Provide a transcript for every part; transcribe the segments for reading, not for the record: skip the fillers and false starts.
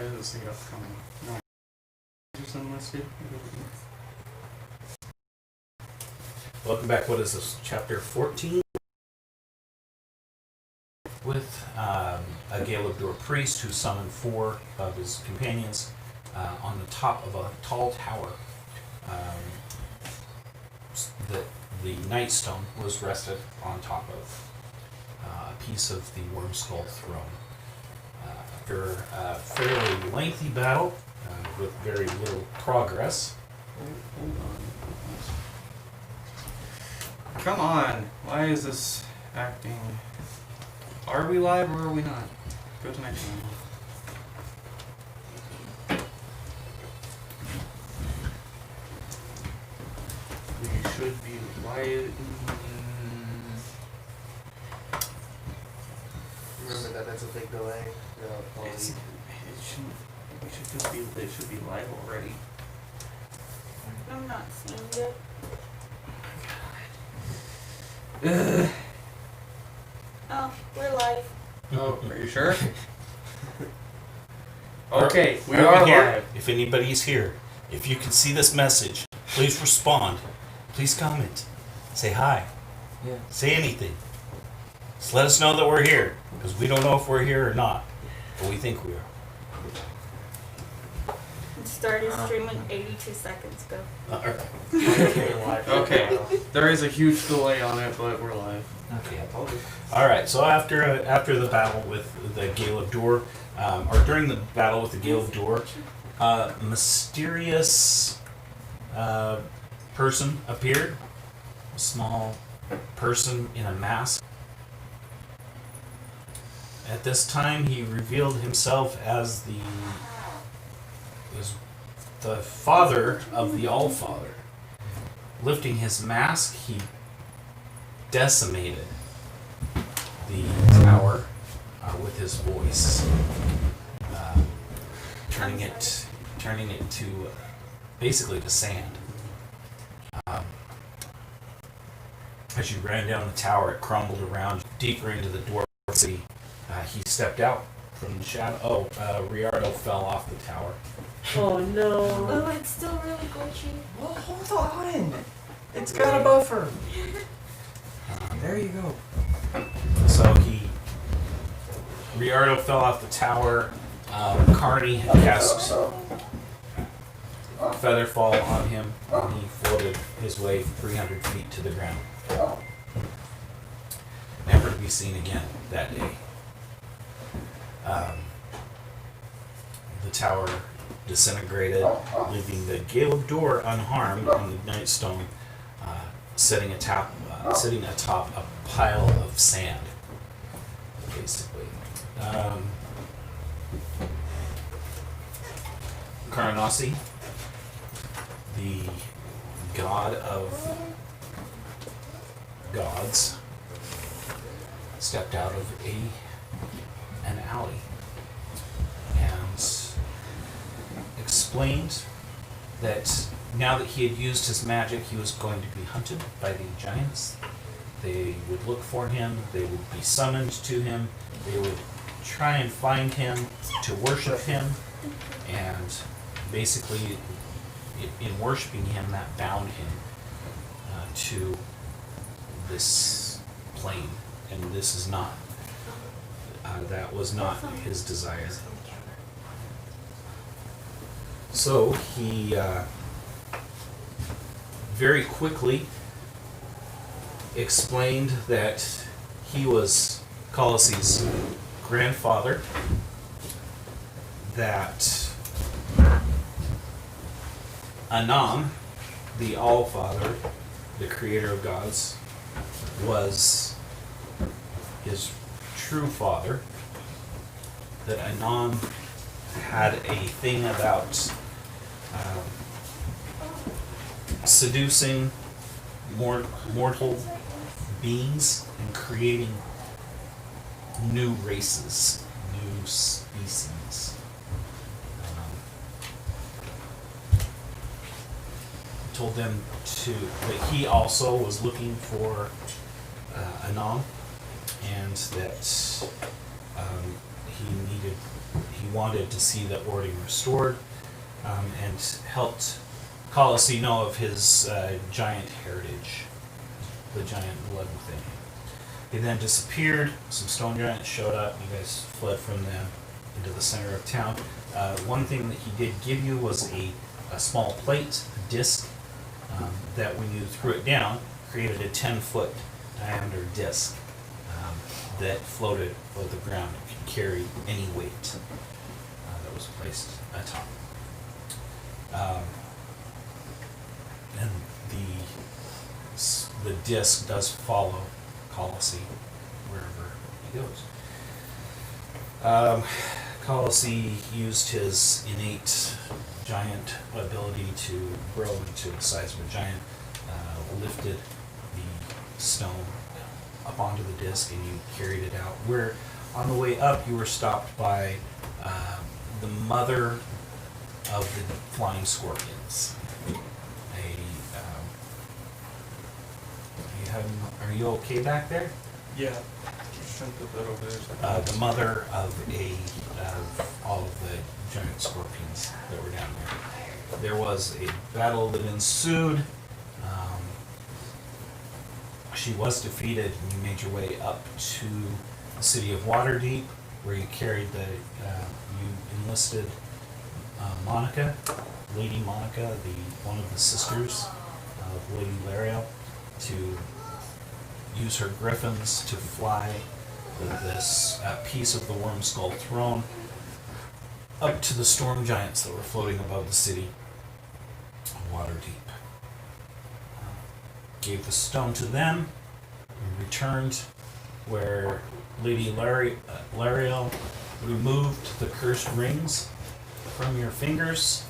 Why does it say upcoming? No. Just unlisted? Welcome back. What is this? Chapter 14? With a Gaelogdor priest who summoned 4 of his companions on the top of a tall tower. The Nightstone was rested on top of a piece of the Wormskull throne. After a fairly lengthy battle with very little progress. Hold on. Come on. Why is this acting... Are we live or are we not? Go to next one. We should be live. Remember that that's a big delay. It should be live already. I'm not seeing it. Ugh. Oh, we're live. Oh, are you sure? Okay, we Are are we here? live. If anybody's here, if you can see this message, please respond. Please comment. Say hi. Yeah. Say anything. Just let us know that we're here, because we don't know if we're here or not, but we think we are. It started streaming 82 seconds ago. Okay, there is a huge delay on it, but we're live. Okay, I told you. All right. So after the battle with the Gale of Dor, or during the battle with the Gale of Dor, a mysterious person appeared. A small person in a mask. At this time, he revealed himself as the father of the Allfather. Lifting his mask, he decimated the tower with his voice, turning it to basically to sand. As you ran down the tower, it crumbled around deeper into the dwarf city. He stepped out from the shadow. Riardo fell off the tower. Oh no. Oh, it's still really glitchy. Well, hold on. It's got a buffer. There you go. So Riardo fell off the tower. Carney had cast Featherfall on him, and he floated his way 300 feet to the ground. Never to be seen again that day. The tower disintegrated, leaving the Gale of Dor unharmed, and the Nightstone sitting atop a pile of sand, basically. Karanasi, the god of gods, stepped out of an alley and explained that now that he had used his magic, he was going to be hunted by the giants. They would look for him, they would be summoned to him, they would try and find him to worship him, and basically in worshiping him, that bound him to this plane, and this is not that was not his desire. So he very quickly explained that he was Colosse's grandfather, that Anam, the Allfather, the creator of gods, was his true father, that Anam had a thing about seducing mortal beings and creating new races, new species. Told them that he also was looking for Anam, and that he wanted to see the ordering restored, and helped Colossi know of his giant heritage, the giant blood within him. He then disappeared. Some stone giants showed up. You guys fled from them into the center of town. One thing that he did give you was a small plate, a disc, that when you threw it down, created a 10-foot diameter disc that floated above the ground and could carry any weight that was placed atop. And the disc does follow Colossi wherever he goes. Colossi used his innate giant ability to grow into the size of a giant, lifted the stone up onto the disc, and you carried it out. Where on the way up, you were stopped by the mother of the flying scorpions. Are you okay back there? Yeah. Just trying to put that over there. The mother of all of the giant scorpions that were down there. There was a battle that ensued. She was defeated, and you made your way up to the city of Waterdeep, where you carried you enlisted Monica, Lady Monica, one of the sisters of Lady Lariel, to use her griffins to fly this piece of the Wormskull throne up to the storm giants that were floating above the city of Waterdeep. Gave the stone to them, and returned where Lady Lariel removed the cursed rings from your fingers,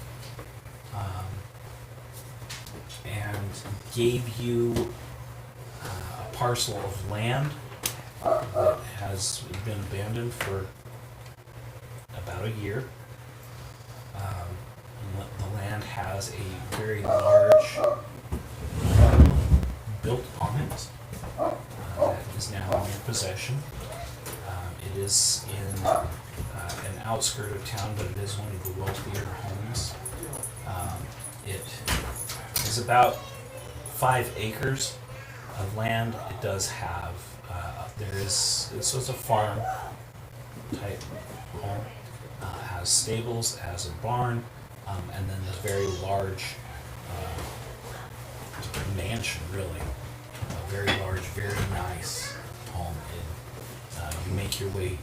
and gave you a parcel of land that has been abandoned for about a year. The land has a very large built on it that is now in your possession. It is in an outskirt of town, but it is one of the wealthier homes. It is about 5 acres of land. It does have, this is a farm type home. It has stables, it has a barn, and then this very large mansion, really. A very large, very nice home. You make your way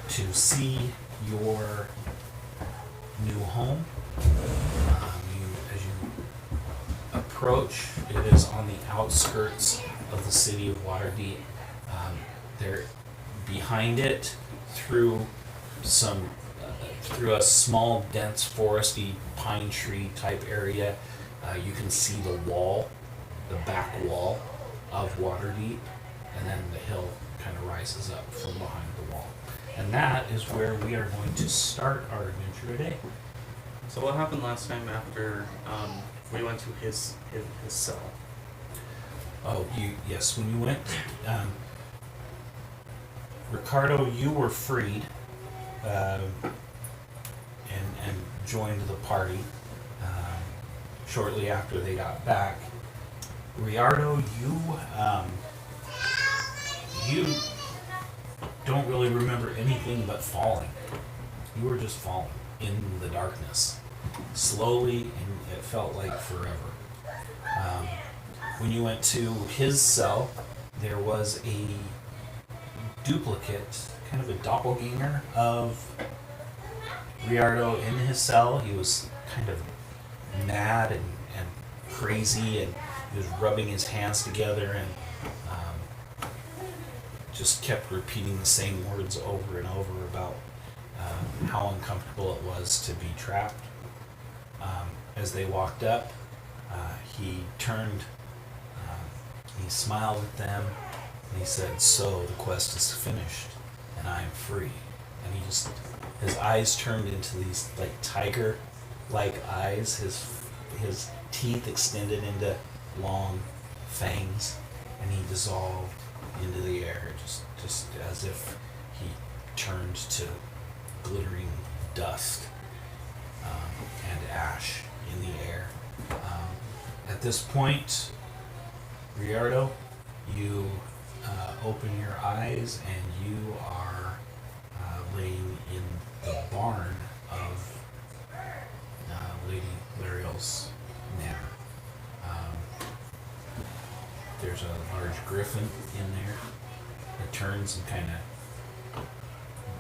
to see your new home. As you approach, it is on the outskirts of the city of Waterdeep. There, behind it, through a small, dense, foresty pine tree type area, you can see the back wall of Waterdeep, and then the hill kind of rises up from behind the wall. And that is where we are going to start our adventure today. So what happened last time after we went to his cell? Oh, yes, when you went, Ricardo, you were freed, and joined the party shortly after they got back. Riardo, you don't really remember anything but falling. You were just falling in the darkness, slowly, and it felt like forever. When you went to his cell, there was a duplicate, kind of a doppelganger of Riardo in his cell. He was kind of mad and crazy, and he was rubbing his hands together and just kept repeating the same words over and over about how uncomfortable it was to be trapped. As they walked up, he turned, he smiled at them, and he said, "So the quest is finished, and I am free." And his eyes turned into these like tiger-like eyes. His teeth extended into long fangs, and he dissolved into the air, just as if he turned to glittering dust and ash in the air. At this point, Riardo, you open your eyes and you are laying in the barn of Lady Lariel's manor. There's a large griffin in there. It turns and kind of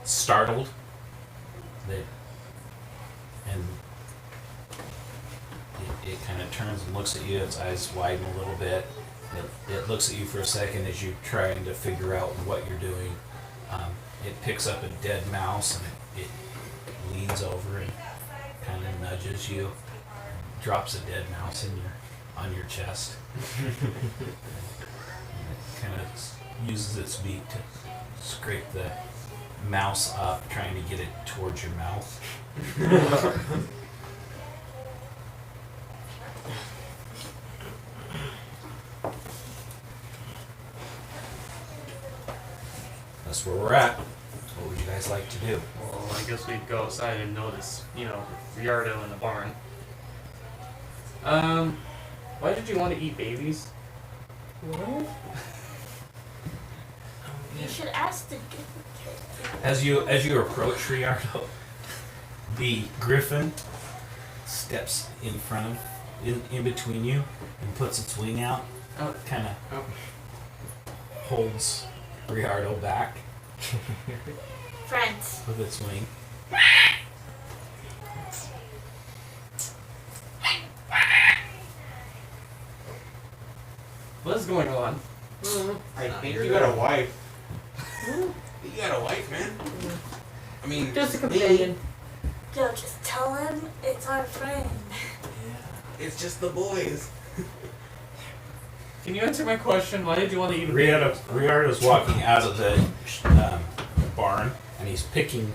startled. And it kind of turns and looks at you. Its eyes widen a little bit. It looks at you for a second as you're trying to figure out what you're doing. It picks up a dead mouse and it leans over and kind of nudges you, drops a dead mouse on your chest. And it kind of uses its beak to scrape the mouse up, trying to get it towards your mouth. That's where we're at. What would you guys like to do? Well, I guess we'd go outside and notice, Riardo in the barn. Why did you want to eat babies? What? You should ask the duplicate. As you approach Riardo, the griffin steps in front of, in between you, and puts its wing out. Kind of holds Riardo back Friends. with its wing. What is going on? I think you got a wife. You got a wife, man. I mean, Just a companion. Yo, just tell him it's our friend. it's just the boys. Can you answer my question? Why did you want to eat a baby? Riardo's walking out of the barn, and he's picking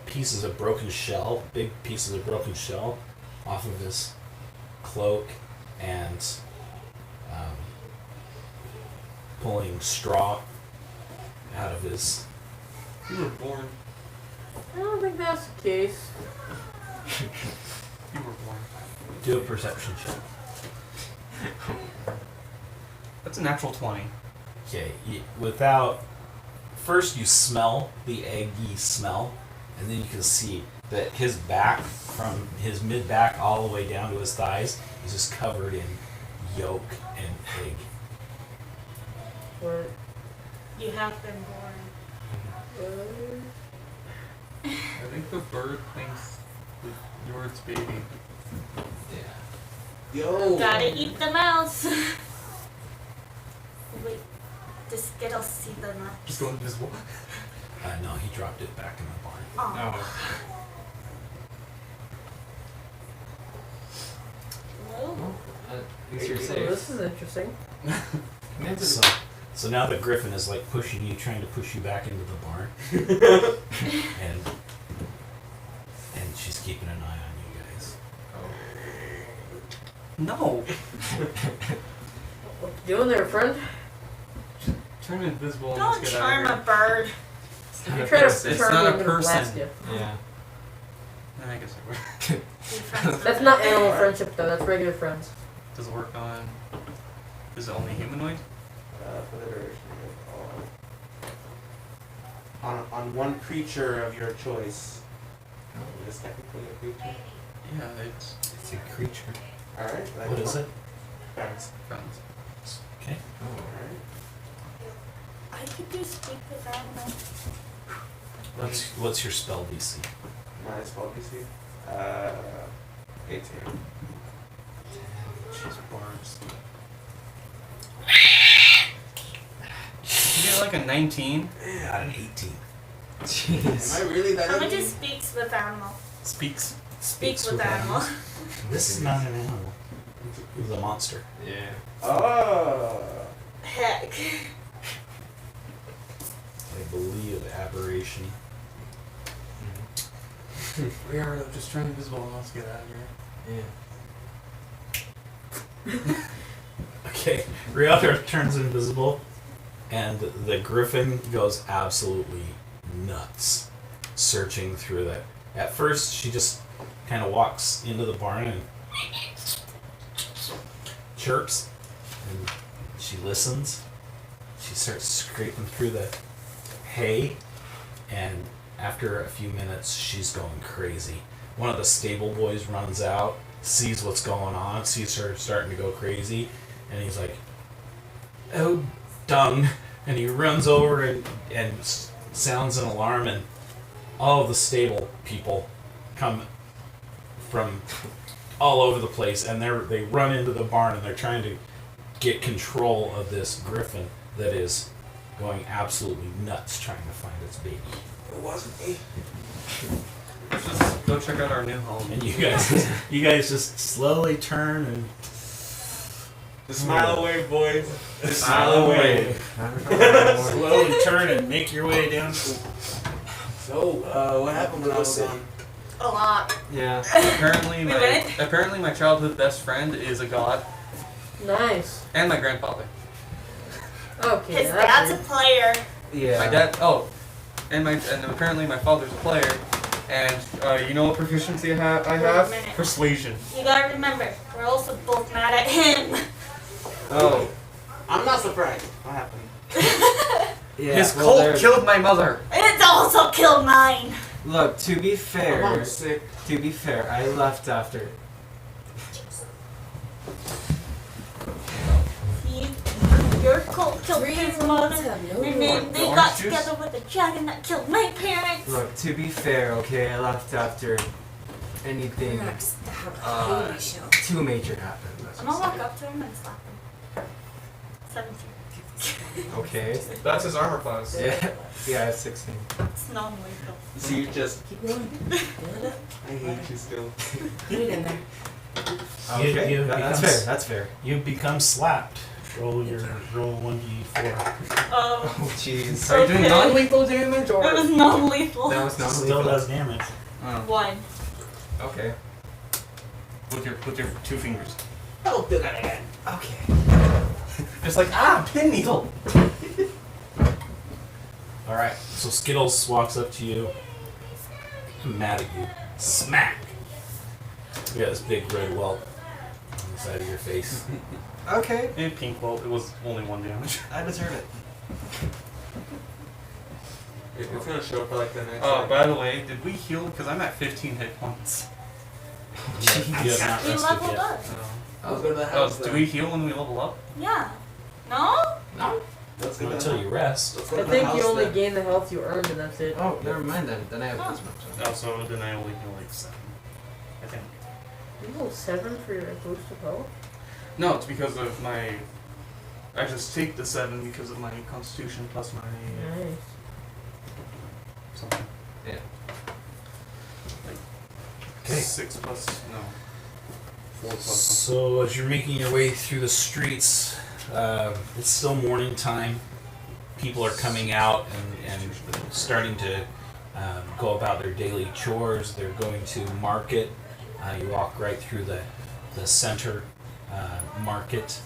pieces of broken shell, big pieces of broken shell, off of his cloak, and pulling straw out of his. You were born. I don't think that's the case. You were born. Do a perception check. That's a natural 20. Okay, without. First, you smell the eggy smell, and then you can see that his back, from his mid back all the way down to his thighs, is just covered in yolk and egg. What? You have been born. I think the bird thinks that you're its baby. Yo. Gotta eat the mouse. Wait, the Skittles see the nuts. Just go invisible. No, he dropped it back in the barn. Oh. Well, At least you're Well, safe. this is interesting. So now the griffin is like pushing you, trying to push you back into the barn, and she's keeping an eye on you guys. No! What you doing there, friend? Turn invisible and don't let's get out charm a of here. bird. If not you a try to person. It's charm not me, a I'm gonna blast person. you. Yeah. I guess it works. Be friends with That's a not bird. animal friendship though. That's regular friends. Does it work on... Is it only humanoid? For the duration of on one creature of your choice. It is technically a creature. Yeah, it's It's a creature. Alright. What is it? Friends. friends. Okay. Alright. I could do speak with animals. What's your spell DC? My spell DC. 18. She's barbs. You get like a 19? Got an 18. Jeez. Am I really that How much ugly? is speaks with animal? Speaks. Speaks with animal. This is not an animal. It was a monster. Yeah. Oh. Heck. I believe aberration. We are just turn invisible and let's get out of here. Yeah. Okay, Rialto turns invisible, and the griffin goes absolutely nuts. searching through that. At first, she just kind of walks into the barn and chirps, and she listens. She starts scraping through the hay, and after a few minutes, she's going crazy. One of the stable boys runs out, sees what's going on, sees her starting to go crazy, and he's like, "Oh, dung!" And he runs over and sounds an alarm, and all of the stable people come from all over the place, and they run into the barn, and they're trying to get control of this griffin that is going absolutely nuts trying to find its baby. It wasn't me. Just go check out our new home. And you guys just slowly turn and Just smile away, boys. Just smile away. slowly turn and make your way down. So, what happened when I was gone? A lot. Yeah. Apparently, We my went? apparently my childhood best friend is a god, Nice. and my grandfather. Okay. His that's dad's a it. player. Yeah. My dad. Oh, and apparently my father's a player. And you know what proficiency I have? Wait a minute. Persuasion. You gotta remember, we're also both mad at him. Oh. I'm not surprised. What happened? Yeah. His well, cult there- killed my mother. It's also killed mine. Look, to be My fair, mom's sick. I left after. See, your cult killed his mother, and then they Orange got juice? together with the dragon that killed my parents. Look, to be fair, okay, I left after anything too major happened. I'm gonna walk up to him and slap him. 17. Okay. That's his armor class. Yeah. Yeah, I have 16. It's non-lethal. So you just. Keep going. I hate you still. Get it in there. Okay. you That's become- fair. That's fair. You become slapped. Roll 1d4. Oh, jeez. Are you doing Okay. non-lethal damage It or? was non-lethal. That was not Still lethal. does damage. Oh, 1. Okay. with your 2 fingers. Don't do that again. Okay. Just like pin needle. All right. So Skittles walks up to you, mad at you. Smack. You got this big red welt on the side of your face. Okay. And pink bolt. It was only 1 damage. I deserve it. It's gonna show up for like the next. Oh, by the way, did we heal? Because I'm at 15 hit points. You have not We rested leveled yet. up. Let's go to the Oh, house. do we heal when we level up? Yeah. No? No. Let's go Not to the until you rest. Let's go I to the think house you only then. gain the health you earned, and that's it. Oh, never mind then. Then I have Oh. this much. Oh, so then I only heal like 7. I think. You roll 7 for your boost of health? No, it's because of my. I just take the 7 because of my constitution plus my Nice. something. Yeah. Like Okay. 6 plus no. 4 plus something. So as you're making your way through the streets, it's still morning time. People are coming out and starting to go about their daily chores. They're going to market. You walk right through the center market.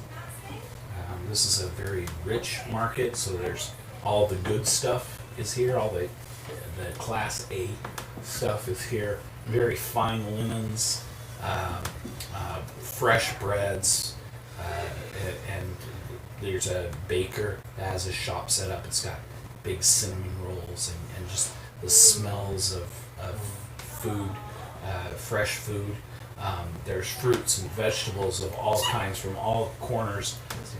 This is a very rich market, so there's all the good stuff is here. All the Class A stuff is here. Very fine linens, fresh breads, and there's a baker that has a shop set up. It's got big cinnamon rolls and just the smells of food, fresh food. There's fruits and vegetables of all kinds from all corners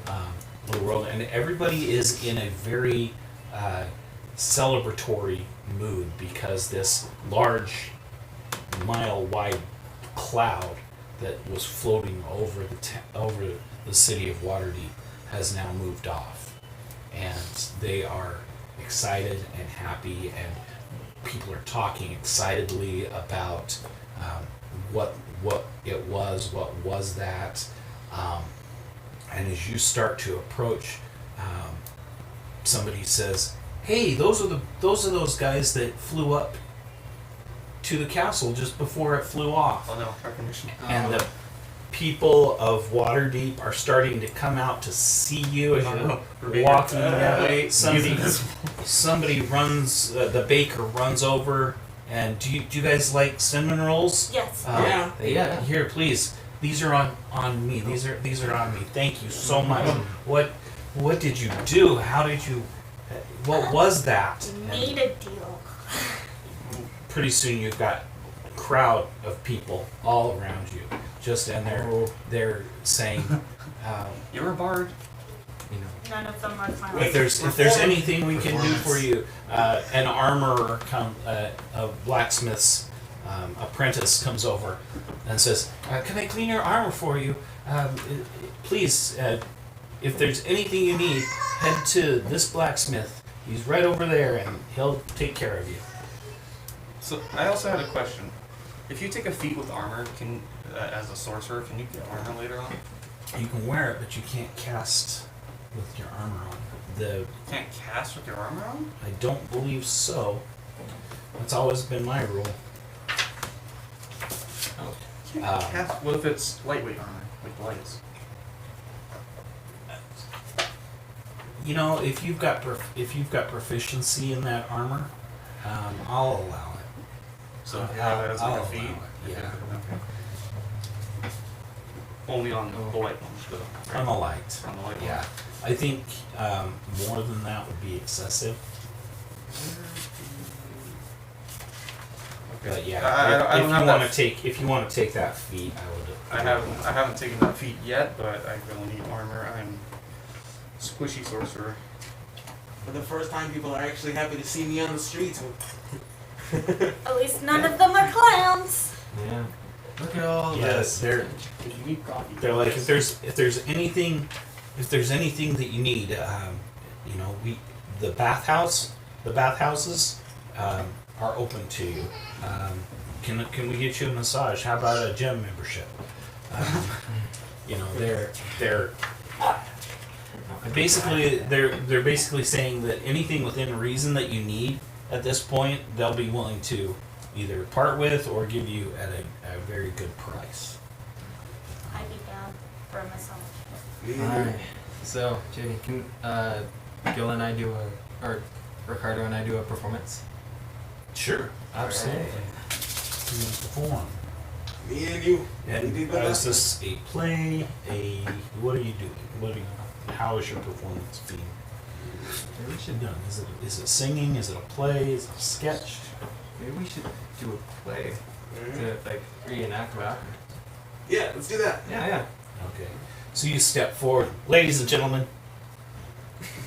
of the world, and everybody is in a very celebratory mood because this large, mile-wide cloud that was floating over over the city of Waterdeep has now moved off, and they are excited and happy, and people are talking excitedly about what was that, and as you start to approach, somebody says, "Hey, those are those guys that flew up to the castle just before it flew off." Oh no, recognition. And the people of Waterdeep are starting to come out to see you as you're walking that way. Somebody runs, the baker runs over, and do you guys like cinnamon rolls? Yes. Yeah. Here, please. These are on me. These are on me. Thank you so much. What did you do? How did you? What was that? Made a deal. Pretty soon you've got a crowd of people all around you, and they're saying, You're a bard. None of them are climbing. if there's anything we can do for you, an armorer a blacksmith's apprentice comes over and says, "Can I clean your armor for you? Please, if there's anything you need, head to this blacksmith. He's right over there, and he'll take care of you." So I also had a question. If you take a feat with armor, as a sorcerer, can you get armor later on? You can wear it, but you can't cast with your armor on. You can't cast with your armor on? I don't believe so. That's always been my rule. Cast. What if it's lightweight armor, like the lights? If you've got proficiency in that armor, I'll allow it. So if you have it as like I'll a feat? allow it, yeah. Okay. Only on the light ones, though. On the light. On the light Yeah. I think more than that would be excessive. But yeah, I don't have that. if you want to take that feat, I would. I haven't taken that feat yet, but I really need armor. I'm squishy sorcerer. For the first time, people are actually happy to see me on the streets. At least none of them are clowns. Yeah. Look at all Yes, this. they're If you need coffee. they're like if there's anything that you need, the bathhouses are open to you. Can we get you a massage? How about a gym membership? They're basically saying that anything within reason that you need at this point, they'll be willing to either part with or give you at a very good price. I'd be down for a massage. Alright. So, JD, can Gil and I do or Ricardo and I do a performance? Sure, absolutely. Alright. You perform. Me and you. And We did the is last this a play? What are you doing? How is your performance being done? Is it singing? Is it a play? Is it a sketch? Maybe we should do a play one. to like reenact what happened. Yeah, let's do that. Yeah. Okay. So you step forward. Ladies and gentlemen,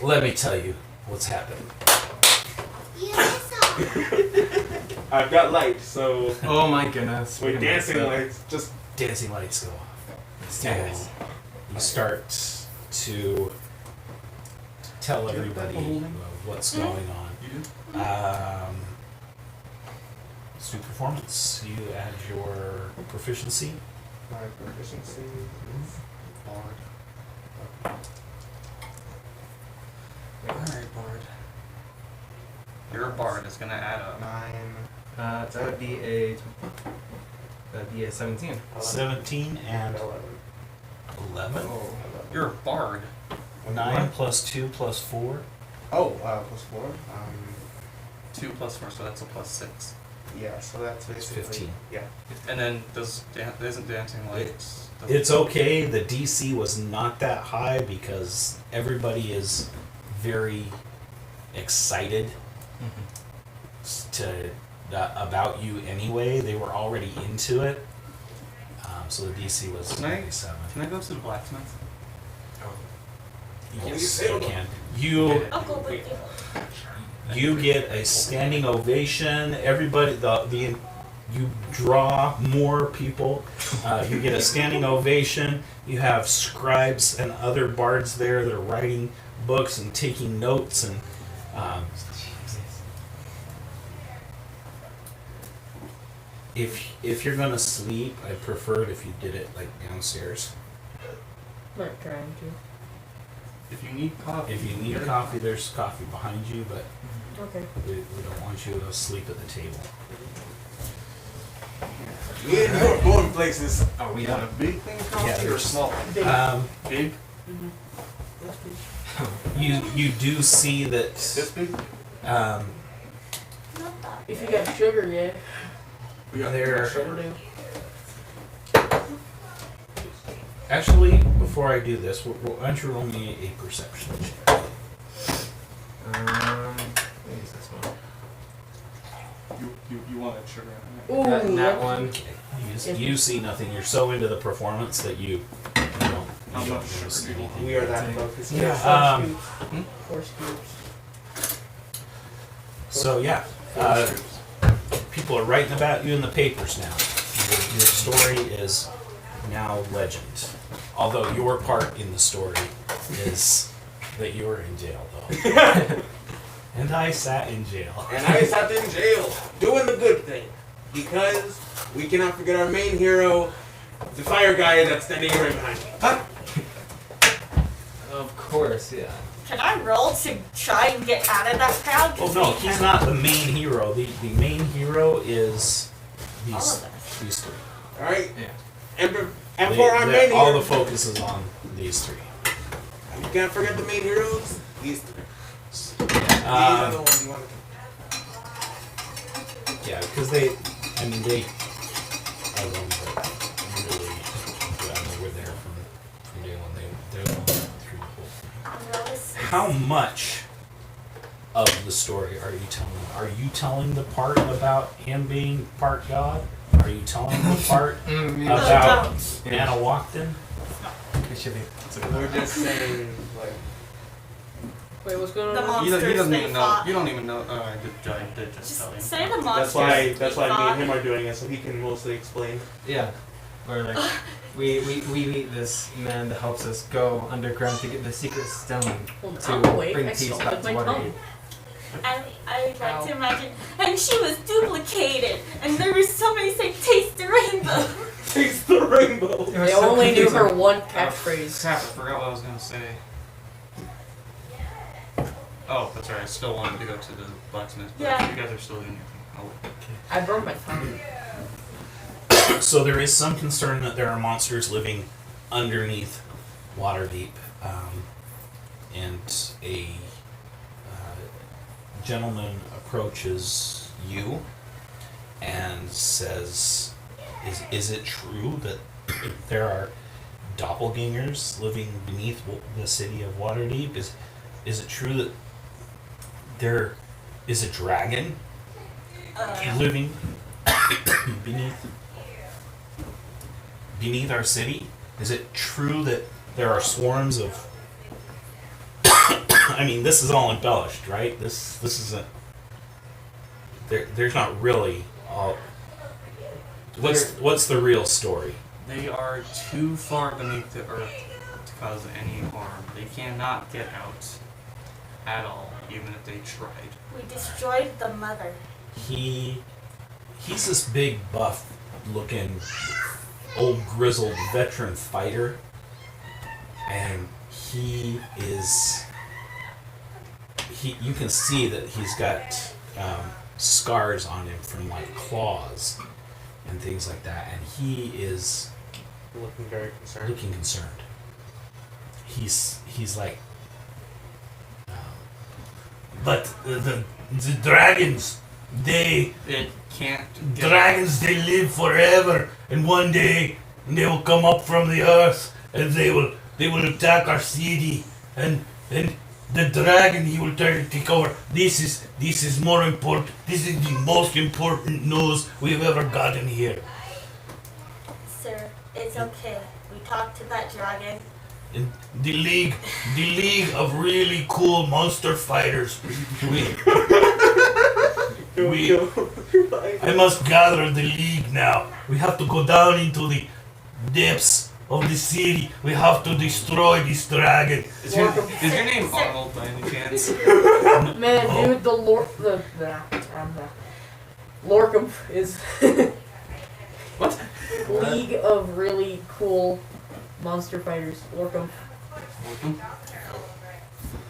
let me tell you what's happening. I've got light, so Oh my goodness. with dancing lights, just Dancing lights go off. Let's do this. You start to tell everybody what's going on. Let's do performance. You add your proficiency. my proficiency is Bard. Alright, bard. You're a bard. It's gonna add up. 9, That would be a 17. 17 and 11. Oh, You're a bard. 9 plus 2 plus 4. plus 4. 2 plus 4, so that's a plus 6. Yeah, so that's basically 15. Yeah. And then isn't dancing lights? It's okay. The DC was not that high because everybody is very excited about you anyway. They were already into it. So the DC was Can I- 27. Can I go to the blacksmith? Yes, you can. You I'll go with you. you get a standing ovation. Everybody, you draw more people. You get a standing ovation. You have scribes and other bards there that are writing books and taking notes. And if you're gonna sleep, I'd prefer it if you did it like downstairs. I'm not trying to. If you need coffee. If you need coffee, there's coffee behind you, but Okay. we don't want you to sleep at the table. Me and you are going places. Are we You want done? a big thing across Yeah, here or a there's- small one? Big. Big? You do see that This big? Not that. If you got sugar, yeah. We got There- sugar down? actually before I do this, why don't you roll me a perception check? Maybe it's this one. You wanted sugar in it. Ooh, That one. You see nothing. You're so into the performance that you don't How much notice sugar do you want? anything. We are that focused. Yeah. Four scoops. So yeah, people are writing about you in the papers now. Your story is now legend. Although your part in the story is that you were in jail, though. And I sat in jail. And I sat in jail doing the good thing because we cannot forget our main hero, the fire guy that's standing right behind me. Of course, yeah. Can I roll to try and get out of that crowd? Oh no, he's not the main hero. The main hero is All these of us. three. All right. Yeah. And for our main All hero, the focus is on these three. you can't forget the main heroes. These three. These are the ones you want to. Yeah, because they are them that really, they were there from day one. They're the ones that threw the whole. How much of the story are you telling? Are you telling the part about him being part god? Are you telling the part about Anna walked in? It should be. We're just saying, like, Wait, what's going The on? monsters He doesn't they even know. fought. You don't even know. Oh, I did just tell you. Just say the monsters. that's they why me fought. and him are doing it, so he can mostly explain. Yeah. Or like, we meet this man that helps us go underground to get the secret stone Well, to I'm awake. bring I peace salted back to my Waterdeep. tongue. I'd like to imagine. And she was duplicated. And there was somebody saying, taste the rainbow. Taste the rainbow. It was They so only knew confusing. her one catchphrase. Crap, I forgot what I was gonna say. Oh, that's right. I still wanted to go to the blacksmith. But Yeah. you guys are still doing your thing. I broke my tongue. So there is some concern that there are monsters living underneath Waterdeep, and a gentleman approaches you and says, "Is it true that there are doppelgangers living beneath the city of Waterdeep? Is it true that there is a dragon living beneath our city? Is it true that there are swarms of I mean, this is all embellished, right? This isn't there's not really all what's the real story? They are too far beneath the earth to cause any harm. They cannot get out at all, even if they tried. We destroyed the mother. He's this big buff looking old grizzled veteran fighter, and you can see that he's got scars on him from like claws and things like that, and he is Looking very concerned. looking concerned. He's like, but the dragons, they It can't get dragons, they live forever, and one day they will come up from the earth, and they will attack our city, and the dragon, he will try to take over. This is more important. This is the most important news we've ever gotten here. Sir, it's okay. We talked to that dragon. And the league of really cool monster fighters. I must gather the league now. We have to go down into the depths of the city. We have to destroy this dragon. Is your name Arnold by any chance? Man, dude, the Lorcum is What? League of really cool monster fighters. Lorcum.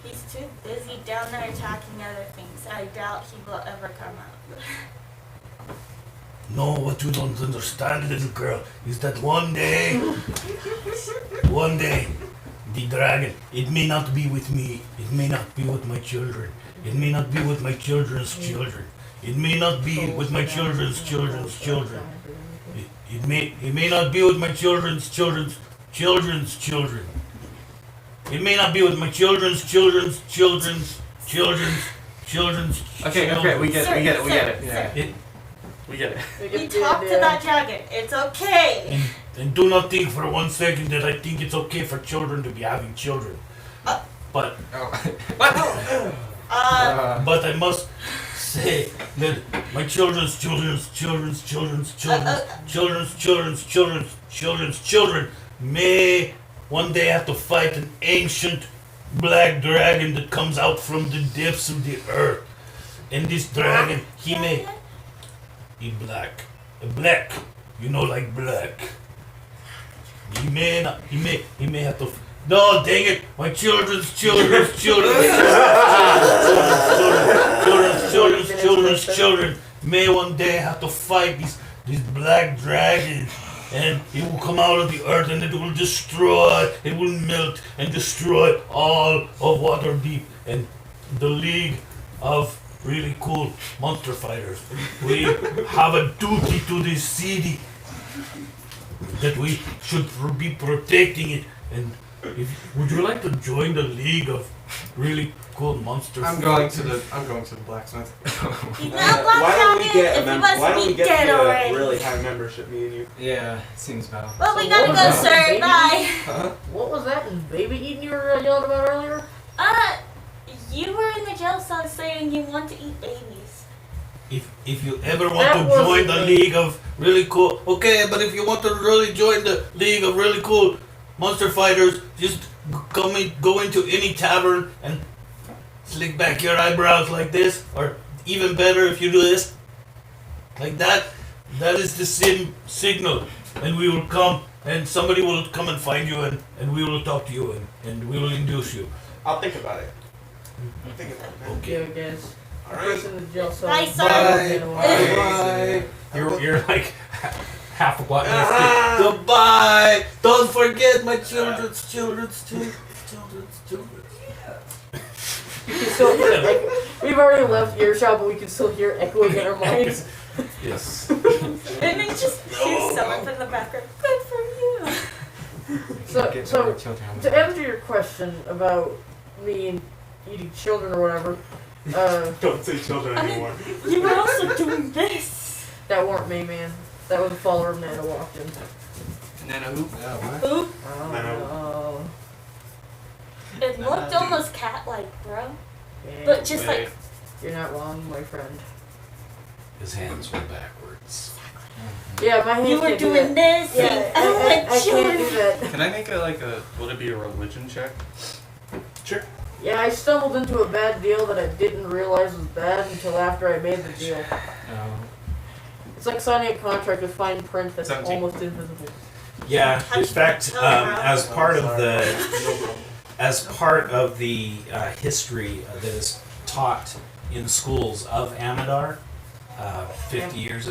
He's too busy down there attacking other things. I doubt he will ever come out. No, what you don't understand, little girl, is that one day, the dragon, it may not be with me, it may not be with my children, it may not be with my children's children, it may not be with my children's children's children. It may not be with my children's children's children. It may not be with my children's children's children's children's. Okay, we get it. Yeah. We get it. You talk to that dragon. It's okay. And do not think for 1 second that I think it's okay for children to be having children. But I must say that my children's children may one day have to fight an ancient black dragon that comes out from the depths of the earth. And this dragon, he may be black. Black, you know, like black. He may have to. No, dang it! My children's children may one day have to fight these black dragons, and it will come out of the earth and it will melt and destroy all of Waterdeep and the League of Really Cool Monster Fighters. We have a duty to this city that we should be protecting it. And would you like to join the League of Really Cool Monster I'm Fighters? going to the blacksmith. He's not a black dragon. If he must be dead already. really high membership, me and you? Yeah, seems about. Well, we So gotta what go, was that, sir. baby? Bye. What was that baby eating you were yelling about earlier? You were in the jail cell saying you want to eat babies. If you ever want That to wasn't join the me. League of Really Cool, okay, but if you want to really join the League of Really Cool Monster Fighters, just go into any tavern and slick back your eyebrows like this, or even better if you do this, like that. That is the signal, and we will come, and somebody will come and find you, and we will talk to you, and we will induce you. I'll think about it. I'll think about it, man. Okay. Okay, guys. All right. Person in the jail cell. Bye, sir. Bye. You're like half a block. Goodbye. Don't forget my children's. You can still hear it. We've already left earshot, but we can still hear it echoing in our minds. Yes. And then just hear someone from the background. Good for you. So to answer your question about me and eating children or whatever, Don't say children anymore. You were also doing this. that weren't me, man. That was a follower of Nana walked in. Nana who? Oop. Oh, Nana. no. It looked almost cat-like, bro. Yeah, But just like, you're not wrong, my friend. His hands were backwards. Yeah, my hands you were can't do doing that. this. Yeah, and, I oh my can't do children. that. Can I make would it be a religion check? Sure. Yeah, I stumbled into a bad deal that I didn't realize was bad until after I made the deal. It's like signing a contract with fine print that's 17. almost invisible. Yeah. In fact, as part of the history that is taught in schools of Amadar, 50 years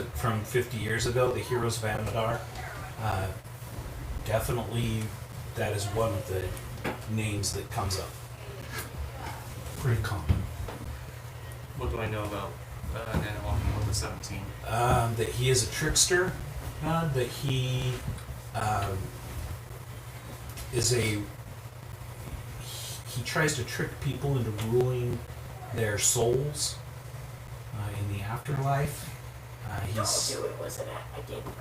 ago, the heroes of Amadar, definitely that is one of the names that comes up. Pretty common. What do I know about Nana walking over 17? That he is a trickster, that he he tries to trick people into ruling their souls in the afterlife.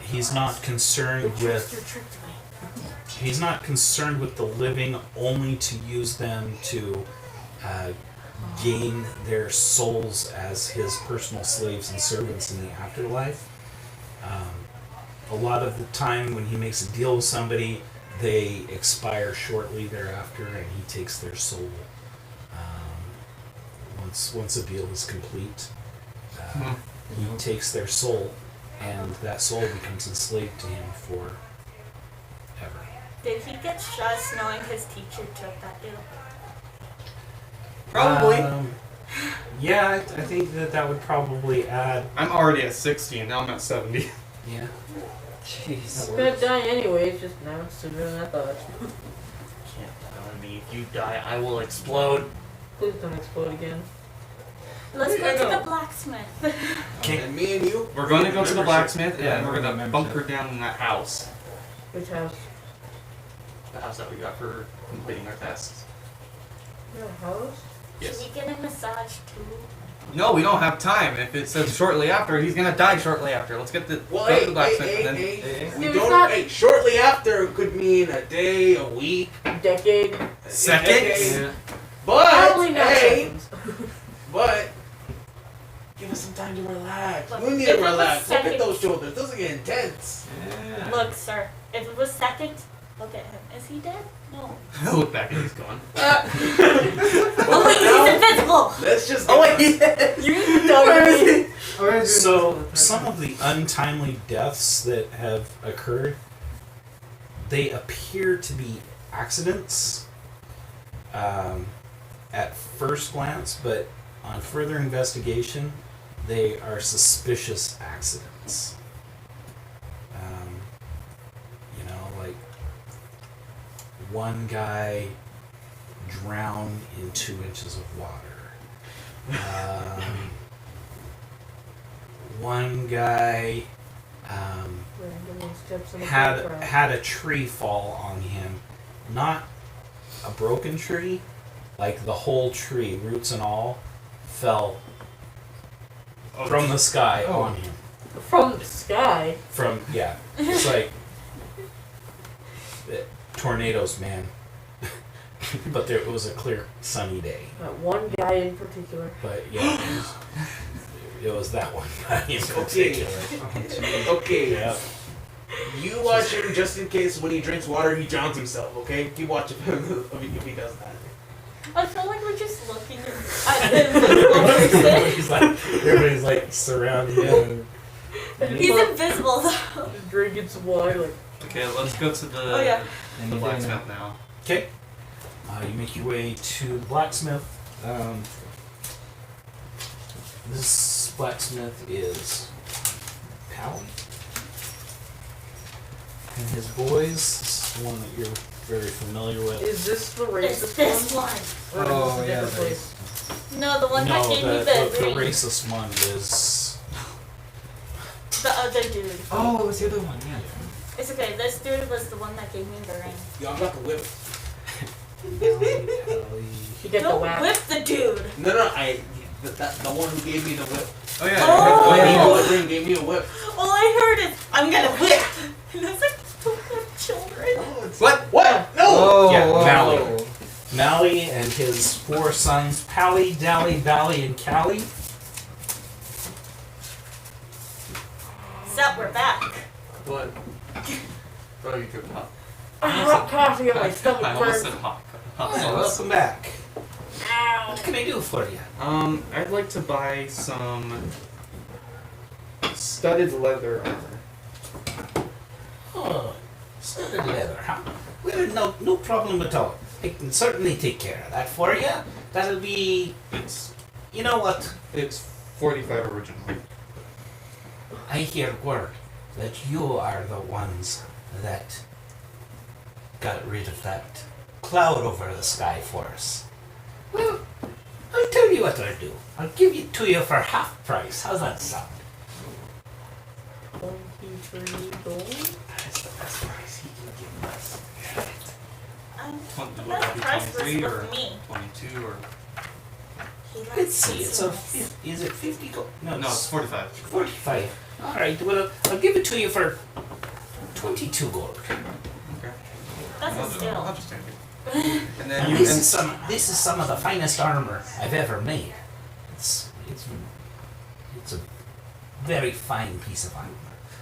He's not concerned with the living only to use them to gain their souls as his personal slaves and servants in the afterlife. A lot of the time when he makes a deal with somebody, they expire shortly thereafter and he takes their soul once a deal is complete. He takes their soul and that soul becomes enslaved to him forever. Did he get stressed knowing his teacher took that deal? Probably. Yeah, I think that would probably add. I'm already at 60 and now I'm at 70. Yeah. Jeez. I'm gonna die anyway, it's just now it's sooner than I thought. Can't die on me. If you die, I will explode. Please don't explode again. Let's There go you to go. the blacksmith. And me and you. We're going to go to the membership. blacksmith and Yeah, then we're going to membership. bunker down in that house. Which house? The house that we got for completing our tests. Your house? Yes. Should we get a massage too? No, we don't have time. If it says shortly after, he's gonna die shortly after. Let's get the Well, go to hey, the blacksmith hey, and then hey, we It's don't. not- Hey, shortly after could mean a day, a week, Decade? Seconds? a decade. Yeah. But Probably not hey, seconds. but give us some time to relax. Look, We need if to it was relax. Look at seconds- those shoulders. Those are getting intense. Yeah. Look, sir. If it was second, look at him. Is he dead? No. look back and he's gone. Oh wait, he's invisible. Let's just. Oh wait, you don't me. So some of the untimely deaths that have occurred, they appear to be accidents at first glance, but on further investigation, they are suspicious accidents. You know, like one guy drowned in 2 inches of water. One guy Randomly steps in the had background. had a tree fall on him, not a broken tree, like the whole tree, roots and all, fell from the sky Oh. on him. From the sky. It's like tornadoes, man. But it was a clear, sunny day. That one guy in particular. But yeah, it was that one guy in Okay. particular. Okay. Yeah. You watch him just in case when he drinks water he drowns himself. Okay. Keep watching him if he does that. I feel like we're just looking at the invisible person. Everybody's like surrounding him. He's invisible though. Just drinking some water, like, Okay, let's go to the, Oh yeah. the blacksmith now. Okay. You make your way to the blacksmith. This blacksmith is Pally. And his boys, this is one that you're very familiar with. is this the It's racist this one? one. Or Oh, is this a yeah, different the place? No, the one that No, gave me the ring. racist one is. The other dude. Oh, it was the other one, yeah. It's okay. This dude was the one that gave me the ring. Y'all got the whip. Pally. You get the Don't whack. whip the dude. No, the one who gave me the whip. Oh yeah. Oh. Gave me the ring, gave me a whip. All I heard is, I'm gonna whip. And I was like, don't have children. What? No. Oh, Yeah, whoa. Mally. Mally and his 4 sons, Pally, Dally, Bally, and Callie. So we're back. What? Oh, you took hot. Hot coffee on my I stomach almost said burns. hot. Oh, welcome back. Ow. What can I do for you? I'd like to buy some studded leather armor. Oh, studded leather, huh? Well, no problem at all. I can certainly take care of that for you. That'll be. It's You know what? 45 originally. I hear word that you are the ones that got rid of that cloud over the sky for us. Well, I'll tell you what I'll do. I'll give it to you for half price. How's that sound? 23 gold? That's the best price he can give us. The Would best it be price was 23 or with me. 22 or He likes Let's see. It's a. sexiness. Is it 50 gold? no? It's 45. 45. All right. Well, I'll give it to you for 22 gold. Okay. That's a I'll steal. just take it. And then And you this is some of the finest armor I've ever made. It's a very fine piece of armor.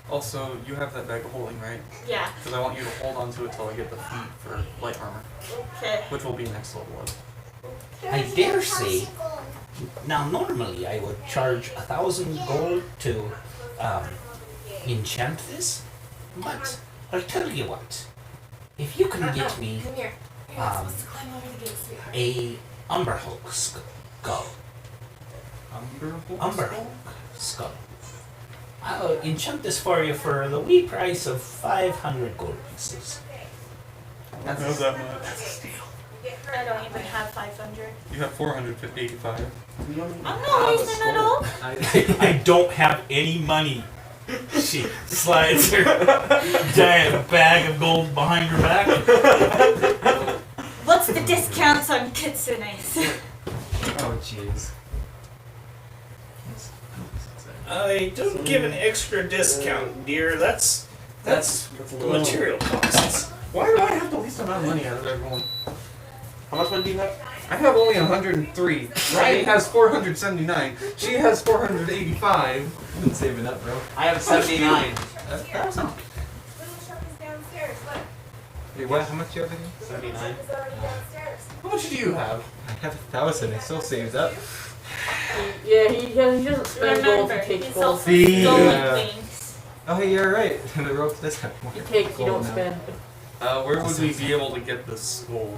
also you have that bag of holding, right? Yeah. Because I want you to hold on to it till I get the feet for light armor, Okay. which will be next level up. I dare say. Now, normally I would charge 1,000 gold to enchant this, but I'll tell you what. If you can get me Come here. You're Um, not supposed to climb over the gates. a Umberhulk skull, Umber skull. I'll enchant this for you for the wee price of 500 gold pieces. That's not that much. I don't even have 500. You have 485. I'm not wasting it all. I don't have any money. She slides her giant bag of gold behind her back. What's the discounts on kitsunes? Oh jeez. I don't give an extra discount, dear. That's material costs. Why do I have the least amount of money out of everyone? How much money do you have? I have only 103. Riley has 479. She has 485. You've been saving up, bro. I have 79. That's not. Wait, what? How much do you have again? 79. How much do you have? I have 1,000. It still saves up. Yeah, he doesn't spend gold, he Remember, takes he's gold. also See, stolen yeah. things. Oh, hey, you're right. The rope does have more. You take, you gold don't now. spend. Where would we be able to get this gold?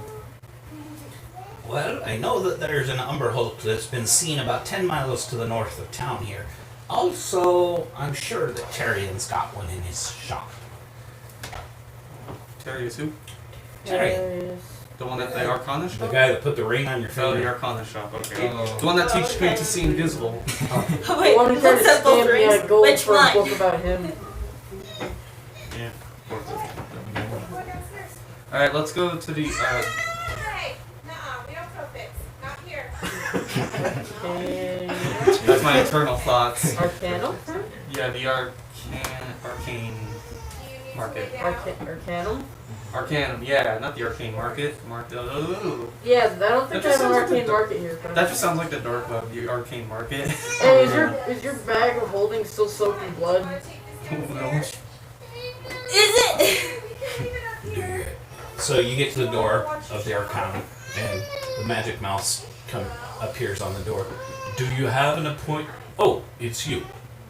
Well, I know that there's an Umber Hulk that's been seen about 10 miles to the north of town here. Also, I'm sure that Tyrion's got one in his shop. Terry is who? Tyrion, The one at the Arcana the shop? guy that put the ring on your Oh, the finger. Arcana shop, okay. Oh. The one that teaches me to see invisible. Oh, The wait, one who tried what's to up, both scam me rings? gold Which for a one? book about him. Yeah. Alright, let's go to the, Okay. that's my internal thoughts. Arcanum? Yeah, the arcane market. Arcanum? Arcanum, yeah, not the arcane market. Yeah, I don't think That they just have sounds an like arcane the- market here. That just sounds like the dark web, the arcane market. Hey, is your bag of holding still soaked in blood? No. Is it? So you get to the door of the Arcanum, and the magic mouse appears on the door. Do you have an appointment? Oh, it's you.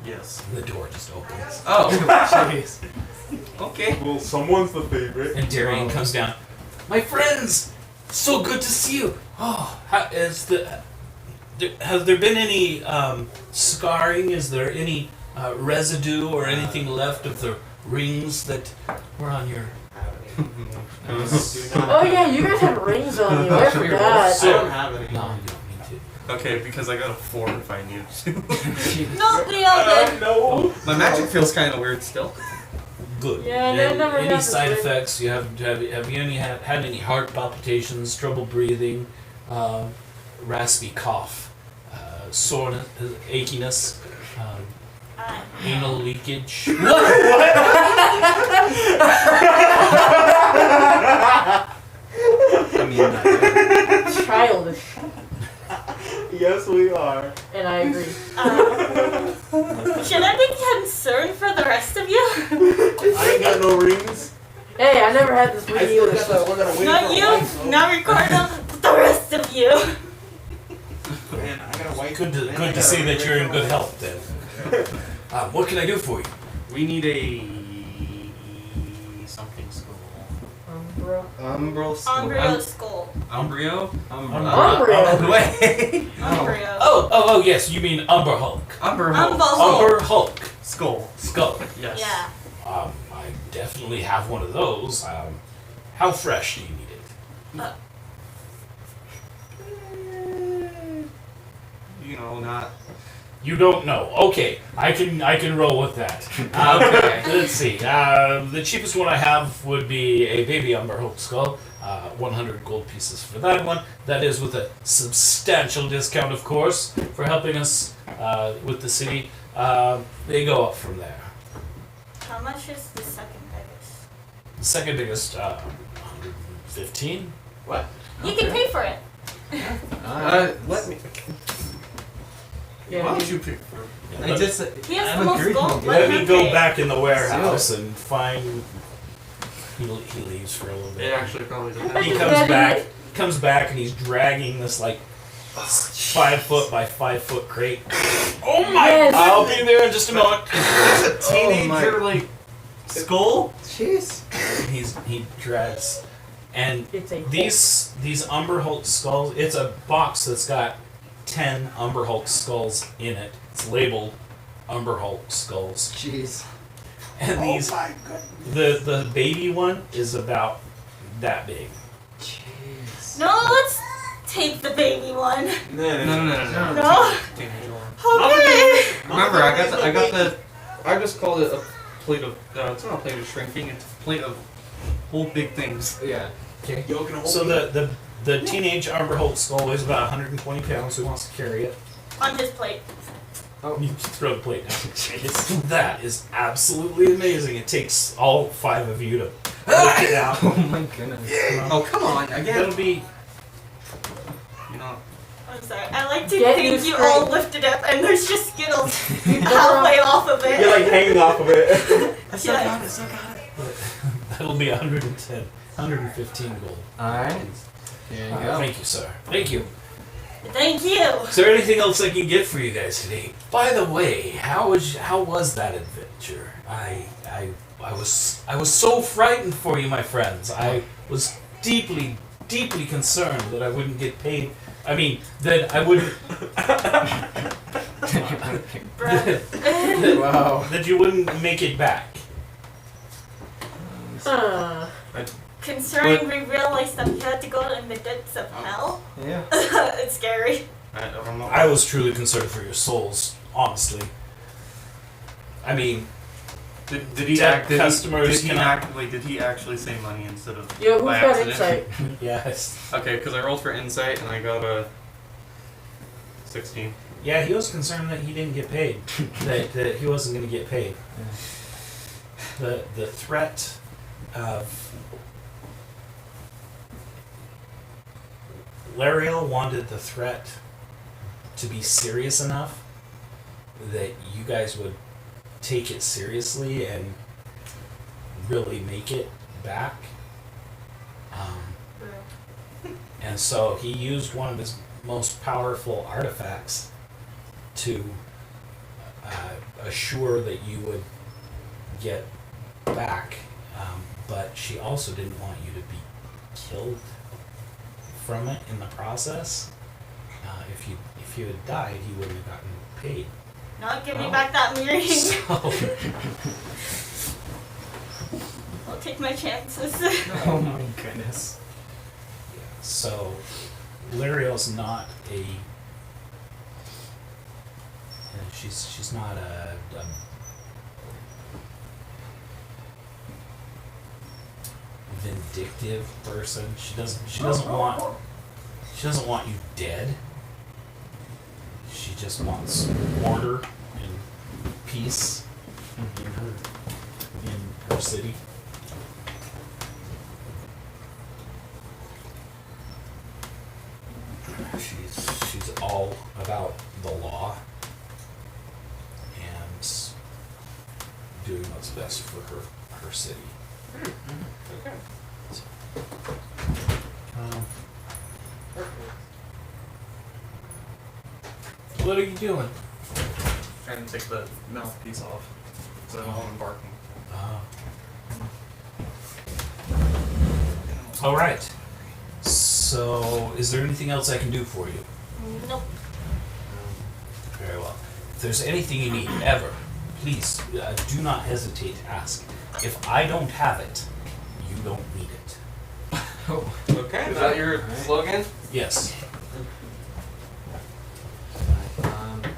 Yes. The door just opens. Oh, Jeez. okay. Well, someone's the favorite. And Darian comes down. My friends, so good to see you. Oh, has there been any scarring? Is there any residue or anything left of the rings that were on your? Oh yeah, you guys have rings on you. I forgot. I don't have any. No, you don't need Okay, because I got a 4 if I need to. No, we all did. No. My magic feels kind of weird still. to. Good. Yeah, And that never any happened side to me. effects? You have you had any heart palpitations, trouble breathing, raspy cough, soreness, achiness, anal leakage? I mean, not really. Childish, Yes, we are. and I agree. Should I be concerned for the rest of you? I ain't got no rings. Hey, I never had this I ring still either. got the one that I'm waiting Not for. you, not Ricardo, but the rest of you. Man, I got a white. Good man, I to got see a that ring you're in for good my- health then. What can I do for you? We need a something school. Bro. Umbral school. Umbrio skull. Umbrio? Umbrio. Wait. Umbrio. Oh, yes, you mean Umber Hulk. Umber Umber Hulk. Hulk. Umber Hulk. Skull. Skull. Yes. Yeah. I definitely have one of those. How fresh do you need it? You know, not. You don't know. Okay, I can roll with that. Okay. Let's see. The cheapest one I have would be a baby Umber Hulk skull. 100 gold pieces for that one. That is with a substantial discount, of course, for helping us with the city. They go up from there. How much is the second biggest? The second biggest, 115. What? You can pay for it. Let me. Yeah, Why you- don't you pick for I just. He has I'm the most agreeing gold. with you. Let me him go pay. back in the warehouse and find. He leaves for a little It bit. actually probably He depends. comes back, and he's dragging this like 5 foot by 5 foot crate. Oh my! Yes. I'll be there in just a moment. It's a teenager, like, skull? Jeez. He drags, and It's a these Umber Hulk skulls. It's a box that's got 10 Umber Hulk skulls in it. It's labeled Umber Hulk skulls. Jeez. And these, the baby one is about that big. Jeez. No, let's take the baby one. No. No. Teenage worm. Okay. Remember, I just called it a plate of. It's not a plate of shrinking. It's a plate of whole big things. Yeah. Okay. Yo, can I hold So it? the teenage Umber Hulk skull weighs about 120 pounds. Who wants to carry it? On his plate. You can throw the plate down. That is absolutely amazing. It takes all 5 of you to lift it out. Oh my goodness. Oh, come on. Again. That'll be. You know. I'm sorry. I like to Get think used you to all it. lifted up and there's just Skittles halfway off of it. You're like hanging off of it. I still got it. Still got it. That'll be 110, 115 gold. Alright. Here you go. Thank you, sir. Thank you. Thank you. Is there anything else I can get for you guys today? By the way, how was that adventure? I was so frightened for you, my friends. I was deeply concerned that I wouldn't get paid. I mean, that I wouldn't. Wow. That you wouldn't make it back. Considering we realized that we had to go in the depths of hell, Yeah. it's scary. I don't know. I was truly concerned for your souls, honestly. I mean, Did he Dead act? Did customers he cannot- actually? Did he actually say money instead of Yo, who's by got accident? insight? yes. Okay, because I rolled for insight and I got a 16. Yeah, he was concerned that he didn't get paid. that he wasn't going to get paid. The threat of Lariel wanted the threat to be serious enough that you guys would take it seriously and really make it back. And so he used one of his most powerful artifacts to assure that you would get back. But she also didn't want you to be killed from it in the process. If you had died, he wouldn't have gotten paid. Not give me back that mirroring. So, I'll take my chances. Oh my goodness. so Lariel's not a. She's not a vindictive person. She doesn't want you dead. She just wants order and peace in her city. She's all about the law and doing what's best for her city. Okay. What are you doing? Trying to take the mouthpiece off so I'm all embarking. All right. So, is there anything else I can do for you? Nope. Very well. If there's anything you need ever, please do not hesitate to ask. If I don't have it, you don't need it. Oh. Okay. Is that your slogan? Yes.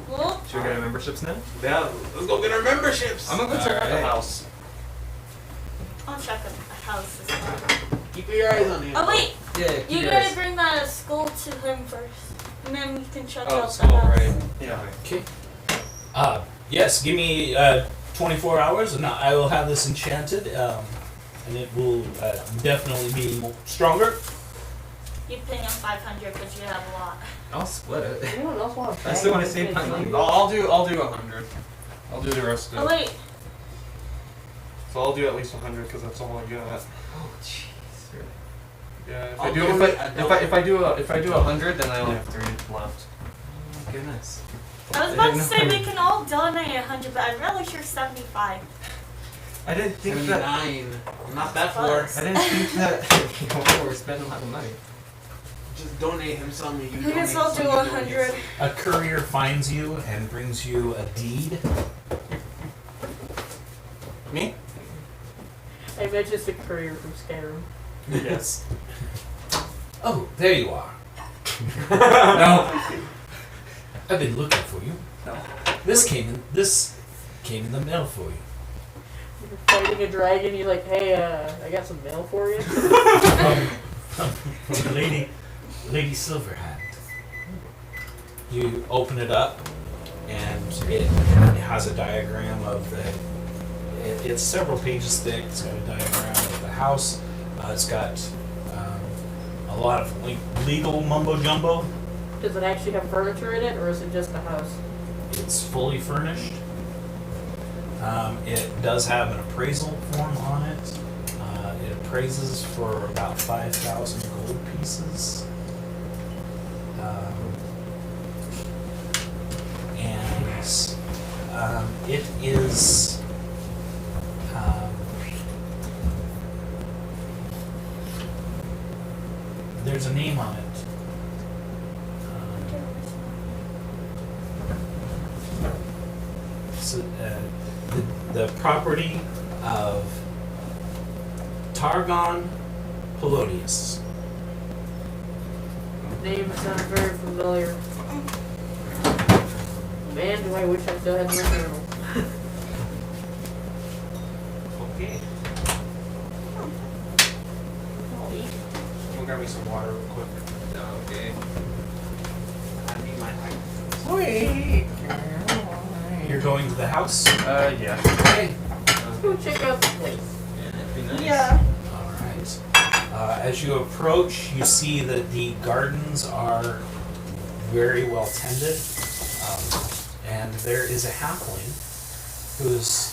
Well, Should we get our memberships now? Yeah, let's go get our memberships. I'm gonna go check out the Alright. house. I'll check out the house as well. Keep your eyes on him. Oh wait, Yeah. you gotta bring the skull to him first, and then we can check Oh, out skull, the house. right? Yeah. Okay. Yes, give me 24 hours and I will have this enchanted, and it will definitely be stronger. You pay him 500 because you have a lot. I'll split it. Anyone else want to I still want to save my money. I'll do 100. I'll do the rest of Oh it. wait, So I'll do at least 100 because that's all I got. Oh jeez. Really? Yeah. If I'll I do do it. if I do 100, then I only have 3 left. Oh my goodness. I was about to say we can all donate 100, but I'm really sure 75. I didn't think that. 79. I'm not that far. Close. I didn't think that. We're spending a lot of money. just donate him some. You I donate guess I'll some, do you donate 100. some. A courier finds you and brings you a deed. Me? I bet it's a courier from Skyrim. Yes. Oh, there you are. No. I've been looking for you. No. This came in the mail for you. You're fighting a dragon, you're like, hey, I got some mail for you. From Lady Silverhand. You open it up, and it has a diagram of it's several pages thick. It's got a diagram of the house. It's got a lot of legal mumbo jumbo. Does it actually have furniture in it, or is it just a house? It's fully furnished. It does have an appraisal form on it. It appraises for about 5,000 gold pieces. And it is there's a name on it. So, the property of Targon Polonius. Name sounds very familiar. Man, do I wish I still had my journal. Okay. We'll grab me some water real quick. Okay. I need my items. Wait. You're going to the house? Yeah. Okay. Let's go check out the place. Yeah, that'd be nice. Yeah. Alright. As you approach, you see that the gardens are very well tended. And there is a halfling who's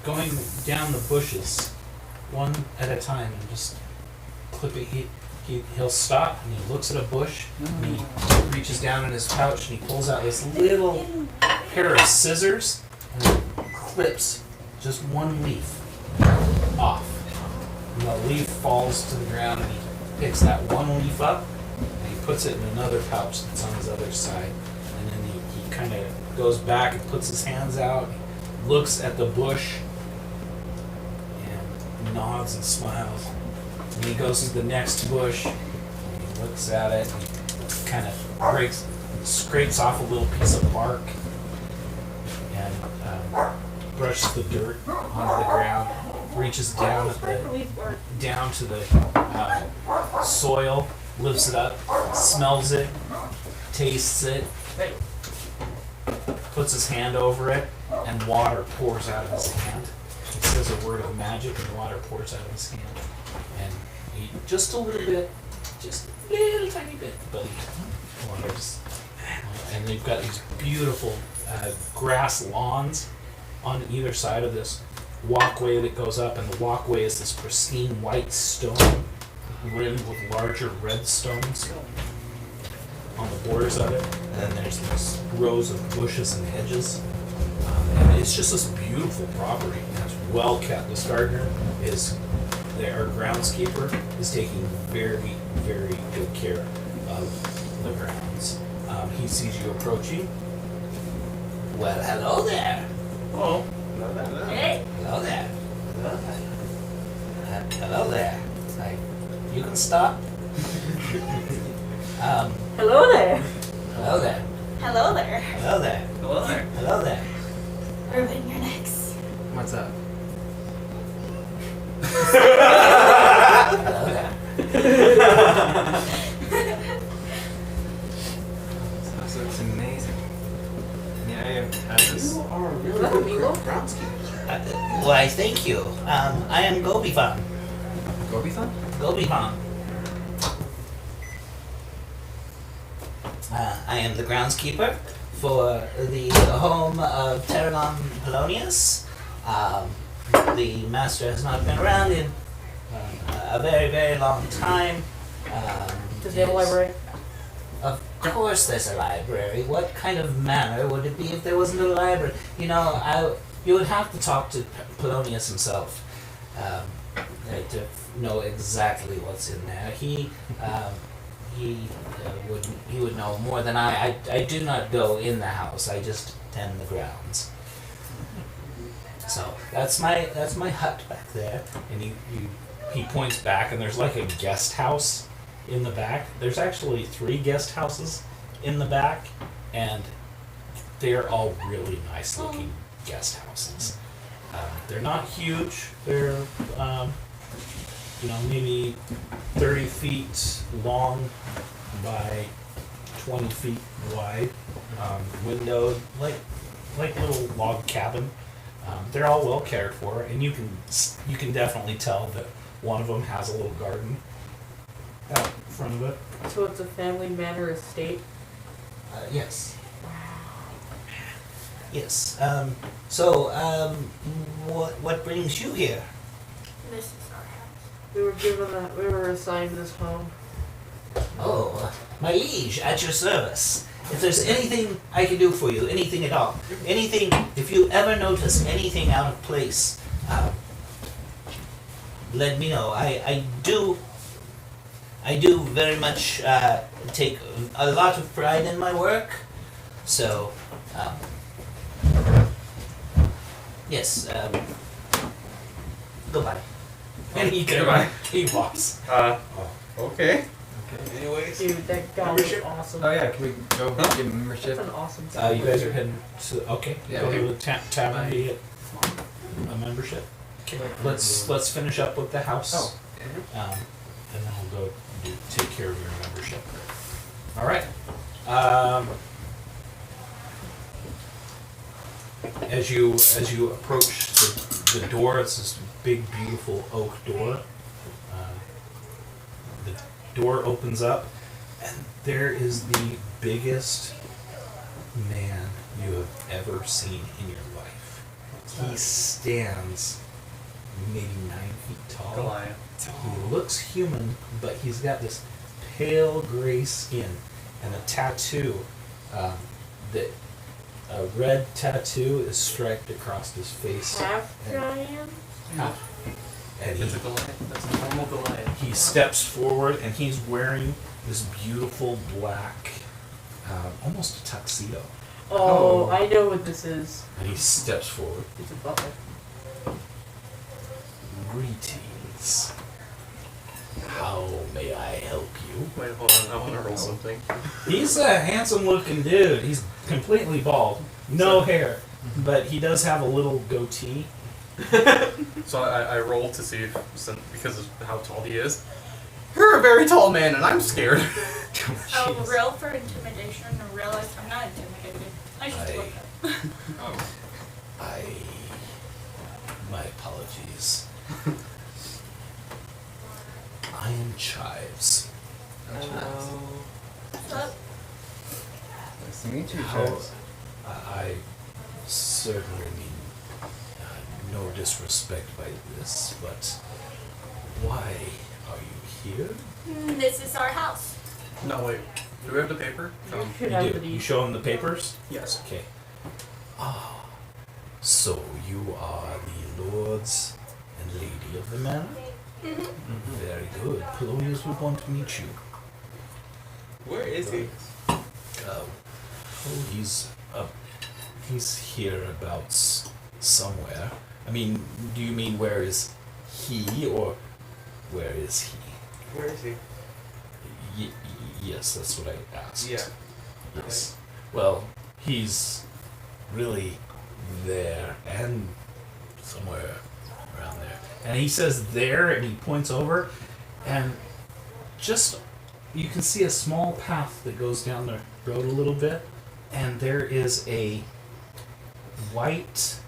going down the bushes one at a time and just clipping. He'll stop and he looks at a bush and he reaches down in his pouch and he pulls out this little pair of scissors and he clips just one leaf off. And the leaf falls to the ground and he picks that one leaf up and he puts it in another pouch that's on his other side. And then he kind of goes back and puts his hands out, looks at the bush and nods and smiles. And he goes to the next bush, and he looks at it, and kind of scrapes off a little piece of bark, and brushes the dirt onto the ground, reaches down to the soil, lifts it up, smells it, tastes it, puts his hand over it, and water pours out of his hand. He says a word of magic, and water pours out of his hand. And just a little bit, just a little tiny bit, but waters. And they've got these beautiful grass lawns on either side of this walkway that goes up, and the walkway is this pristine white stone rimmed with larger red stones on the borders of it. And then there's these rows of bushes and hedges. And it's just this beautiful property. And it's well kept. This gardener our groundskeeper is taking very, very good care of the grounds. He sees you approaching. Well, hello there. Oh. Hey. Hello there. Hello there. You can stop. Hello there. Hello there. Hello there. Hello there. Hello there. Hello there. Irvin, you're next. What's up? Hello there. This looks amazing. Yeah, I just. You are a Is really that good amigo? groundskeeper. Why, thank you. I am Gobivan. Gobi-san? Gobivan. I am the groundskeeper for the home of Tarragon Polonius. The master has not been around in a very, very long time. Does he have a library? Of course there's a library. What kind of manner would it be if there wasn't a library? You know, you would have to talk to Polonius himself. to know exactly what's in there. He would know more than I. I do not go in the house. I just tend the grounds. So that's my hut back there, and he points back, and there's like a guest house in the back. There's actually 3 guest houses in the back, and they're all really nice looking guest houses. They're not huge. They're maybe 30 feet long by 20 feet wide, windowed, like little log cabin. They're all well cared for, and you can definitely tell that one of them has a little garden out in front of it. So it's a family manor estate. Yes. Yes. What brings you here? This is our house. We were assigned this home. Oh, my liege, at your service. If there's anything I can do for you, anything at all, anything, if you ever notice anything out of place, let me know. I do very much take a lot of pride in my work, so, yes, goodbye. And he walks. Okay. Anyways. Dude, that guy was awesome. Oh yeah, can we go get membership? That's an awesome guy. You guys are heading to, okay, Yeah. go to the tavern to get a membership. Okay, let's finish up with the house. Oh. And then we'll go take care of your membership. All right. As you approach the door, it's this big, beautiful oak door. The door opens up, and there is the biggest man you have ever seen in your life. He stands maybe 9 feet tall. Goliath. He looks human, but he's got this pale gray skin and a tattoo. A red tattoo is striped across his face. Half giant? And It's a Goliath. That's a normal Goliath. he steps forward, and he's wearing this beautiful black, almost a tuxedo. Oh, I know what this is. And he steps forward. It's a butler. Greetings. How may I help you? Wait, hold on. I want to roll something. He's a handsome-looking dude. He's completely bald, no hair, but he does have a little goatee. So I rolled to see if, because of how tall he is. You're a very tall man, and I'm scared. I'll roll for intimidation and realize I'm not intimidated. I just look up. My apologies. I am Chives. What's up? Nice to meet you, How, Chives. I certainly mean no disrespect by this, but why are you here? This is our house. No, wait. Do we have the paper? You You should have do. the You show him the papers? Yes. Okay. Ah, so you are the lords and lady of the manor? Very good. Polonius would want to meet you. Where is he? He's hereabouts somewhere. I mean, do you mean where is he, or where is he? Where is he? Yes, that's what I asked. Yeah. Yes. Well, he's really there and somewhere around there. And he says there, and he points over, and just you can see a small path that goes down the road a little bit, and there is a white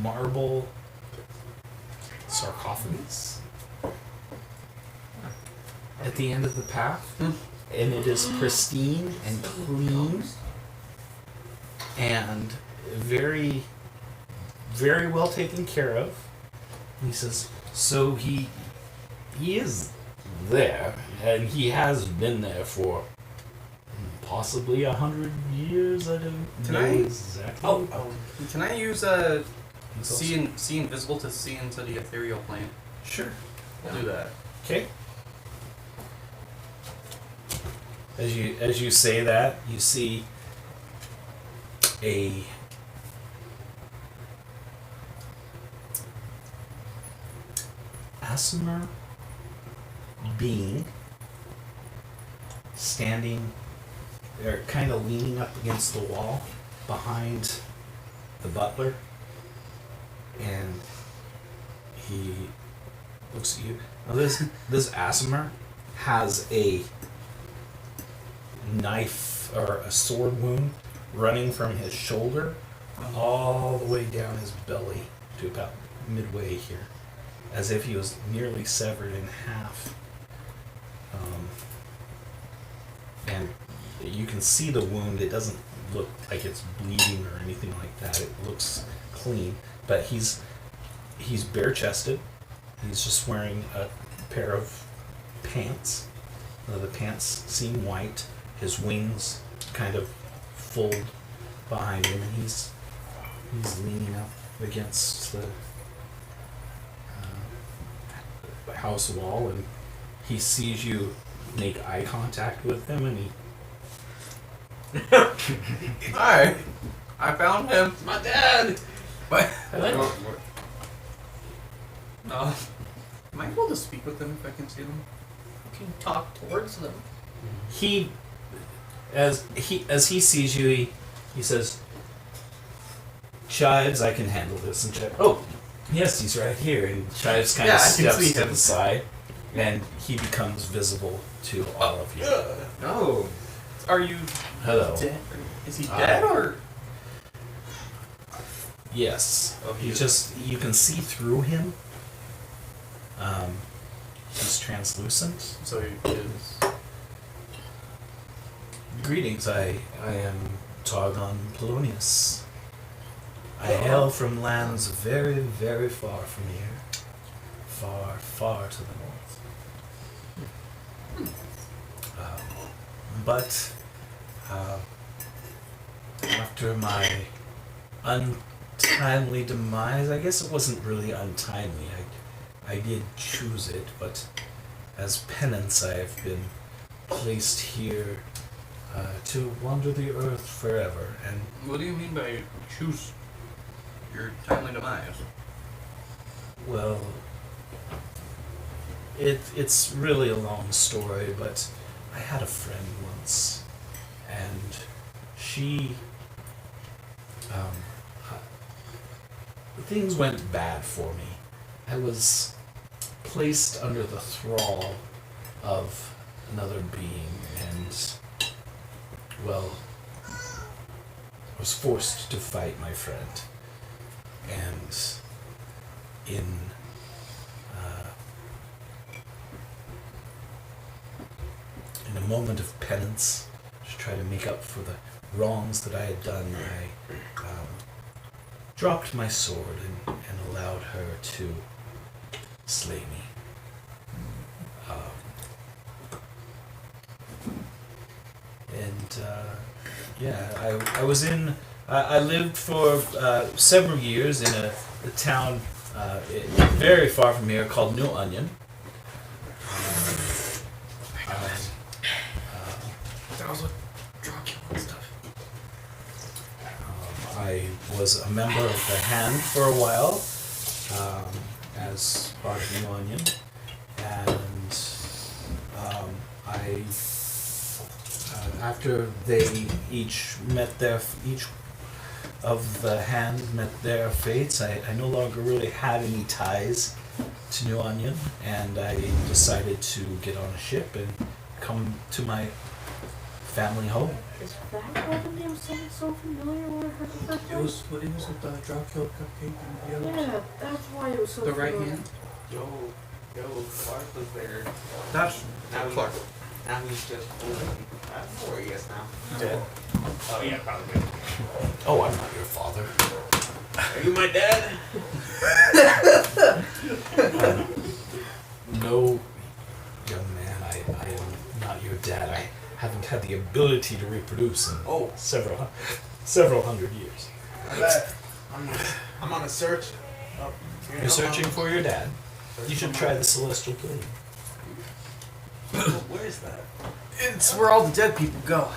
marble sarcophagus at the end of the path, and it is pristine and clean and very, very well taken care of. And he says, so he is there, and he has been there for possibly 100 years. I don't Can know I- exactly. Can I use He's see invisible to see into the ethereal plane? Sure. We'll do that. Okay. As you say that, you see a Aasimar being standing there, kind of leaning up against the wall behind the butler, and he looks at you. Now this Aasimar has a knife or a sword wound running from his shoulder all the way down his belly to about midway here, as if he was nearly severed in half. And you can see the wound. It doesn't look like it's bleeding or anything like that. It looks clean, but he's bare-chested. He's just wearing a pair of pants. The pants seem white. His wings kind of fold behind him, and he's leaning up against the house wall, and he sees you make eye contact with him, and he Hi. I found him. My dad! What? No. Am I able to speak with them if I can see them? You can talk towards them. as he sees you, he says, Chives, I can handle this. And Chives, oh, yes, he's right here. And Chives kind of I can steps see to him. the side, and he becomes visible to all of you. Oh. Are you Hello. dead? Is he dead or? Yes. Oh, He just, you can see through him. He's translucent. So he is. Greetings, I am Targon Polonius. I hail from lands very, very far from here. Far, far to the north. But after my untimely demise, I guess it wasn't really untimely. I did choose it, but as penance I have been placed here to wander the earth forever. And What do you mean by choose your timely demise? well, it's really a long story, but I had a friend once, and she things went bad for me. I was placed under the thrall of another being, and well, I was forced to fight my friend. And in a moment of penance, to try to make up for the wrongs that I had done, I dropped my sword and allowed her to slay me. I was in. I lived for several years in a town very far from here called New Onion. That was a Dracula and stuff. I was a member of the Hand for a while, as part of New Onion, and after they each of the Hand met their fates, I no longer really had any ties to New Onion, and I decided to get on a ship and come to my family home. Is that why the name sounded so familiar when I heard it the first time? It was with the Dracula cupcake and the others. Yeah, that's why it was so The right familiar. hand. Yo, Clark was there. That's Now Clark. Now he's just holding. I don't know where he is now. Dead. Oh yeah, probably. Oh, I'm not your father. Are you my dad? No, young man, I am not your dad. I haven't had the ability to reproduce in several hundred years. I bet. I'm on a search. Oh, You're searching for your dad. You should try the celestial plane. Where is that? It's where all the dead people go.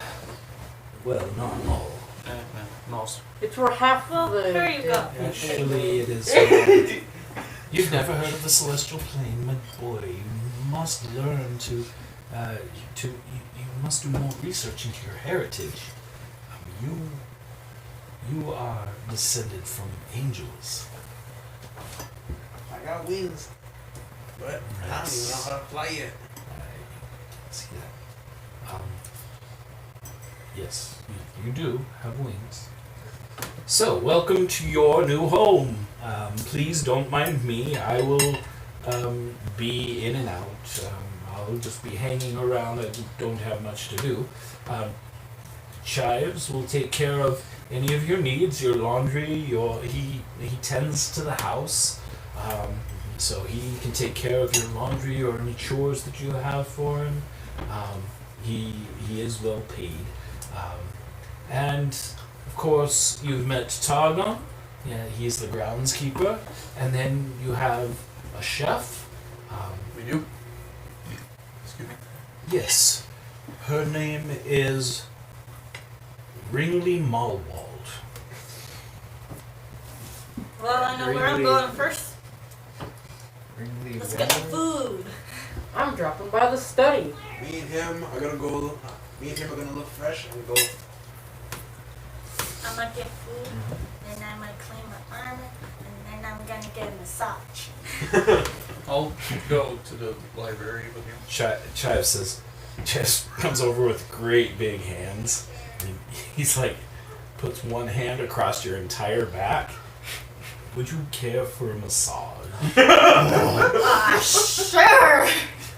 Well, not all. Most. It's where half Well, the. there you go. Actually, it is. You've never heard of the celestial plane, my boy. You must learn to. You must do more research into your heritage. You are descended from angels. I got wings, but I don't even know how to fly yet. I see that. Yes, you do have wings. So, welcome to your new home. Please don't mind me. I will be in and out. I'll just be hanging around. I don't have much to do. Chives will take care of any of your needs, your laundry. He tends to the house, so he can take care of your laundry or any chores that you have for him. He is well paid, and of course you've met Targon. Yeah, he's the groundskeeper, and then you have a chef. We do? Excuse me. Yes, her name is Ringley Malwald. Well, I know where I'm going first. Let's get food. I'm dropping by the study. Me and him are gonna look fresh and go. I'm gonna get food, then I'm gonna clean my armor, and then I'm gonna get a massage. I'll go to the library with you. Chives comes over with great big hands. He's like, puts one hand across your entire back. Would you care for a massage? Sure.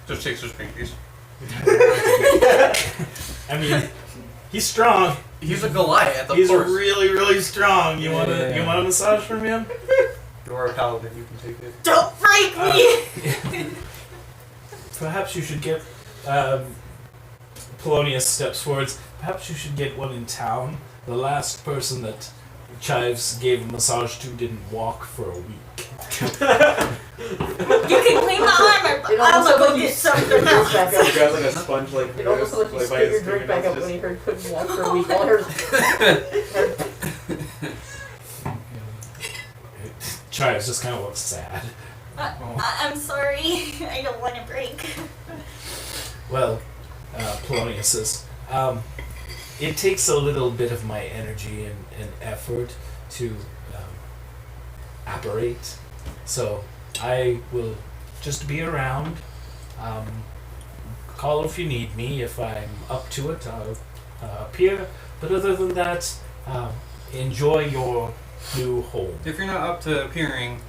Just takes his pinkies. I mean, he's strong. He's a Goliath, of He's course. really, really strong. You want a massage from him? You're a paladin, you can take it. Don't break me. Perhaps you should get. Polonius steps forwards. Perhaps you should get one in town. The last person that Chives gave a massage to didn't walk for a week. You can clean my armor, but It I'm almost gonna looked go like you get spit something your drink else. back He up. grabs like a sponge, like It almost looked like you by spit his your drink back up fingernails, when he just- heard couldn't walk for a week. All I heard Chives just kind of looks sad. I'm sorry. I don't want to break. Well, Polonius says, it takes a little bit of my energy and effort to apparate, so I will just be around. Call if you need me. If I'm up to it, I'll appear. But other than that, enjoy your new home. If you're not up to appearing,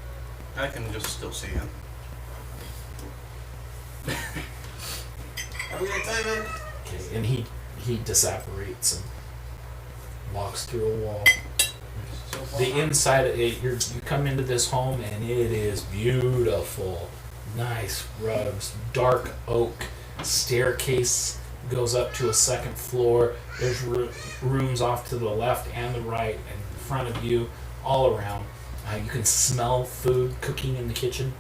I can just still see you. Have a good time, man. Okay, and he disapparates and walks through a wall. The inside, you come into this home and it is beautiful. Nice rugs, dark oak, staircase goes up to a second floor. There's rooms off to the left and the right and in front of you, all around. You can smell food cooking in the kitchen.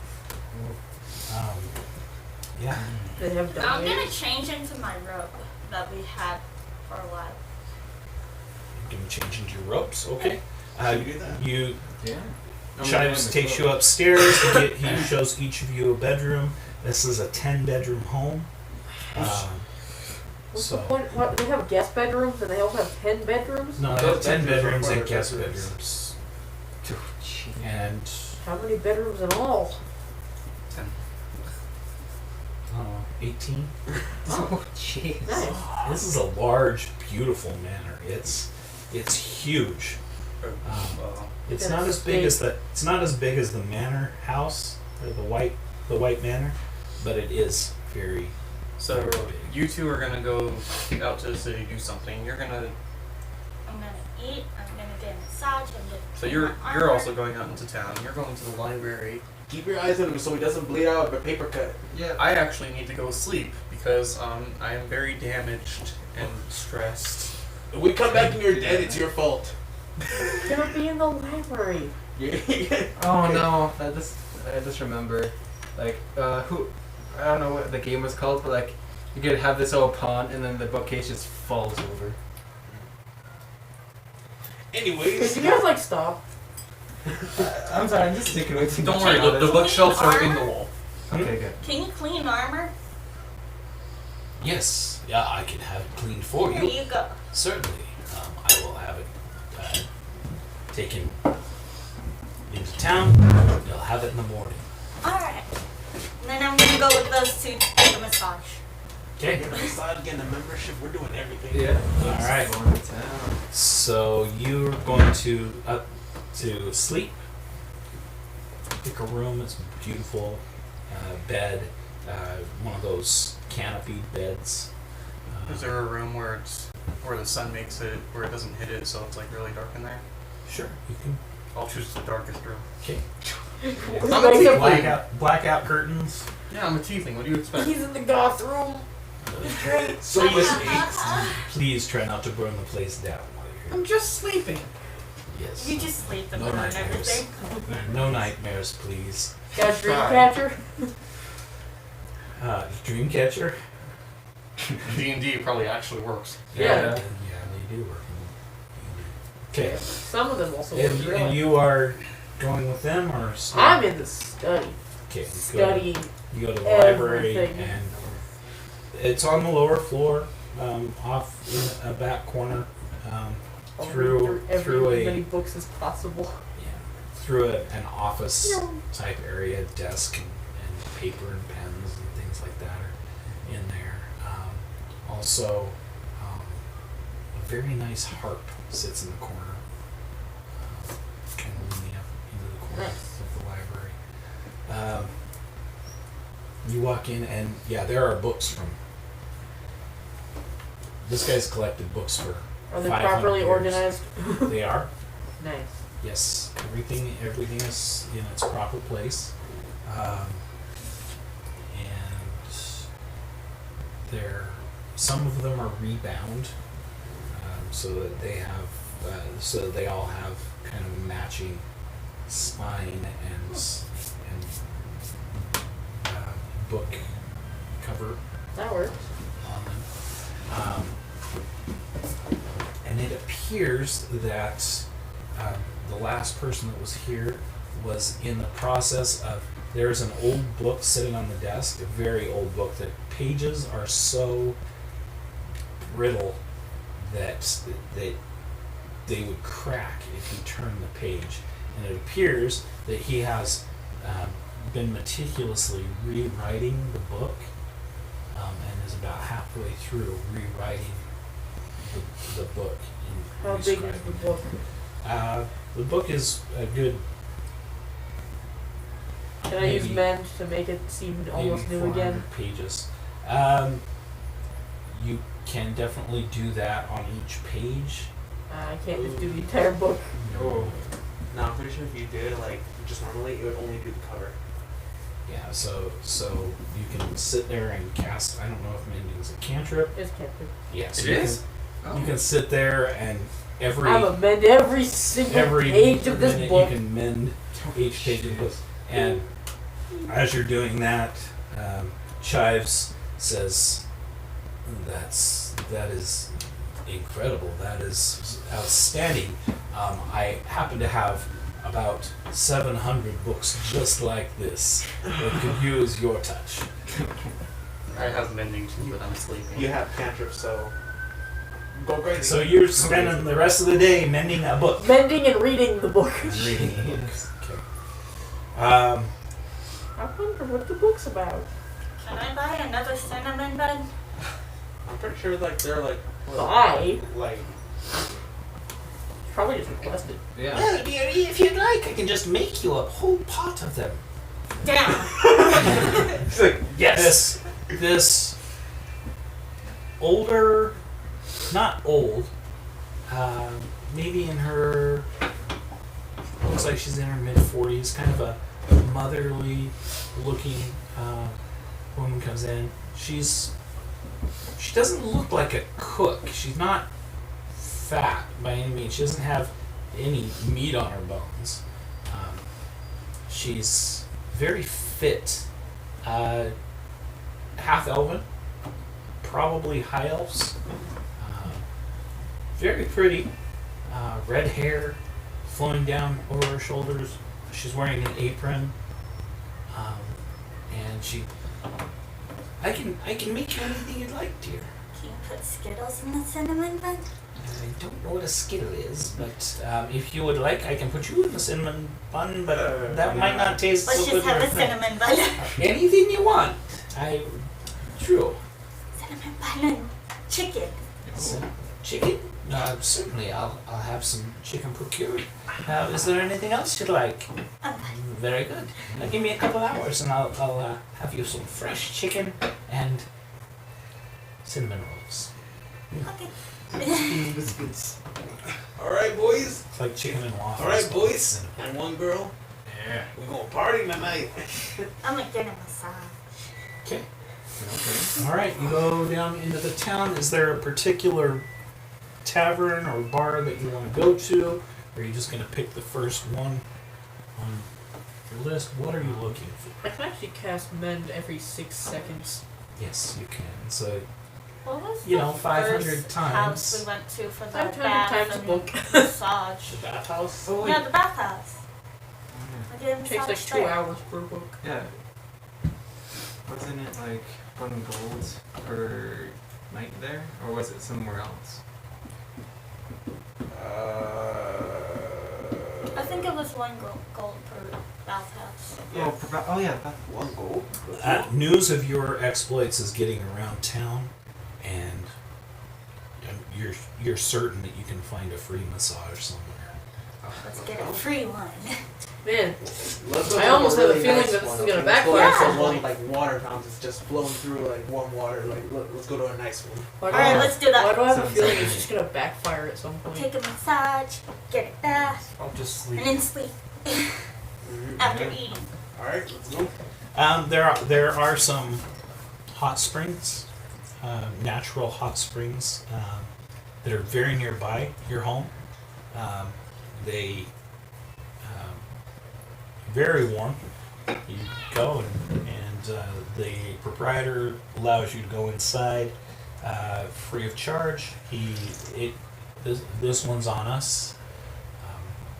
Yeah. they have I'm gonna dummies. change into my robe that we had for a while. You can change into your ropes. Okay. Should we do that? You Yeah. Chives takes you upstairs. He shows each of you a bedroom. This is a 10-bedroom home. What's So the point? What, they have guest bedrooms and they also have 10 bedrooms? no, Those 10 bedrooms and require guest bedrooms. bedrooms. And How many bedrooms in all? 18. Oh, jeez. Nice. This is a large, beautiful manor. It's huge. It's Yeah, not it's as big as the manor house or the white manor, but it is very. So very big. you two are gonna go out to the city, do something. I'm gonna eat. I'm gonna get a massage. I'm gonna So clean you're my armor. also going out into town. You're going to the library. Keep your eyes on him so he doesn't bleed out a paper cut. Yeah, I actually need to go sleep because I am very damaged and stressed. If we come back and you're dead, it's your fault. Gonna be in the library. Oh no, I just remember. Like, who? I don't know what the game was called, but like, you could have this old pawn, and then the bookcase just falls over. Anyways, Could you guys like stop? I'm sorry, I'm just thinking way too Don't much worry, about the this. bookshelves are in the wall. Okay, good. Can you clean armor? Yes, yeah, I can have it cleaned for Here you. you go. Certainly. I will have it taken into town. You'll have it in the morning. Alright. And then I'm gonna go with those two to get a massage. Okay. getting a massage, getting a membership. We're doing everything. Yeah. All right. Going to town. So you're going to up to sleep. Pick a room. It's beautiful. Bed. One of those canopied beds. Is there a room where the sun makes it where it doesn't hit it, so it's like really dark in there? Sure, you can. I'll choose the darkest room. Okay. I'm a tiefling. Blackout curtains. Yeah, I'm a tiefling. What do you expect? He's in the goth room. Great. So listen, Please try not to burn the place down while you're here. I'm just sleeping. Yes. You just sleep and No burn nightmares. everything. No nightmares, please. Got a dreamcatcher? Dreamcatcher. D&D probably actually works. Yeah. They do work. Okay. Some of them also And, work really. and you are going with them, or I'm in the study. Okay. Study. You go to the library, everything. and it's on the lower floor, off in a back corner, I'll through read through as a many books as possible. through an office type area, desk and paper and pens and things like that are in there. Also, a very nice harp sits in the corner, kind of leaning up into the corner Nice. of the library. You walk in, and yeah, there are books from. This guy's collected books for. Are they 500 properly years. organized? They are. Nice. Yes, everything is in its proper place, and some of them are rebound, so that they have so that they all have kind of a matching spine and book cover That works. on them. And it appears that the last person that was here was in the process of. There's an old book sitting on the desk, a very old book. The pages are so brittle that they would crack if you turn the page. And it appears that he has been meticulously rewriting the book, and is about halfway through rewriting the book. And How big is the rescribing it. book? The book is a good. Can I use maybe- mend to make it seem almost maybe new again? 400 pages. You can definitely do that on each page. I can't just do the entire book. Oh. no, I'm pretty sure if you did like just normally, it would only do the cover. Yeah, so you can sit there and cast. I don't know if mending's a cantrip. Just can't do. Yeah, so It you is? Can, you can sit there and every I'm gonna mend every single page of this minute book. you can mend each page of the book. And as you're doing that, Chives says, that is incredible. That is outstanding. I happen to have about 700 books just like this that could use your touch. I have mending too, but I'm sleeping. You have cantrips, so go crazy. So you're spending the rest of the day mending a book. Mending and reading the book. Reading the books. Okay. I wonder what the book's about. Can I buy another cinnamon bun? I'm pretty sure like they're like Buy? like Probably just requested. Yeah. Well, if you'd like, I can just make you a whole pot of them. Damn. it's like Yes. This older, not old, maybe in her, looks like she's in her mid-40s, kind of a motherly looking woman comes in. She doesn't look like a cook. She's not fat by any means. She doesn't have any meat on her bones. She's very fit half elven, probably high elves. Very pretty. Red hair flowing down over her shoulders. She's wearing an apron. And she. I can make you anything you'd like, dear. Can you put Skittles in the cinnamon bun? I don't know what a skittle is, but if you would like, I can put you in the cinnamon bun, but that might not taste Let's so good. just have a cinnamon bun. Anything you want. True. Cinnamon bun and chicken. Chicken? Certainly, I'll have some chicken procured. Is there anything else you'd like? Very good. Now give me a couple hours and I'll have you some fresh chicken and cinnamon rolls. Okay. Biscuits. All right, boys. It's like chicken and waffles. All right, but boys. with cinnamon. And one girl. Yeah. We're gonna party tonight. I'm gonna get a massage. Okay. All right, you go down into the town. Is there a particular tavern or bar that you want to go to? Or are you just going to pick the first one on your list? What are you looking for? I can actually cast Mend every 6 seconds. Yes, you can. So, What was You the know, 500 first times. house we went to for the 500 bath times a and book. massage? the bathhouse. Oh, Yeah, the bathhouse. I did a It takes like massage 2 there. hours per book. Yeah. Wasn't it like 1 gold per night there? Or was it somewhere else? I think it was 1 gold per bathhouse. Yeah. Oh, yeah. One gold. News of your exploits is getting around town, and you're certain that you can find a free massage somewhere. Let's get a free one. Man, Let's go I to almost a have a really feeling nice that this one, is gonna okay? Let's go backfire to at some one point. like water fountain is just flowing through like warm water. Like let's go to a nice one. why do, Alright, I, let's do that. why do I have a Sounds feeling like it's it. just gonna backfire at some point? Take a massage, get a bath, I'll just and then sleep after eating. All right, let's go. There are some hot springs, natural hot springs that are very nearby your home. They very warm. You go and the proprietor allows you to go inside free of charge. This one's on us.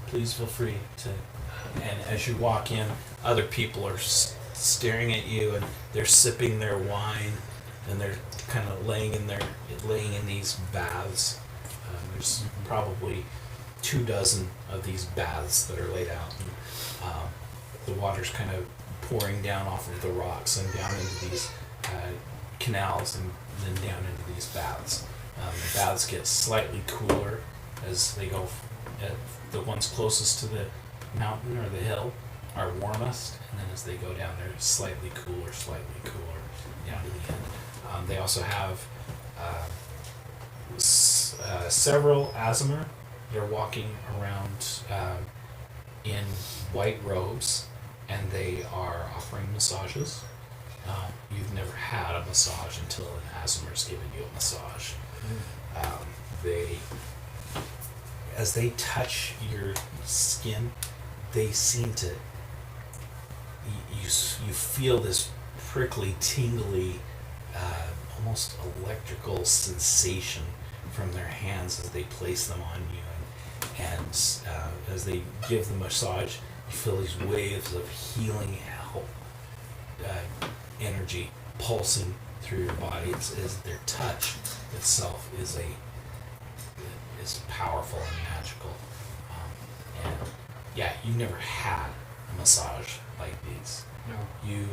Please feel free to. And as you walk in, other people are staring at you, and they're sipping their wine, and they're kind of laying in these baths. There's probably 24 of these baths that are laid out. And, the water's kind of pouring down off of the rocks and down into these canals, and then down into these baths. The baths get slightly cooler as they go. The ones closest to the mountain or the hill are warmest, and then as they go down, they're slightly cooler down to the end. They also have several Aasimar. They're walking around in white robes, and they are offering massages. You've never had a massage until an Aasimar's given you a massage. As they touch your skin, they seem to. You feel this prickly, tingly, almost electrical sensation from their hands as they place them on you, and as they give the massage, you feel these waves of healing help, energy pulsing through your body. It's their touch itself is powerful and magical. And yeah, you've never had a massage like these. No. You,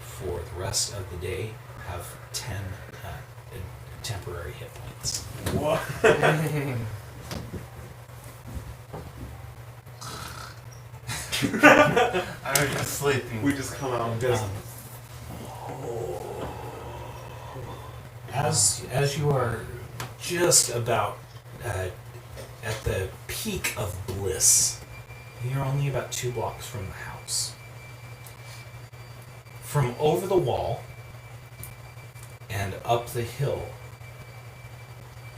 for the rest of the day, have 10 temporary hit points. What? I was just sleeping. We just come out and just. As you are just about at the peak of bliss, you're only about 2 blocks from the house. From over the wall and up the hill,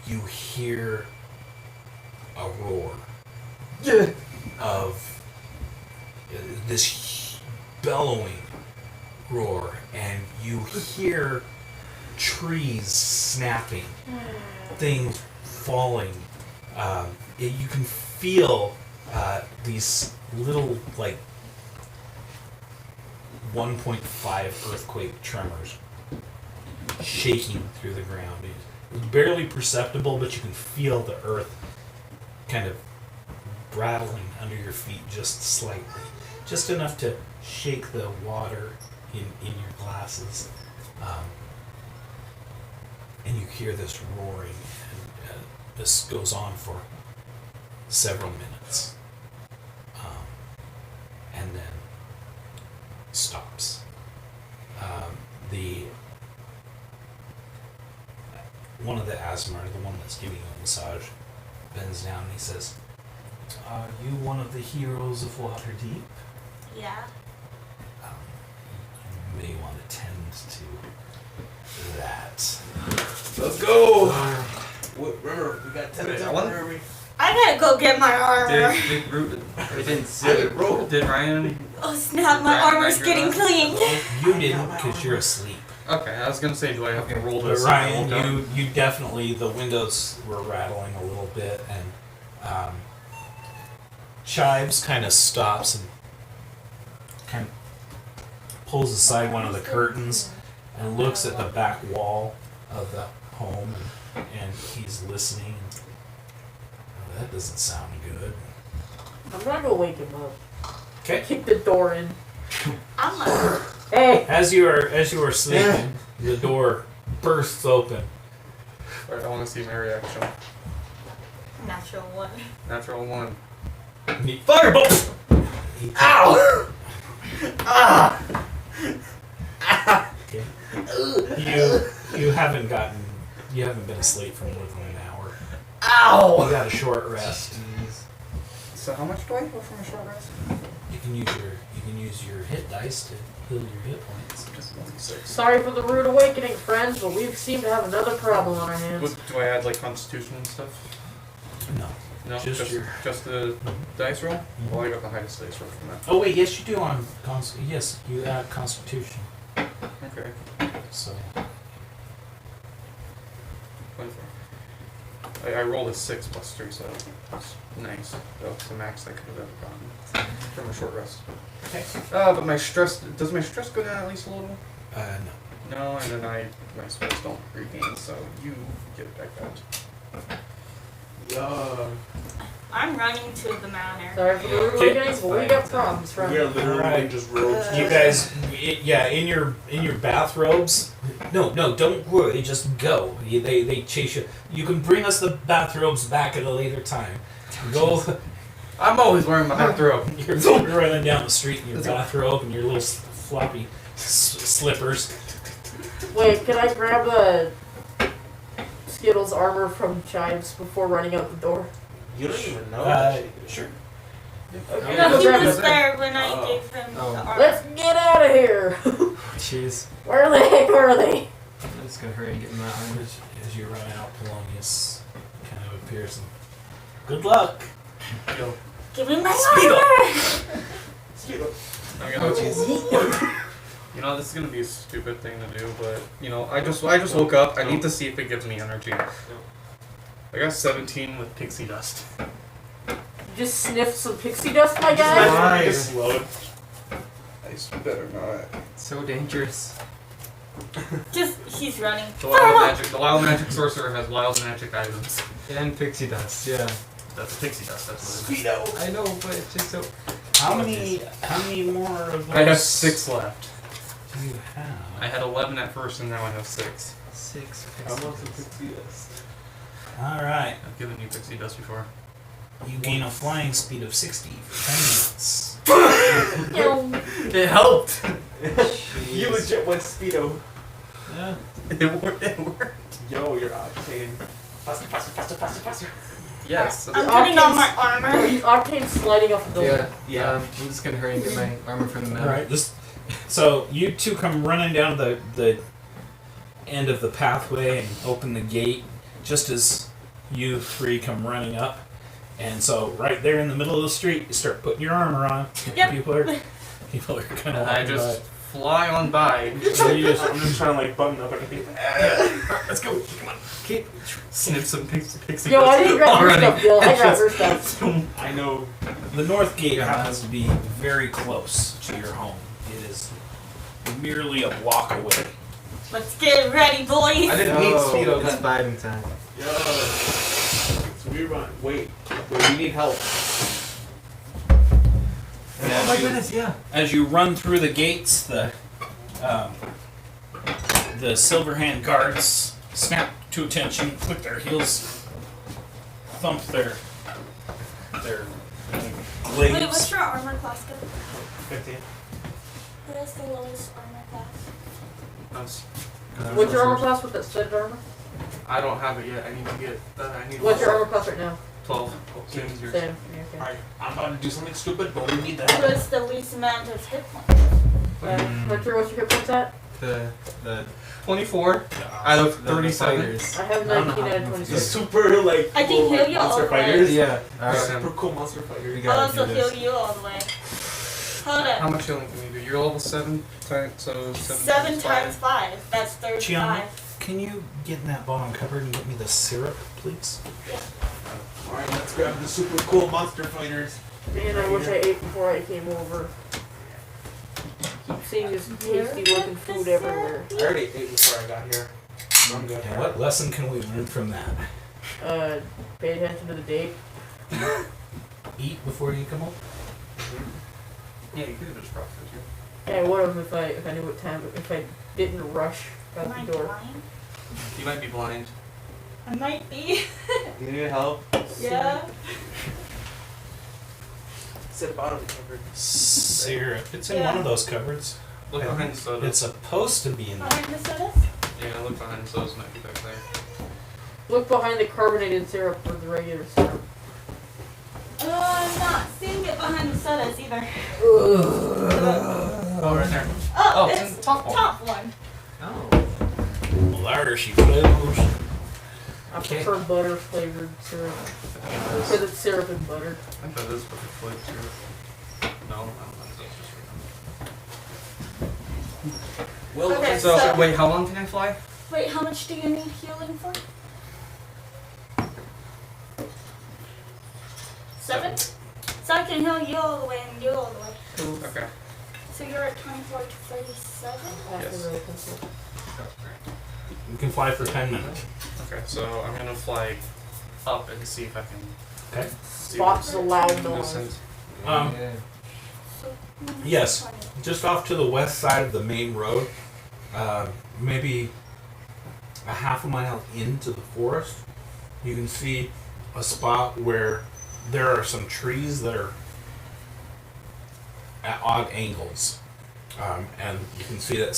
you hear a roar of this bellowing roar, and you hear trees snapping, things falling. You can feel these little, like, 1.5 earthquake tremors shaking through the ground. It's barely perceptible, but you can feel the earth kind of rattling under your feet just slightly. Just enough to shake the water in your glasses. And you hear this roaring, and this goes on for several minutes. And then stops. One of the Amadar, the one that's giving you a massage, bends down and he says, "Are you one of the heroes of Waterdeep? Yeah. You may want to tend to that." Let's go. Remember, we got 10 Wait, minutes. I wonder- Where are we? I gotta go get my armor. Did Root? I didn't see Hey, it. bro. Did Ryan? Oh snap! My Ryan, armor's Ryan, getting you're clean. You didn't because you're asleep. Okay, I was gonna say, do I have to roll But this? Ryan, you definitely, the windows were rattling a little bit, and Chives kind of stops and kind of pulls aside one of the curtains and looks at the back wall of the home, and he's listening. Oh, that doesn't sound good. I'm gonna go wake him up. Okay. Kick the door in. I'm a Hey! As you are sleeping, the door bursts open. Alright, I want to see my reaction. natural one. Natural 1. Firebolt! Ow! Okay. You haven't been asleep for more than an hour. Ow! You got a short rest. So how much do I go from a short rest? You can use your hit dice to heal your hit points. Just 1d6. Sorry for the rude awakening, friends, but we seem to have another problem on our hands. Do I add like Constitution and stuff? No. No, Just just, your- just the dice roll? Well, I got the highest dice roll from that. Oh wait, yes you do on yes, you add Constitution. Okay, So 24. I rolled a 6 plus 3, so that's nice. That's the max I could have ever gotten from a short rest. okay. But my stress, does my stress go down at least a little? No. No, and then my spells don't regain, so you get it back out. I'm running to the manor. Sorry for the rude awakening, but we got problems, friends. We're literally Alright. just robes. You guys, in your bathrobes. No, don't worry. Just go. They chase you. You can bring us the bathrobes back at a later time. Go. I'm always wearing my bathrobe. You're running down the street in your bathrobe and your little floppy slippers. Wait, can I grab the Skittles armor from Chives before running out the door? You don't even know. Sure. Okay, No, go he grab was it. there when I Oh. gave him Oh. the armor. Let's get out of here! Jeez. Where the heck are they? I'm just gonna hurry and get in that armor. As you run out, Polonius kind of appears and good luck. Yo, Give me my Speedo. armor! I'm gonna You know, this is gonna be a stupid thing to do, but you know, I just woke up. I need to see if it gives me energy. I got 17 with pixie dust. You just sniffed some pixie dust, my guy? Nice. Load. I better not. So dangerous. Just, he's running. The wild magic sorcerer has wild magic items. And pixie dust, yeah. That's pixie dust. That's what it is. Speedo. I know, but it's just so. How many more of those? I have 6 left. Do you have? I had 11 at first, and now I have 6. 6 I pixie want some dust. pixie dust. All right. I've given you pixie dust before. You gain a flying speed of 60 for 10 minutes. Yo. It helped. You legit went Speedo. Yeah. It worked. Yo, you're octane. Faster. Yes. I'm putting on my armor. Octane's sliding off the door. Yeah. I'm just gonna hurry and get my armor from the All middle. right. So you two come running down the end of the pathway and open the gate just as you three come running up. And so right there in the middle of the street, you start putting your armor on. Yep. People are kind of I just fly on by. I'm just trying to like button up everything. Let's go. Come on. Okay. Snip some pixie. Yo, I didn't grab her already. stuff, Bill. I grabbed her stuff. I know. The north gate happens to be very close to your home. It is merely a walk away. Let's get ready, boys. I didn't need speed on It's that. fighting time. Yo. So we run. Wait, we need help. And Oh my goodness, yeah. As you run through the gates, the Silverhand guards snap to attention, click their heels, thump their Wait, glaives. what's your armor class gonna be? 15. What is the lowest armor class? What's your armor class with that studded armor? I don't have it yet. I need to get. I need. What's your armor class right now? 12. Same as yours. Same. Yeah, okay. Alright, I'm about to do something stupid, but we need that. What's the least amount of hit points? What's your hit points at? The 24 out of the 37. fighters. I have I don't know 19 out of how- The 26. super like I can cool, heal like, you all monster the way. fighters. Yeah. Alright. Super cool monster We fighters. I'll gotta also do heal this. you all the way. Hold How up. much healing can you do? You're level 7 times, so 7 times 5. That's 35. Chiana, can you get in that bottom cupboard and get me the syrup, please? Alright, let's grab the super cool monster fighters. Man, I wish I ate before I came over. Keep seeing this tasty looking food everywhere. I already ate before I got here. I'm good. And what lesson can we learn from that? Pay attention to the date. Eat before you come home? Yeah, you could have just brought food here. Hey, what if I knew what time, if I didn't rush Am I out the door? blind? You might be blind. I might be. You need help? Yeah. Sit bottom covered. Syrup. It's in Yeah. one of those cupboards. Look behind the soda. It's supposed to be in there. Behind the sodas? Yeah, look behind the sodas. Might be back there. Look behind the carbonated syrup for the regular syrup. I'm not seeing it behind the sodas either. Oh, right there. Oh, it's in it's the top one. top one. Oh. Well, there she goes. I Okay. prefer butter flavored syrup. Because it's syrup and butter. I thought this was a flip too. No, I don't think Well, Okay. so. So, wait, how long can I fly? Wait, how much do you need healing for? 7? So I can heal you all the way and you all the way. Okay. So you're at 24 to 37? That's Yes. really simple. You can fly for 10 minutes. Okay, so I'm gonna fly up and see if I can. Okay. See Spots a loud what noise. distance. Um, Yeah. So, Yes. 20. Just off to the west side of the main road, maybe a half a mile into the forest, you can see a spot where there are some trees that are at odd angles. And you can see that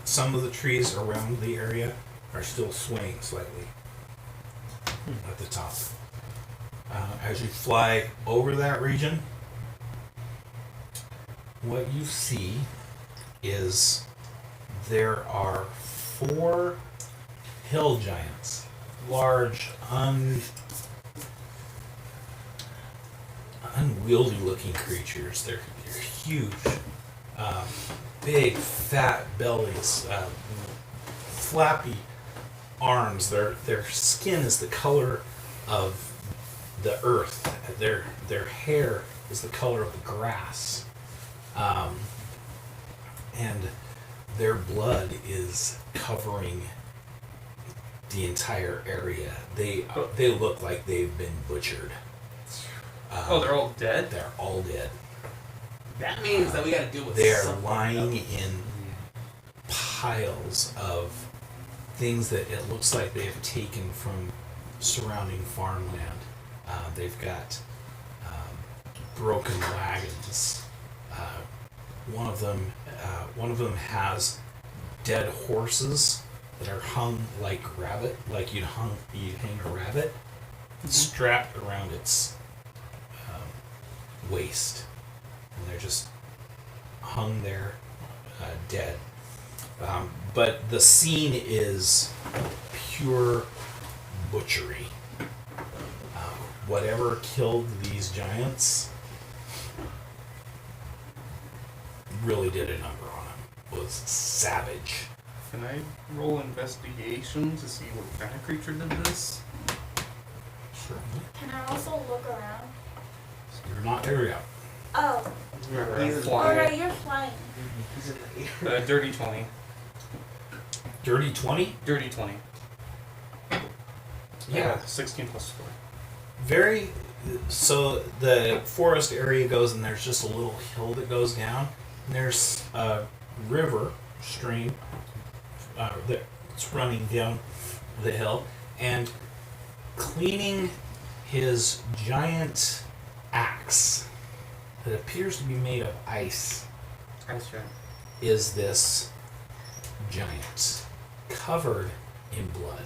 some of the trees around the area are still swaying slightly at the top. As you fly over that region, what you see is there are 4 hill giants, large, unwieldy looking creatures. They're huge, big, fat bellies, flappy arms. Their skin is the color of the earth. Their hair is the color of the grass. And their blood is covering the entire area. They look like they've been butchered. Oh, they're all dead? They're all dead. that means that we gotta deal with They are something. lying in piles of things that it looks like they have taken from surrounding farmland. They've got broken wagons. One of them has dead horses that are hung like you'd hang a rabbit, strapped around its waist, and they're just hung there, dead. But the scene is pure butchery. Whatever killed these giants really did a number on them. was savage. Can I roll investigation to see what kind of creature did this? Can I also look around? You're not there yet. Oh, He's in Fly. alright, you're flying. He's in the air. Dirty 20. Dirty 20? Dirty 20. Yeah. 16 plus 4. Very. So the forest area goes, and there's just a little hill that goes down. And there's a river stream that's running down the hill, and cleaning his giant axe that appears to be made of ice Ice giant. is this giant covered in blood.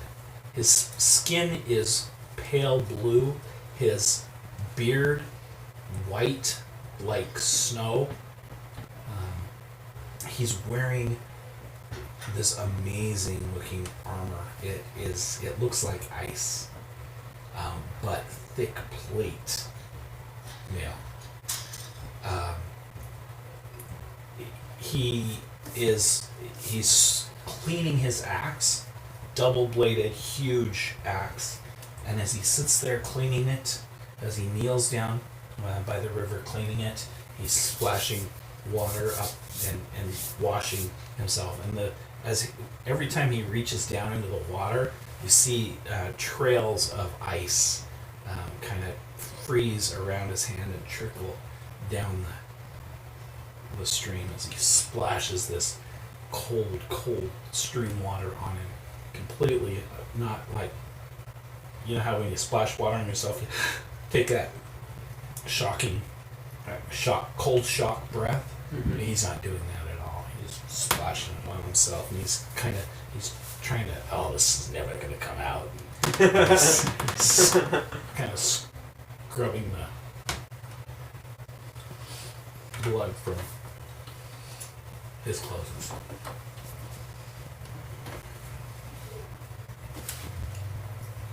His skin is pale blue, his beard white like snow. He's wearing this amazing looking armor. It looks like ice, but thick plate. Yeah. He's cleaning his axe, double-bladed, huge axe, and as he sits there cleaning it, as he kneels down by the river cleaning it, he's splashing water up and washing himself. And every time he reaches down into the water, you see trails of ice kind of freeze around his hand and trickle down the stream as he splashes this cold stream water on him. Completely not like, you know how when you splash water on yourself, you take that cold shock breath. Mhm. He's not doing that at all. He's splashing it on himself, and he's trying to, oh, this is never gonna come out. He's kind of scrubbing the blood from his clothes.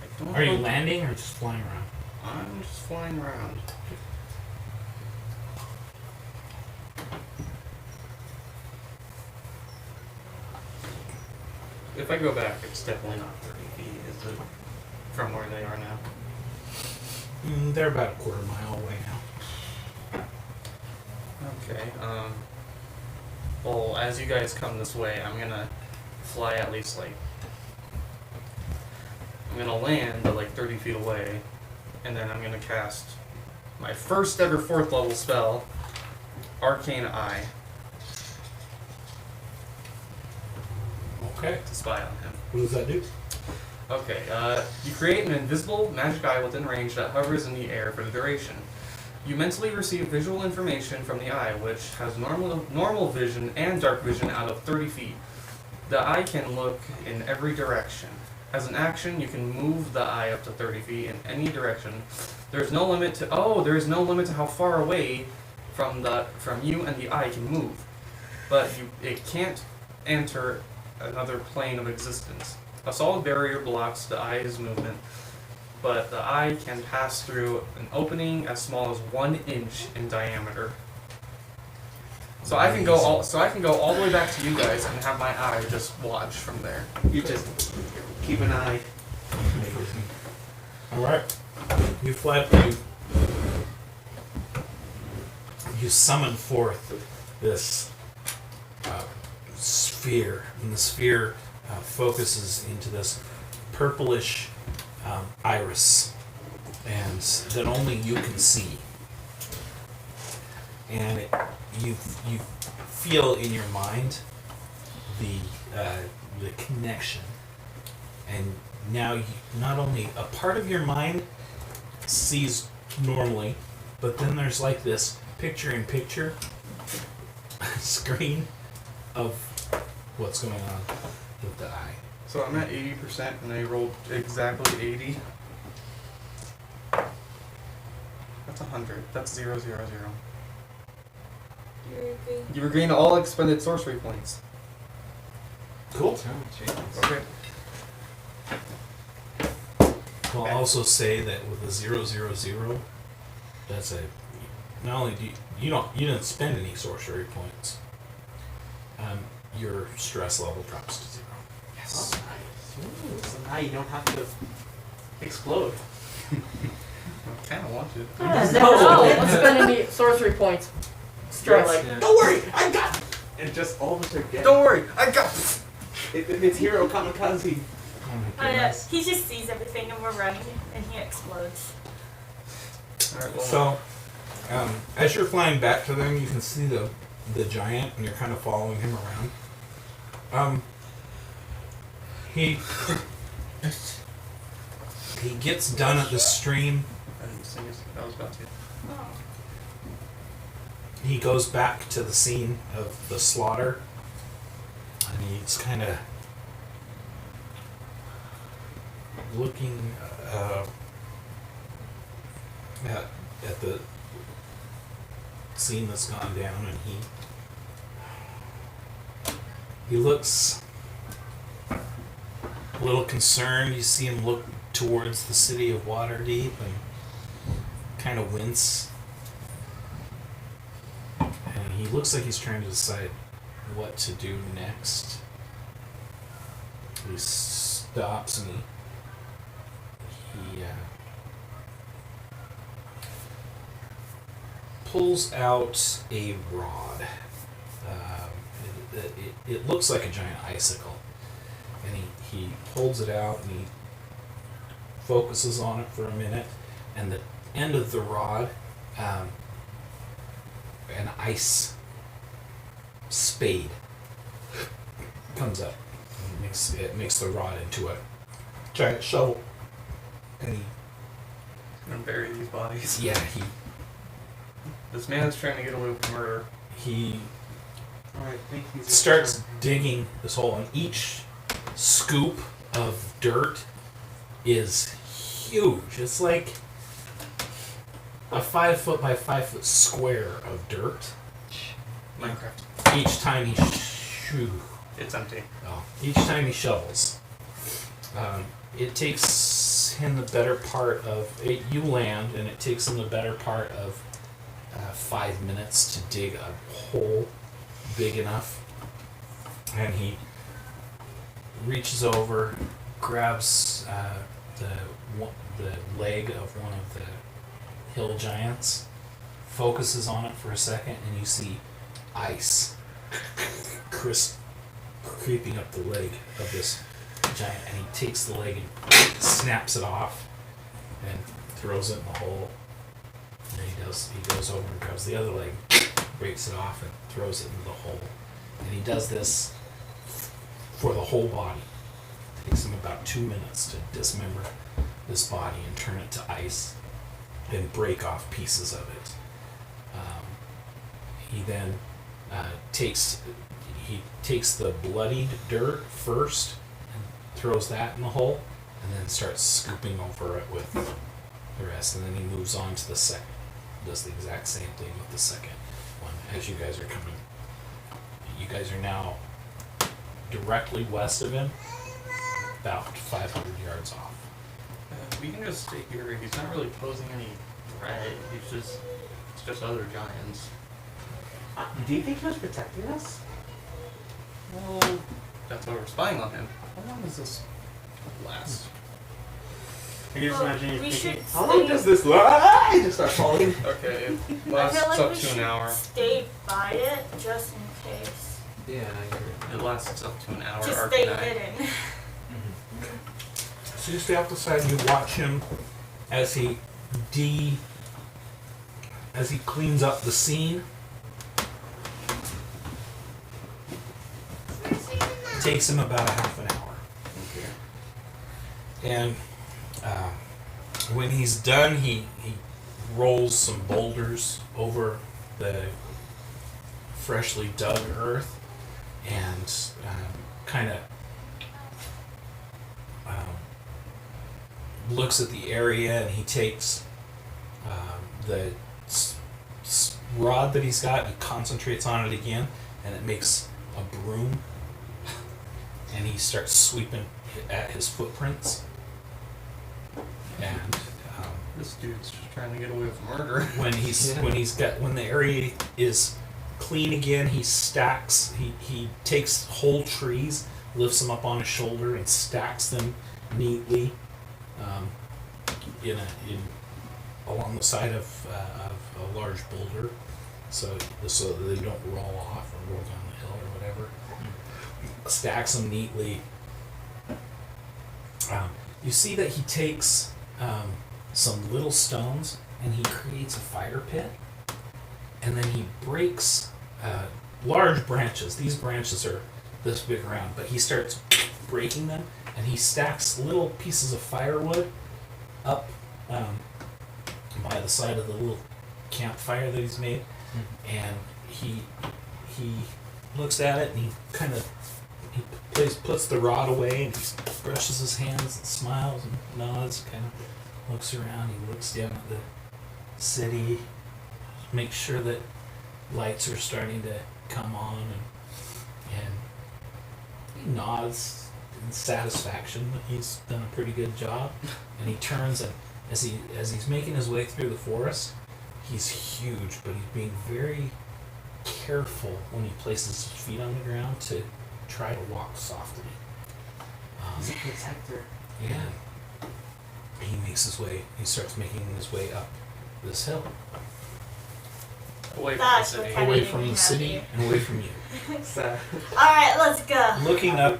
I don't Are you know- landing or just flying around? I'm just flying around. If I go back, it's definitely not 30 feet, is it? From where they are now. They're about a quarter mile away now. Okay, well, as you guys come this way, I'm gonna fly at least like... I'm gonna land at like 30 feet away, and then I'm gonna cast my first ever 4th level spell, Arcane Eye, Okay. to spy on him. What does that do? Okay, you create an invisible magic eye within range that hovers in the air for the duration. You mentally receive visual information from the eye, which has normal vision and dark vision out of 30 feet. The eye can look in every direction. As an action, you can move the eye up to 30 feet in any direction. There's no limit to how far away from you and the eye can move. But it can't enter another plane of existence. A solid barrier blocks the eye's movement, but the eye can pass through an opening as small as 1 inch in diameter. So I can go all the way back to you guys and have my eye just watch from there. You just keep an eye. Alright. You fly up, you summon forth this sphere, and the sphere focuses into this purplish iris, and that only you can see. And you feel in your mind the connection, and now you, not only a part of your mind sees normally, but then there's like this picture-in-picture screen of what's going on with the eye. So I'm at 80% and I rolled exactly 80. That's 100. That's 0, 0, 0. You're good. You regain all expended sorcery points. Cool. Oh, jeez. Okay. I'll also say that with the 0, 0, 0, that's a, not only do you didn't spend any sorcery points. your stress level drops to 0. Yes. Ooh, so now you don't have to explode. I kind of want to. Yeah, don't spend any sorcery points. You're Stress. like, Yeah. don't worry, I got it. And just all of us are dead. Don't worry, I got. It's hero kamikaze. Oh my goodness. He just sees everything and we're running and he explodes. All right, well, So, as you're flying back to them, you can see the giant, and you're kind of following him around. He gets done at the stream. I didn't sing it. I was about to. Oh. He goes back to the scene of the slaughter, and he's kind of looking at the scene that's gone down, and he looks a little concerned. You see him look towards the city of Waterdeep and kind of wince. And he looks like he's trying to decide what to do next. He stops and he pulls out a rod. It looks like a giant icicle. And he holds it out and he focuses on it for a minute. And the end of the rod, an ice spade comes up. And it makes the rod into a giant shovel. And I'm gonna bury these bodies. This man's trying to get away with murder. he Alright, thank you. starts digging this hole, and each scoop of dirt is huge. It's like a 5 foot by 5 foot square of dirt. Minecraft. Each time he It's empty. each time he shovels. It takes him the better part of you land, and it takes him the better part of 5 minutes to dig a hole big enough. And he reaches over, grabs the leg of one of the hill giants, focuses on it for a second, and you see ice creeping up the leg of this giant, and he takes the leg and snaps it off and throws it in the hole. And he goes over and grabs the other leg, breaks it off and throws it into the hole. And he does this for the whole body. It takes him about 2 minutes to dismember this body and turn it to ice and break off pieces of it. He then takes the bloodied dirt first and throws that in the hole, and then starts scooping over it with the rest. And then he moves on to the second. Does the exact same thing with the second one. As you guys are coming, you guys are now directly west of him, about 500 yards off. We can just stay here. He's not really posing any threat. It's just other giants. Do you think he was protecting us? Well, that's why we're spying on him. How long does this last? I can just imagine you we should thinking, How long does this last? I just start falling. Okay, it I lasts feel like up we to should an hour. stay by it just in case. yeah, I It lasts up to an hour. Just stay Arcanine. hidden. So you stay off the side, you watch him as he cleans up the scene. It takes him about a half an hour. And when he's done, he rolls some boulders over the freshly dug earth and kind of looks at the area, and he takes the rod that he's got and concentrates on it again, and it makes a broom, and he starts sweeping at his footprints. And This dude's just trying to get away with murder. when the area is clean again. He stacks. He takes whole trees, lifts them up on his shoulder, and stacks them neatly in along the side of a large boulder, so that they don't roll off or roll down the hill or whatever. Stacks them neatly. You see that he takes some little stones and he creates a fire pit, and then he breaks large branches. These branches are this big around, but he starts breaking them, and he stacks little pieces of firewood up by the side of the little campfire that he's made, and he looks at it and he kind of puts the rod away and he brushes his hands and smiles and nods, kind of looks around. He looks down at the city, makes sure that lights are starting to come on, and he nods in satisfaction that he's done a pretty good job. And he turns, and as he's making his way through the forest, he's huge, but he's being very careful when he places his feet on the ground to try to walk softly. He's a protector. Yeah. He starts making his way up this hill, Away from the That's city. what kind away of from made the me city happy. and away from you. So, Alright, let's go. Looking up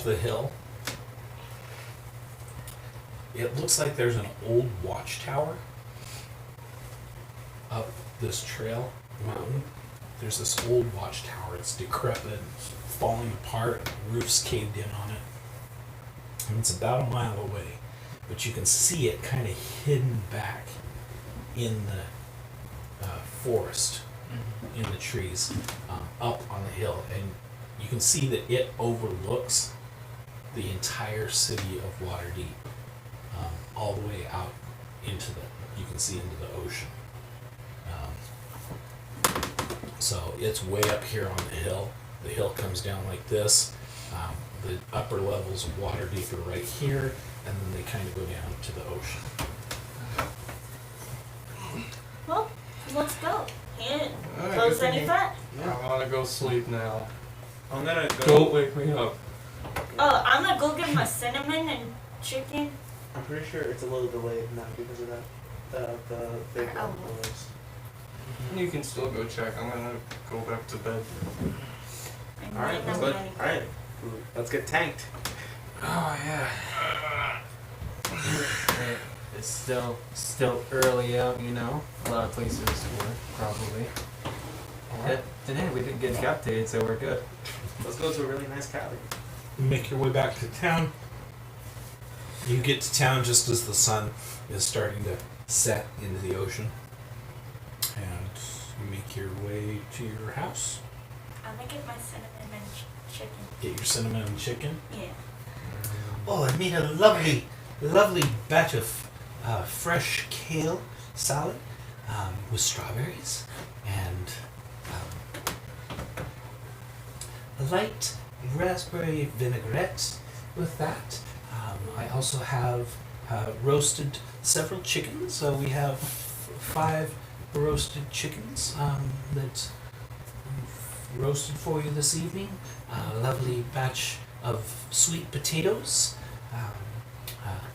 the hill, it looks like there's an old watchtower up this trail mountain. There's this old watchtower. It's decrepit, falling apart, roof's caved in on it. And it's about a mile away, but you can see it kind of hidden back in the forest, in the trees, up on the hill. And you can see that it overlooks the entire city of Waterdeep, all the way out into you can see into the ocean. So it's way up here on the hill. The hill comes down like this. The upper levels of Waterdeep are right here, and then they kind of go down to the ocean. Well, let's go. And Alright, close good any thinking. front. I want to go sleep now. I'm gonna go. Don't wake me up. Oh, I'm gonna go get my cinnamon and chicken. I'm pretty sure it's a little delayed now because of the big Oh. noise. You can still go check. I'm gonna go back to bed. And Alright, wait let's on go. my- Alright, let's get tanked. Oh yeah. It's still early out, you know. A lot of places were probably. Yeah, and hey, we didn't get the update, so we're good. Let's go to a really nice cabin. You make your way back to town. You get to town just as the sun is starting to set into the ocean, and you make your way to your house. I'm gonna get my cinnamon and chicken. Get your cinnamon and chicken. Yeah. Oh, I made a lovely batch of fresh kale salad with strawberries and a light raspberry vinaigrette with that. I also have roasted several chickens. So we have 5 roasted chickens that we've roasted for you this evening. A lovely batch of sweet potatoes,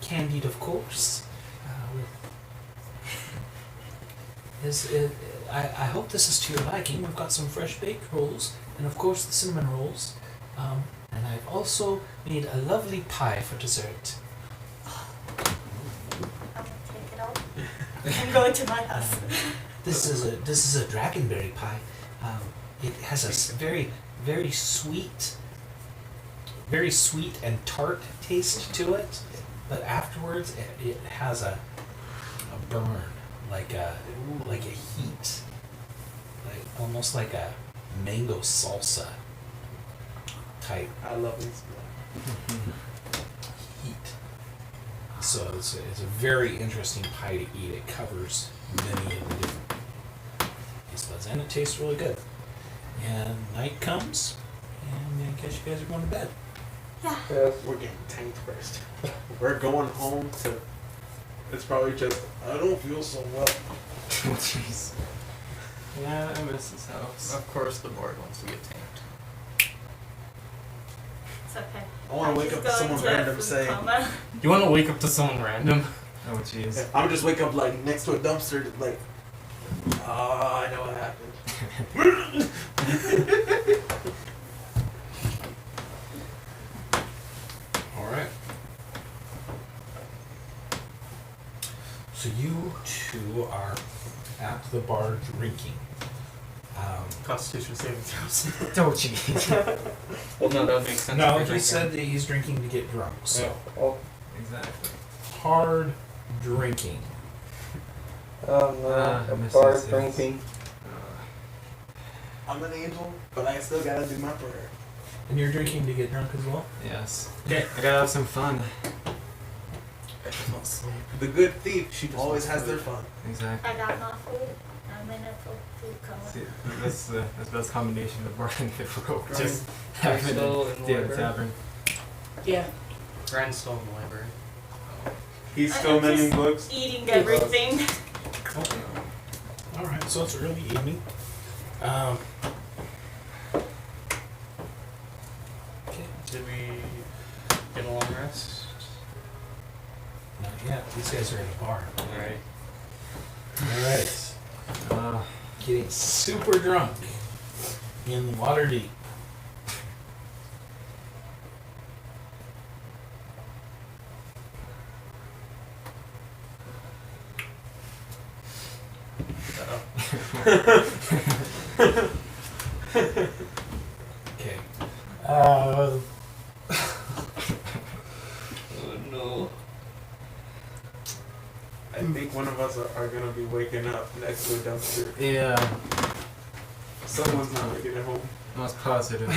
candied, of course. I hope this is to your liking. We've got some fresh baked rolls, and of course the cinnamon rolls. And I've also made a lovely pie for dessert. I'm gonna take it out and go to my house. This is a dragonberry pie. It has a very sweet and tart taste to it, but afterwards it has a burn, like a heat, like almost like a mango salsa type I love this. heat. So it's a very interesting pie to eat. It covers many of the different taste buds, and it tastes really good. And night comes, and I guess you guys are going to bed. Yeah. We're getting tanked first. We're going home to. It's probably just I don't feel so well. Jeez. Yeah, I miss his house. Of course, the board wants to get tamed. It's okay. I want to wake up to someone random saying, You want to wake up to someone random? Oh jeez. I'm just wake up like next to a dumpster, like, oh, I know what happened. Alright. So you two are at the bar drinking. Constitution saving throws. Oh jeez. Well, no, that would make sense. No, if you're he drinking. said that he's drinking to get drunk. So Exactly. hard drinking. Oh I no, miss bar this, yes. drinking. I'm an angel, but I still gotta do my prayer. And you're drinking to get drunk as well? Yes. Okay. I gotta have some fun. The good thief always has their fun. Exactly. I got my food. I'm in a food coma. See, that's the best combination of bar and rope. Right. Just having still it in the at the library? tavern. Yeah. Ryan's still in the library. He's I'm still mending just books. Eating everything. Alright, so it's early evening. Okay. Did we get a long rest? Not yet. These guys are at a bar. Alright. Alright. Uh, Getting super drunk in Waterdeep. Okay. Oh no. I think one of us are gonna be waking up next to a dumpster. yeah, Someone's not making it home. most positive.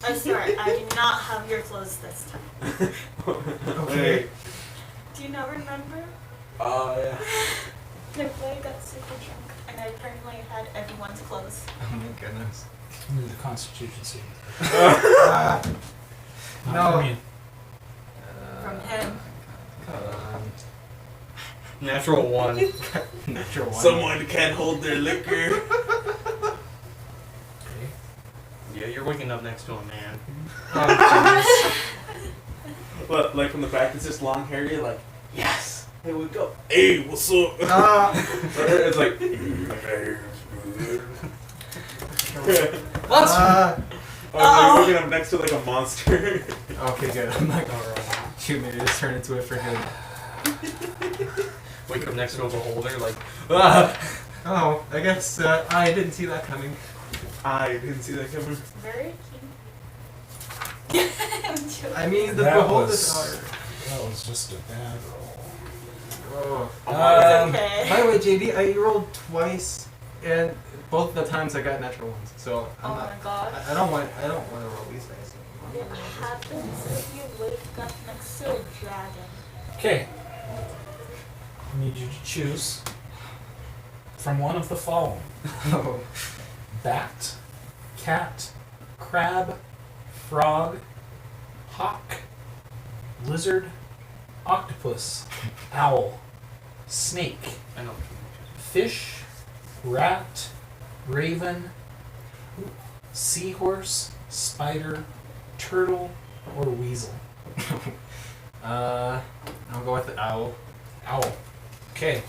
I'm sorry, I do not have your clothes this time. Okay. Do you not remember? Yeah. The boy got super drunk and I apparently had everyone's clothes. Oh my goodness. Need the Constitution saving. No. Not from you. From him. Come on. Natural one. Natural one. Someone can't hold their liquor. Okay. Yeah, you're waking up next to a man. Oh, But like from the back, it's just long hair. You're like, yes. Hey, wake up. Hey, what's up? It's like, my hair's good. What? Like waking up next to like a monster. okay, good. I'm like, shoot, maybe just turn into it for good. Wake up next to a beholder, like, ah! Oh, I guess I didn't see that coming. I didn't see that coming. Very cute. I'm joking. I mean, the That beholders was- are. That was just a bad roll. Oh. It's okay. By the way, JD, I rolled twice, and both the times I got natural ones. So I'm Oh not. my gosh. I don't want to roll these dice. What happens if you wake up next to a dragon? Okay. I need you to choose from one of the following: Oh. bat, cat, crab, frog, hawk, lizard, octopus, owl, snake, I know. fish, rat, raven, seahorse, spider, turtle, or weasel. I'll go with the owl. Owl. Okay.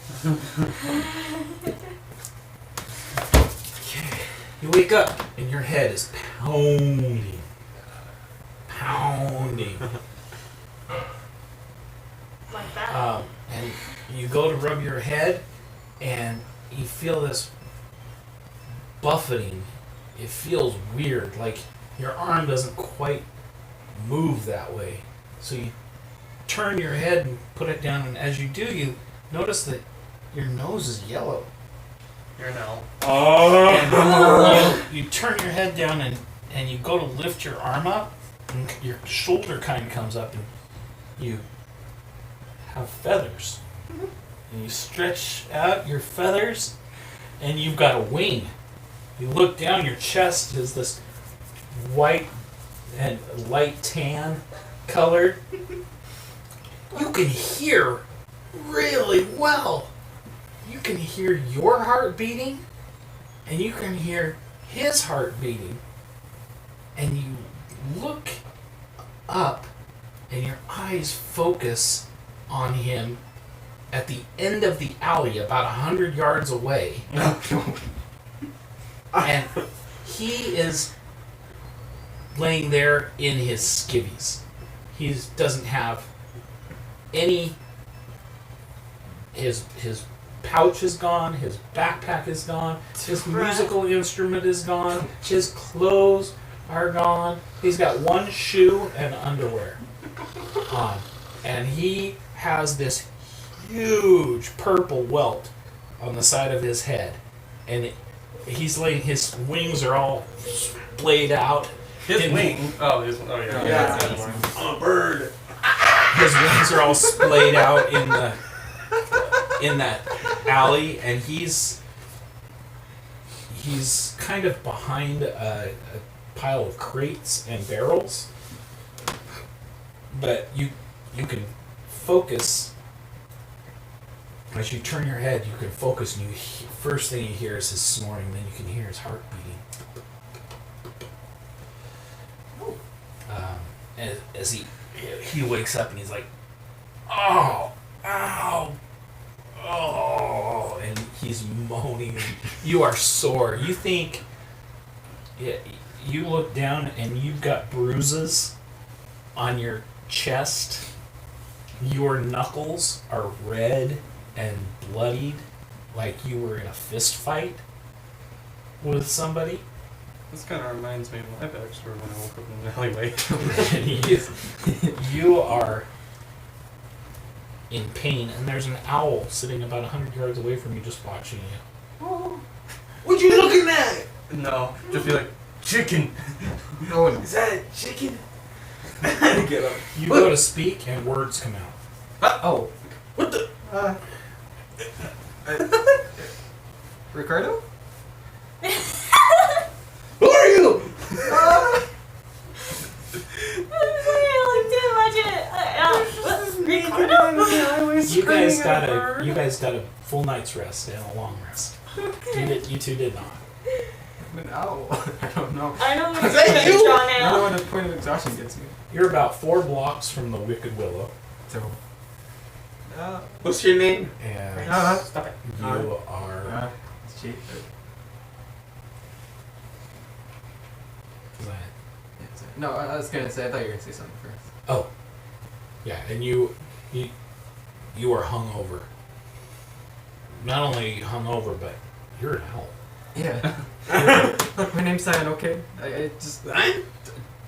You wake up and your head is pounding. Pounding. Like that. And you go to rub your head and you feel this buffeting. It feels weird, like your arm doesn't quite move that way. So you turn your head and put it down, and as you do, you notice that your nose is yellow. You're an owl. Oh. And you turn your head down and you go to lift your arm up, and your shoulder kind of comes up, and you have feathers. And you stretch out your feathers, and you've got a wing. You look down, your chest is this white and light tan colored. You can hear really well. You can hear your heart beating, and you can hear his heart beating, and you look up, and your eyes focus on him at the end of the alley, about 100 yards away. And he is laying there in his skivvies. He doesn't have any. His pouch is gone. His backpack is gone. His musical instrument is gone. His clothes are gone. He's got one shoe and underwear on, and he has this huge purple welt on the side of his head, and he's laying. His wings are all splayed out. His And wing. Oh, yeah. Yeah. I'm a bird. His wings are all splayed out in that alley, and he's kind of behind a pile of crates and barrels. But you can focus. As you turn your head, you can focus, and first thing you hear is his snoring. Then you can hear his heart beating. As he wakes up, and he's like, "Oh, ow, oh," and he's moaning. You are sore. You think, you look down, and you've got bruises on your chest. Your knuckles are red and bloodied, like you were in a fist fight with somebody. This kind of reminds me of my backstory when I woke up in the alleyway. And you are in pain, and there's an owl sitting about 100 yards away from you just watching you. What you looking at? No, just be like, chicken. No one. Is that a chicken? Get up. You go to speak, and words come out. Oh. What the? Ricardo? Who are you? You guys got a full night's rest and a long rest. You two did not. An owl. I don't know. I know Is that you? I don't know what the point of exhaustion gets me. You're about 4 blocks from the Wicked Willow, So. What's your name? and Stop it. you are. It's cheap. No, I was gonna say. I thought you were gonna say something first. Oh, yeah, and you are hungover. Not only hungover, but you're an owl. Yeah. Look, my name's Cyan. Okay. I just. Ryan?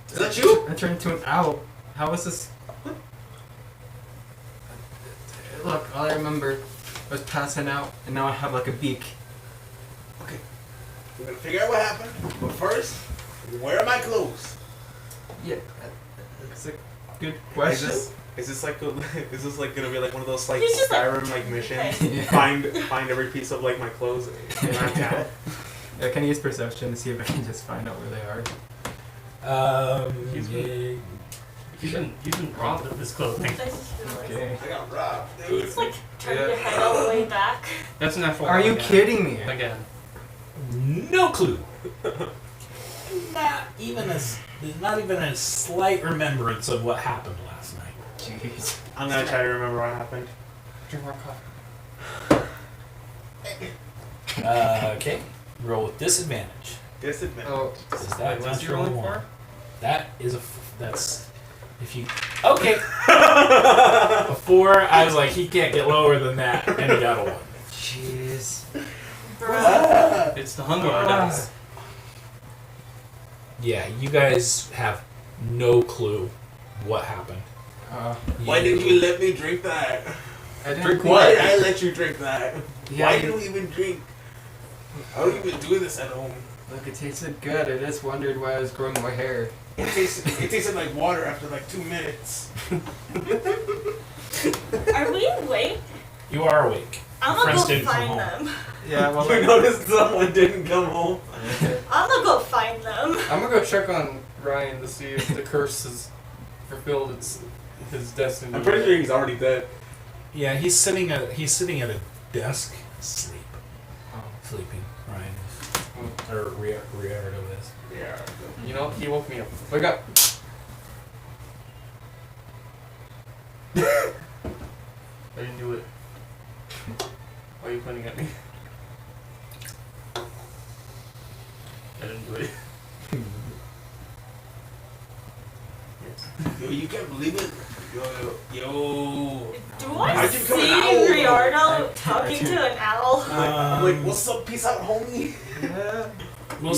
Is that you? I turned into an owl. How was this? Look, all I remember was passing out, and now I have like a beak. Okay. We're gonna figure out what happened. But first, where are my clothes? Yeah, that's a good question. Is this like gonna be like one of those like He's just like- Skyrim like missions? Yeah. Find every piece of like my clothes in my town. Yeah, can I use perception to see if I can just find out where they are? He's been robbed of his clothing. I just realized. Okay. I got robbed, dude. It's like turn your head all the way back. That's an actual. Are you again. kidding me? Again. No clue. Not even a slight remembrance of what happened last night. Jeez. I'm gonna try to remember what happened. Drink more coffee. Okay. Roll with disadvantage. Disadvantage. Oh, Is that Wait, what's your rolling for? That is that's if you okay. Before I was like he can't get lower than that, and he got a 1. jeez. Bruh. It's the hunger dice. Yeah, you guys have no clue what happened. Why did you let me drink that? I didn't Drink think- Why did I let you drink that? Yeah, Why I do we even drink? I don't even do this at home. Look, it tasted good. I just wondered why I was growing more hair. It tasted like water after like 2 minutes. Are we awake? You are awake. I'm Friends gonna go didn't come find home. them. Yeah, well, You noticed someone didn't come home. I'm gonna go find them. I'm gonna go check on Ryan to see if the curse has fulfilled his destiny. I'm pretty sure he's already dead. Yeah, he's sitting at a desk, sleeping. Ryan. Or Riardo is. Yeah. You know, he woke me up. Wake up! I didn't do it. Why are you pointing at me? I didn't do it. Yo, you can't believe it. Yo. Do I Why'd you see become an owl? Riardo talking to an owl? I'm like, what's up? Peace out, homie. Yeah. We'll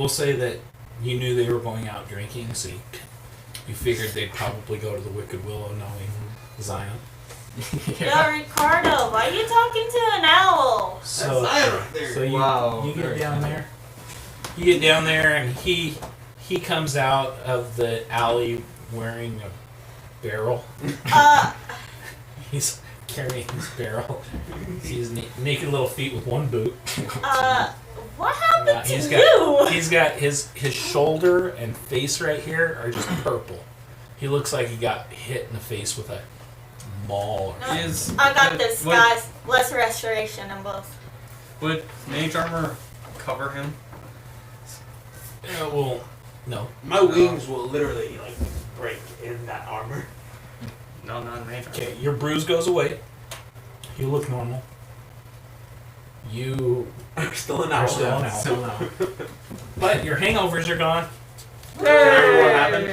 say that you knew they were going out drinking, so you figured they'd probably go to the Wicked Willow knowing Zion. Yeah, Ricardo, why are you talking to an owl? So, Zion right there. so you, Wow, you get very down funny. there. You get down there, and he comes out of the alley wearing a barrel. He's carrying his barrel. He's naked little feet with one boot. What happened to He's you? got his shoulder and face right here are just purple. He looks like he got hit in the face with a maul. No, Is I got this, would- guys. Less restoration on both. Would mage armor cover him? Well, no. My wings will literally like break in that armor. No, not mage armor. Okay, your bruise goes away. You look normal. You I'm still an are owl. still an owl. So now. But your hangovers are gone. Remember what happened?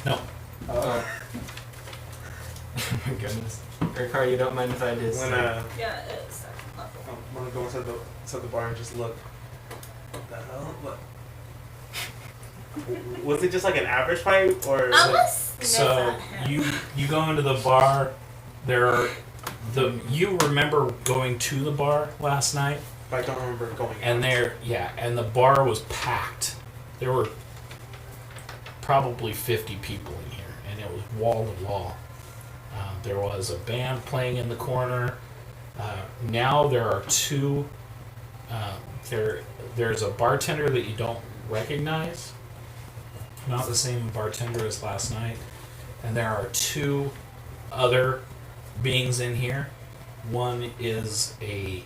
No. Oh. Oh my goodness. Ricardo, you don't mind if I just. When Yeah, it's I'm gonna go inside the bar and just look. What the hell? What? Was it just like an average fight or? I'm gonna sniff So at him. you go into the bar. You remember going to the bar last night, I don't remember going. and and the bar was packed. There were probably 50 people in here, and it was wall to wall. There was a band playing in the corner. Now there are two. There's a bartender that you don't recognize. Not the same bartender as last night. And there are two other beings in here. One is a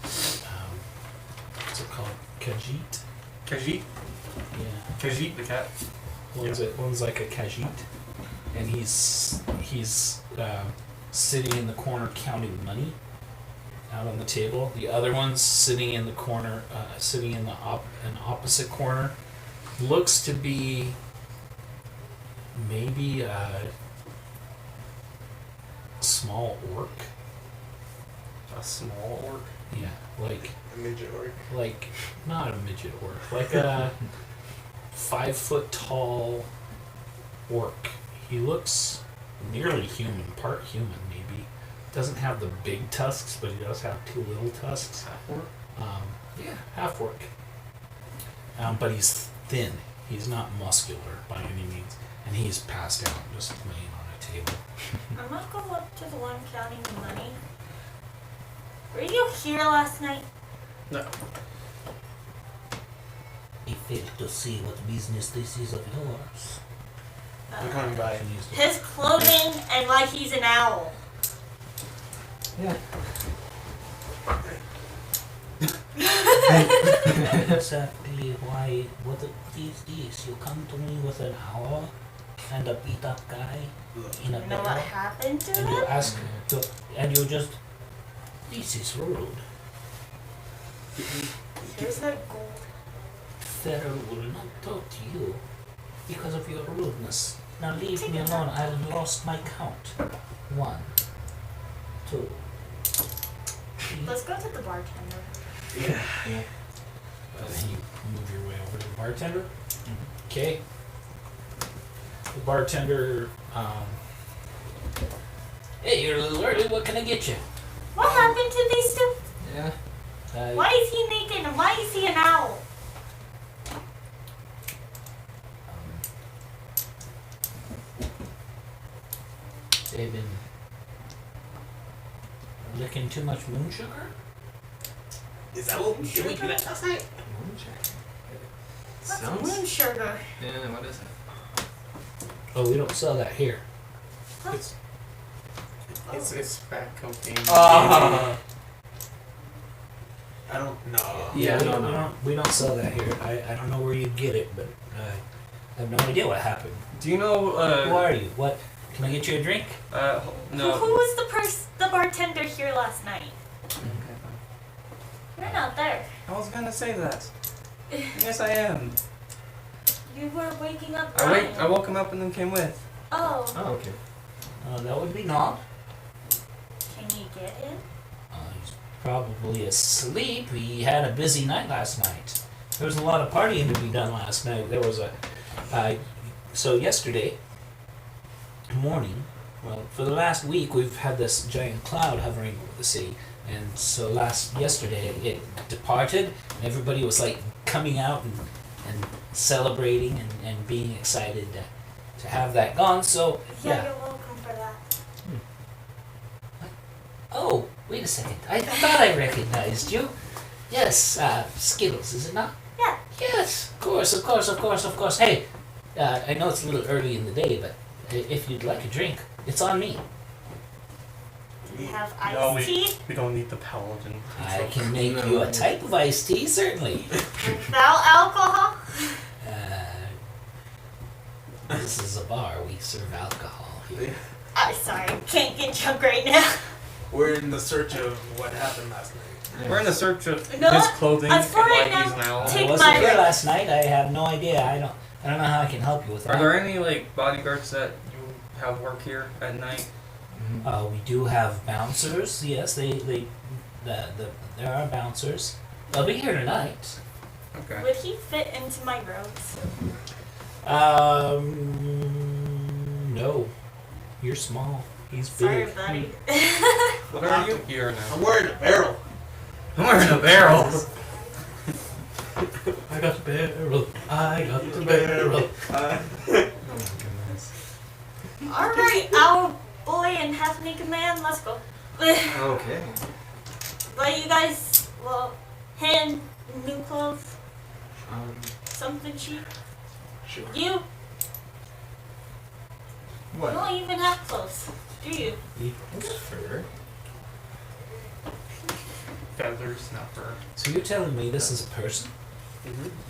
what's it called? Khajiit. Khajiit? Yeah. Khajiit the cat. One's like a Khajiit, and he's sitting in the corner counting money out on the table. The other one's sitting in the corner, sitting in an opposite corner. Looks to be maybe a small orc. A small orc. Yeah, like A midget orc. not a midget orc, like a 5 foot tall orc. He looks nearly human, part human maybe. Doesn't have the big tusks, but he does have 2 little tusks. Half orc. Yeah, half orc. But he's thin. He's not muscular by any means, and he's passed out, just laying on a table. I'm gonna go up to the one counting the money. Were you here last night? No. I fail to see what business this is of yours. I'm coming by. His clothing and why he's an owl. Yeah. Exactly why, what is this? You come to me with an owl and a beat up guy in a You know what barrel, happened to and you him? ask, and you just, this is rude. Here's that gold. Pharaoh will not talk to you because of your rudeness. Now leave me alone. I lost my count. 1, 2, 3. Let's go to the bartender. Yeah. You move your way over to the bartender. Okay. The bartender. Hey, you're a little early. What can I get you? What happened to these two? Yeah. Why is he naked and why is he an owl? They've been licking too much moon sugar? Is that what we did we do that last night? What's Sounds. moon sugar? Yeah, what is it? Oh, we don't sell that here. It's crack cocaine. Ah. I don't know. Yeah, we, no, we no. don't we don't sell that here. I don't know where you get it, but I have no idea what happened. Do you know? Who are you? What? Can I get you a drink? No. Who was the bartender here last night? You're not there. I was gonna say that. Yes, I am. You were waking up. I woke him up and then came with. Oh, Oh, okay. That would be Nog. can you get him? He's probably asleep. He had a busy night last night. There was a lot of partying to be done last night. There was so yesterday morning, well, for the last week we've had this giant cloud hovering over the city, and so yesterday it departed, and everybody was like coming out and celebrating and being excited to have that gone. So Yeah, you're welcome for that. Oh, wait a second. I thought I recognized you. Yes, Skittles, is it not? Yeah. Yes, of course. Hey, I know it's a little early in the day, but if you'd like a drink, it's on me. Do you have No, iced tea? we don't need the paladin. I can make you a type of iced tea, certainly. Without alcohol? This is a bar. We serve alcohol here. I'm sorry, can't get drunk right now. We're in the search of what happened last night. We're in the search of You know his what? clothing As and for why right now, he's an owl. take I wasn't my here ring. last night. I have no idea. I don't know how I can help you with Are that. there any like bodyguards that you have work here at night? We do have bouncers. Yes, there are bouncers. They'll be here tonight. Okay. Would he fit into my robes? No. You're small. He's Sorry, big. buddy. What are you here now? I'm wearing a barrel. I'm wearing a barrel. I got the barrel. I got the barrel. Oh my goodness. Alright, owl boy and half naked man, let's go. Okay. But you guys, well, hand new clothes, something cheap. Sure. You What? don't even have clothes, do you? Fur? Feathers, not fur. So you're telling me this is a person?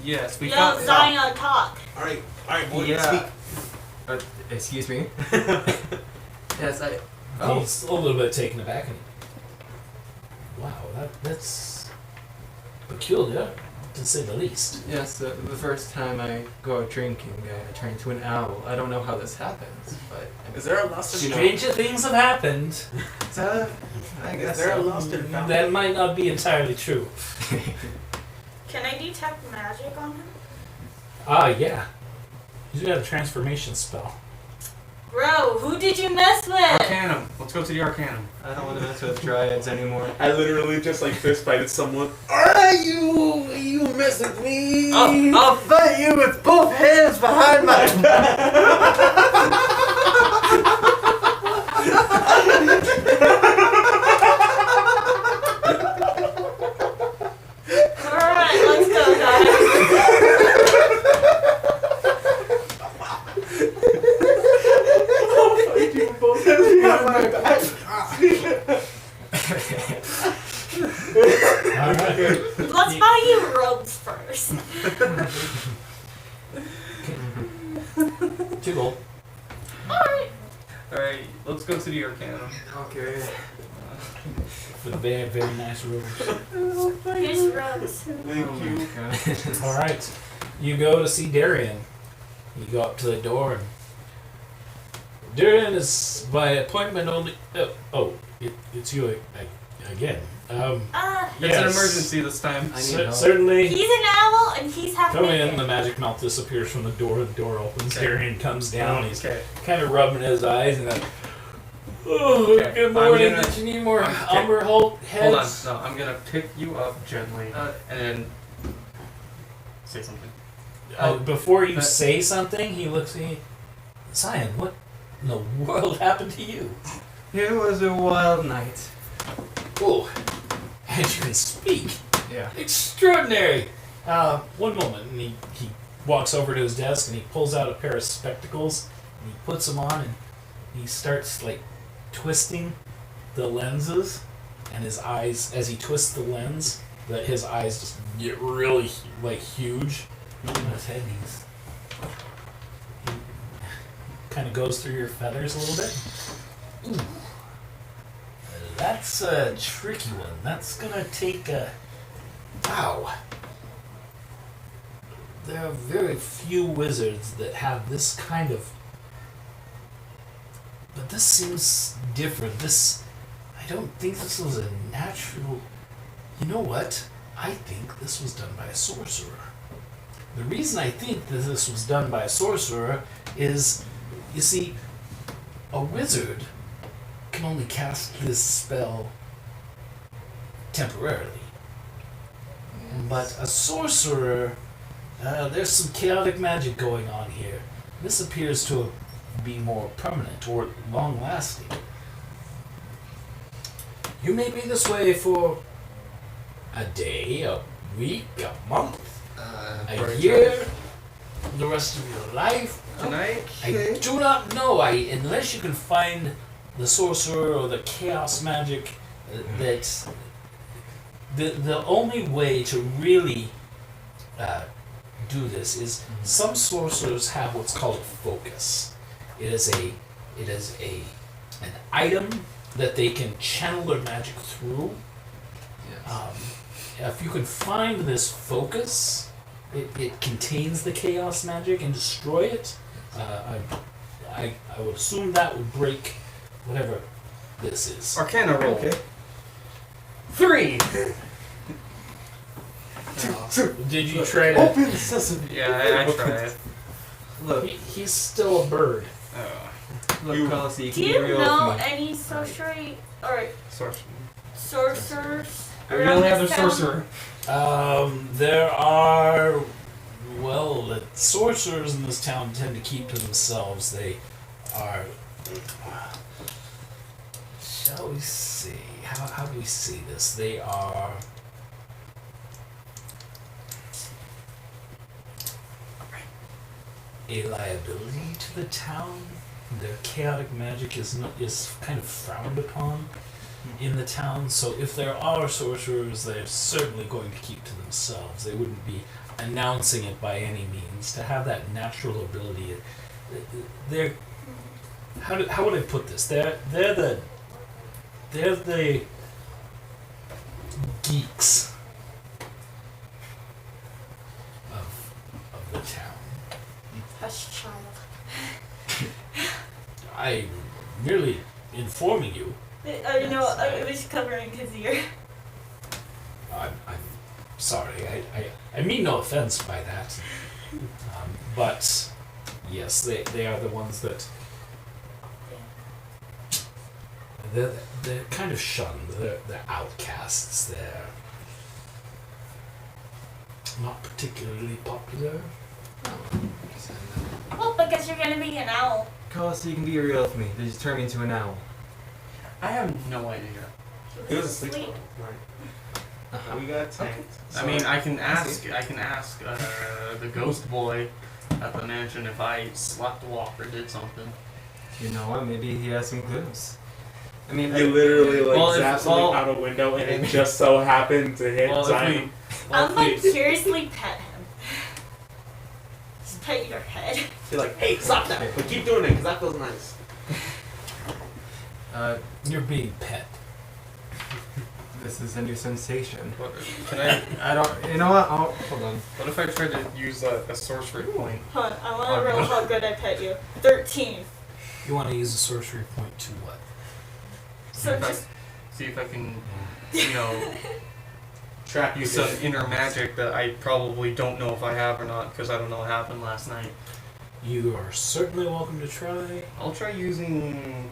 Yes, we Yo, found. Zion, talk. Alright, boy, Yeah. speak. Excuse me? Yes, I... He's a little bit taken aback. And, wow, that's peculiar, to say the least. Yes, the first time I go out drinking, I turn into an owl. I don't know how this happens, but... Is there a lost and Stranger things have happened. I Is guess there a so. lost and found? That might not be entirely true. Can I detect magic on him? Yeah. He's got a transformation spell. Bro, who did you mess with? Arcanum. Let's go to the Arcanum. I don't want to mess with dryads anymore. I literally just like fist fighted someone. Are you messing with me? I'll fight you with both hands behind my back. Alright, let's go, guys. You both have my back. Alright. Let's buy you robes first. 2 gold. Alright. Alright, let's go to the Arcanum. Okay. For the very, very nice robes. Here's robes. Thank you. God. Alright. You go to see Darian. You go up to the door and Darian is by appointment only. It's you again. It's an Yes. emergency this time. I need help. Certainly. He's an owl and he's half Come in. naked. The magic mouth disappears from the door. The door opens. Okay. Darian comes down. He's Okay. kind of rubbing his eyes and then. Oh, Okay, good I'm morning. gonna- Did you need more okay. Umber Hold on. heads? No, I'm gonna pick you up gently and then say something. Before you but- say something, he looks at you. Zion, what in the world happened to you? It was a wild night. Oh, and you can speak. Yeah. Extraordinary. One moment, and he walks over to his desk and he pulls out a pair of spectacles and he puts them on and he starts like twisting the lenses, and his eyes, as he twists the lens, that his eyes just get really like huge. And his head, he kind of goes through your feathers a little bit. Ooh. That's a tricky one. That's gonna take a... Wow. There are very few wizards that have this kind of... But this seems different. I don't think this was a natural... You know what? I think this was done by a sorcerer. The reason I think that this was done by a sorcerer is, you see, a wizard can only cast this spell temporarily. But a sorcerer, there's some chaotic magic going on here. This appears to be more permanent or long-lasting. You may be this way for a day, a week, a month, a year, the rest of your life. Tonight? I do not know. Unless you can find the sorcerer or the chaos magic, that the only way to really do this is some sorcerers have what's called a focus. It is an item that they can channel their magic through. If you can find this focus, it contains the chaos magic and destroy it. I would assume that would break whatever this is. Arcana roll. Okay. 3! Did you try to? Open sesame. Yeah, I tried. Look, He's still a bird. look, Kelsey, you Do can you be real know with me. any sorcery or Sorcerer. sorcerers? We around only have the this town? sorcerer. There are, well, the sorcerers in this town tend to keep to themselves. They are, shall we see, how do we see this? They are, a liability to the town. Their chaotic magic is kind of frowned upon in the town. So if there are sorcerers, they're certainly going to keep to themselves. They wouldn't be announcing it by any means. To have that natural ability, they're how would I put this? They're the geeks of the town. Hush, child. I'm merely informing you. You know, I was covering his ear. I'm sorry. I mean no offense by that. But yes, they are the ones that they're kind of shunned. They're outcasts. They're not particularly popular. Well, because you're gonna be an owl. Kelsey, you can be real with me. They just turned me into an owl. I have no idea. It was asleep. Sleep. We got tanked. I mean, I can ask the ghost boy at the mansion if I slept walk or did something. You know what? Maybe he has some clues. I mean, You literally Well, if- zapped something out a window and it just so happened to hit Well, if Zion. I'll like curiously pet him. Just pet your head. You're like, hey, stop that! But keep doing it because that feels nice. You're being pet. this is a new sensation. What, can I don't. You know what? Hold on. what if I tried to use a sorcery point? Hold on, I want to roll how good I pet you. 13. You want to use a sorcery point to what? So if I- just See if I can, you know, Trap you use some good. inner magic that I probably don't know if I have or not because I don't know what happened last night. You are certainly welcome to try. I'll try using.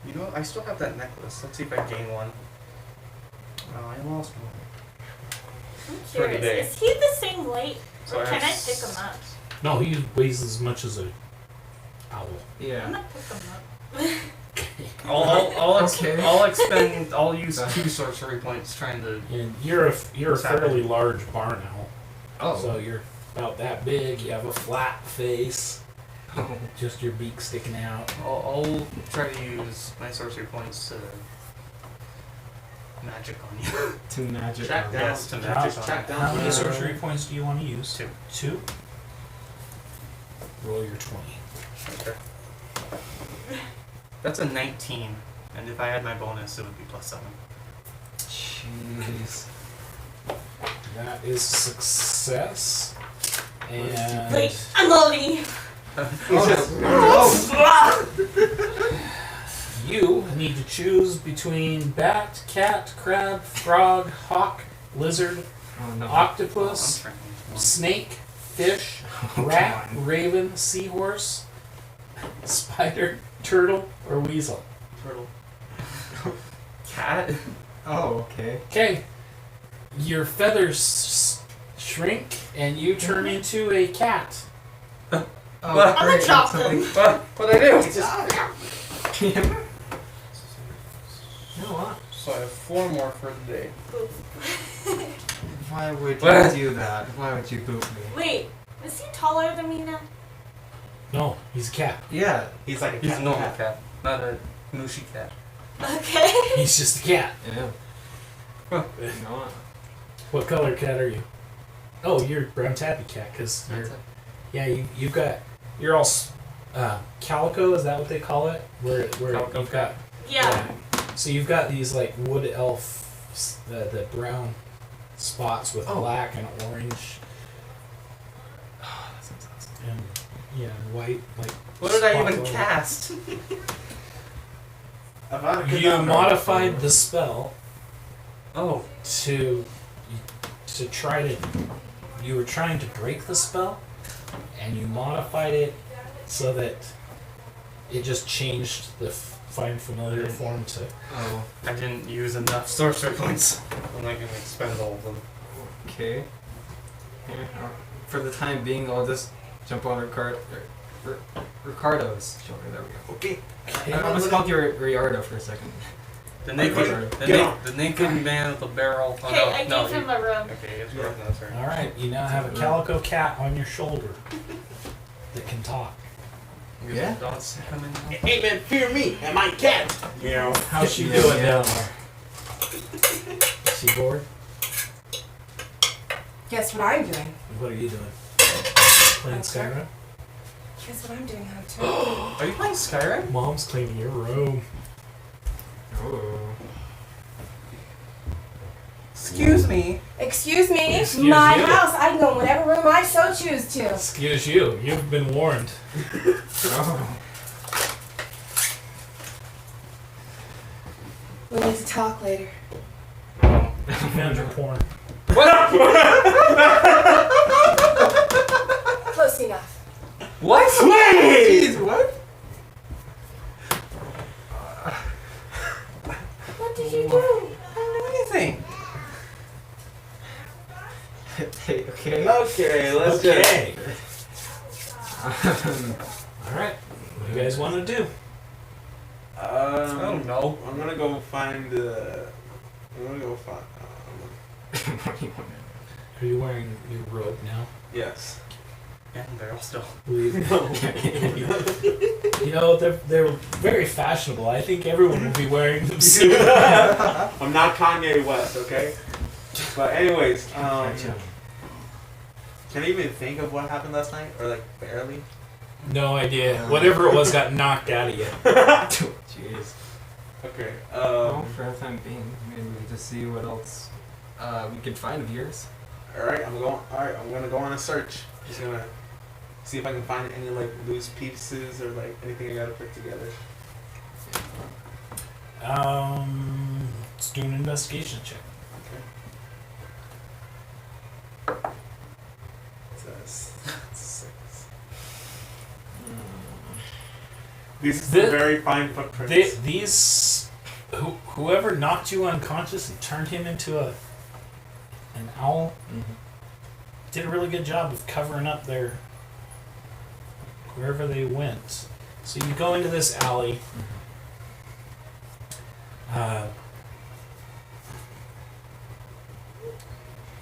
You know, I still have that necklace. Let's see if I gain one. Oh, I lost one. I'm For today. curious. Is he the same weight? So Or I can I have pick him up? No, he weighs as much as a owl. I'm Yeah. gonna pick him up. I'll use 2 sorcery points trying to. And you're a What's fairly happening? large barn owl. Oh. So you're about that big. You have a flat face, Oh. just your beak sticking out. I'll try to use my sorcery points to magic on you. To magic. Track on down. Yes, to How- magic Just on track you. down. How many Uh, sorcery points do you want to use? 2. 2? Roll your 20. Okay. That's a 19, and if I had my bonus, it would be +7. Jeez. That is success. And Wait, I'm loading. you need to choose between bat, cat, crab, frog, hawk, lizard, Oh no. octopus, I'm trying. snake, fish, rat, raven, seahorse, spider, turtle, or weasel. Turtle. Cat? Oh, okay. Okay, your feathers shrink and you turn into a cat. Oh, What? I'm a chocolate. What'd I do? You know what? So I have 4 more for the day. Why would What? you do that? Why would you boot me? Wait, is he taller than me now? No, he's a cat. Yeah. He's like a He's a cat. normal cat, not a mushy cat. Okay. He's just a cat. Yeah. Huh. You know what? What color cat are you? Oh, you're brown tabby cat, because you're... Yeah, you've got... You're all... calico, is that what they call it? Where Calico you've got... Yeah. So you've got these, like, wood elf... The brown spots with Oh. black and orange. Oh, that sounds awesome. And, yeah, white, like... What did I spots even over- cast? You modified the spell Oh, to try to... You were trying to break the spell, and you modified it so that it just changed the find familiar form to... Oh, I didn't use enough sorcery points. I'm not gonna expend all of them. okay. Here, for the time being, I'll just jump on Ricardo's shoulder. There we go. Okay. I almost called you Riardo for a second. The naked, Get the naked man with the barrel. Oh, Okay, no, I no, gave him a room. Okay, it's right. No, sorry. Alright, you now have a calico cat on your shoulder that can talk. Yeah? Dogs come in. Hey man, fear me and my cat. You know. How's she Yeah, doing yeah. down there? Is she bored? Guess what I'm doing? What are you doing? Playing Skyrim? Guess what I'm doing, Hunter? Are you playing Skyrim? Mom's cleaning your room. Oh. Excuse me. Excuse me, Excuse my you? house. I can go in whatever room I so choose to. Excuse you, you've been warned. Oh. We need to talk later. You found your porn. Close enough. What? Jeez, what? What did you do? I don't know anything. Hey, okay. Okay, let's just. Okay. Alright, what do you guys want to do? I don't know. I'm gonna go find. I'm gonna go find. What do you want? Are you wearing your robe now? Yes. And barrel still. You know, they're very fashionable. I think everyone will be wearing them soon. I'm not Kanye West, okay? But anyways, can I even think of what happened last night, or like barely? No idea. Whatever it was got knocked out of you. Jeez. Okay. Well, for the time being, maybe we just see what else we can find of yours. All right. I'm gonna go on a search. Just gonna see if I can find any like loose pieces or like anything I gotta put together. Let's do an investigation check. Okay. It's a 6. These are The- very fine footprints. These, whoever knocked you unconscious and turned him into an owl, did a really good job of covering up their wherever they went. So you go into this alley.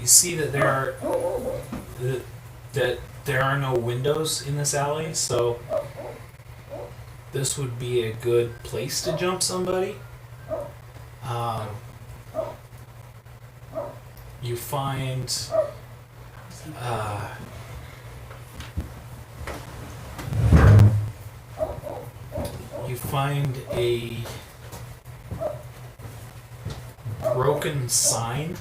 You see that there are no windows in this alley, so this would be a good place to jump somebody. you find a broken sign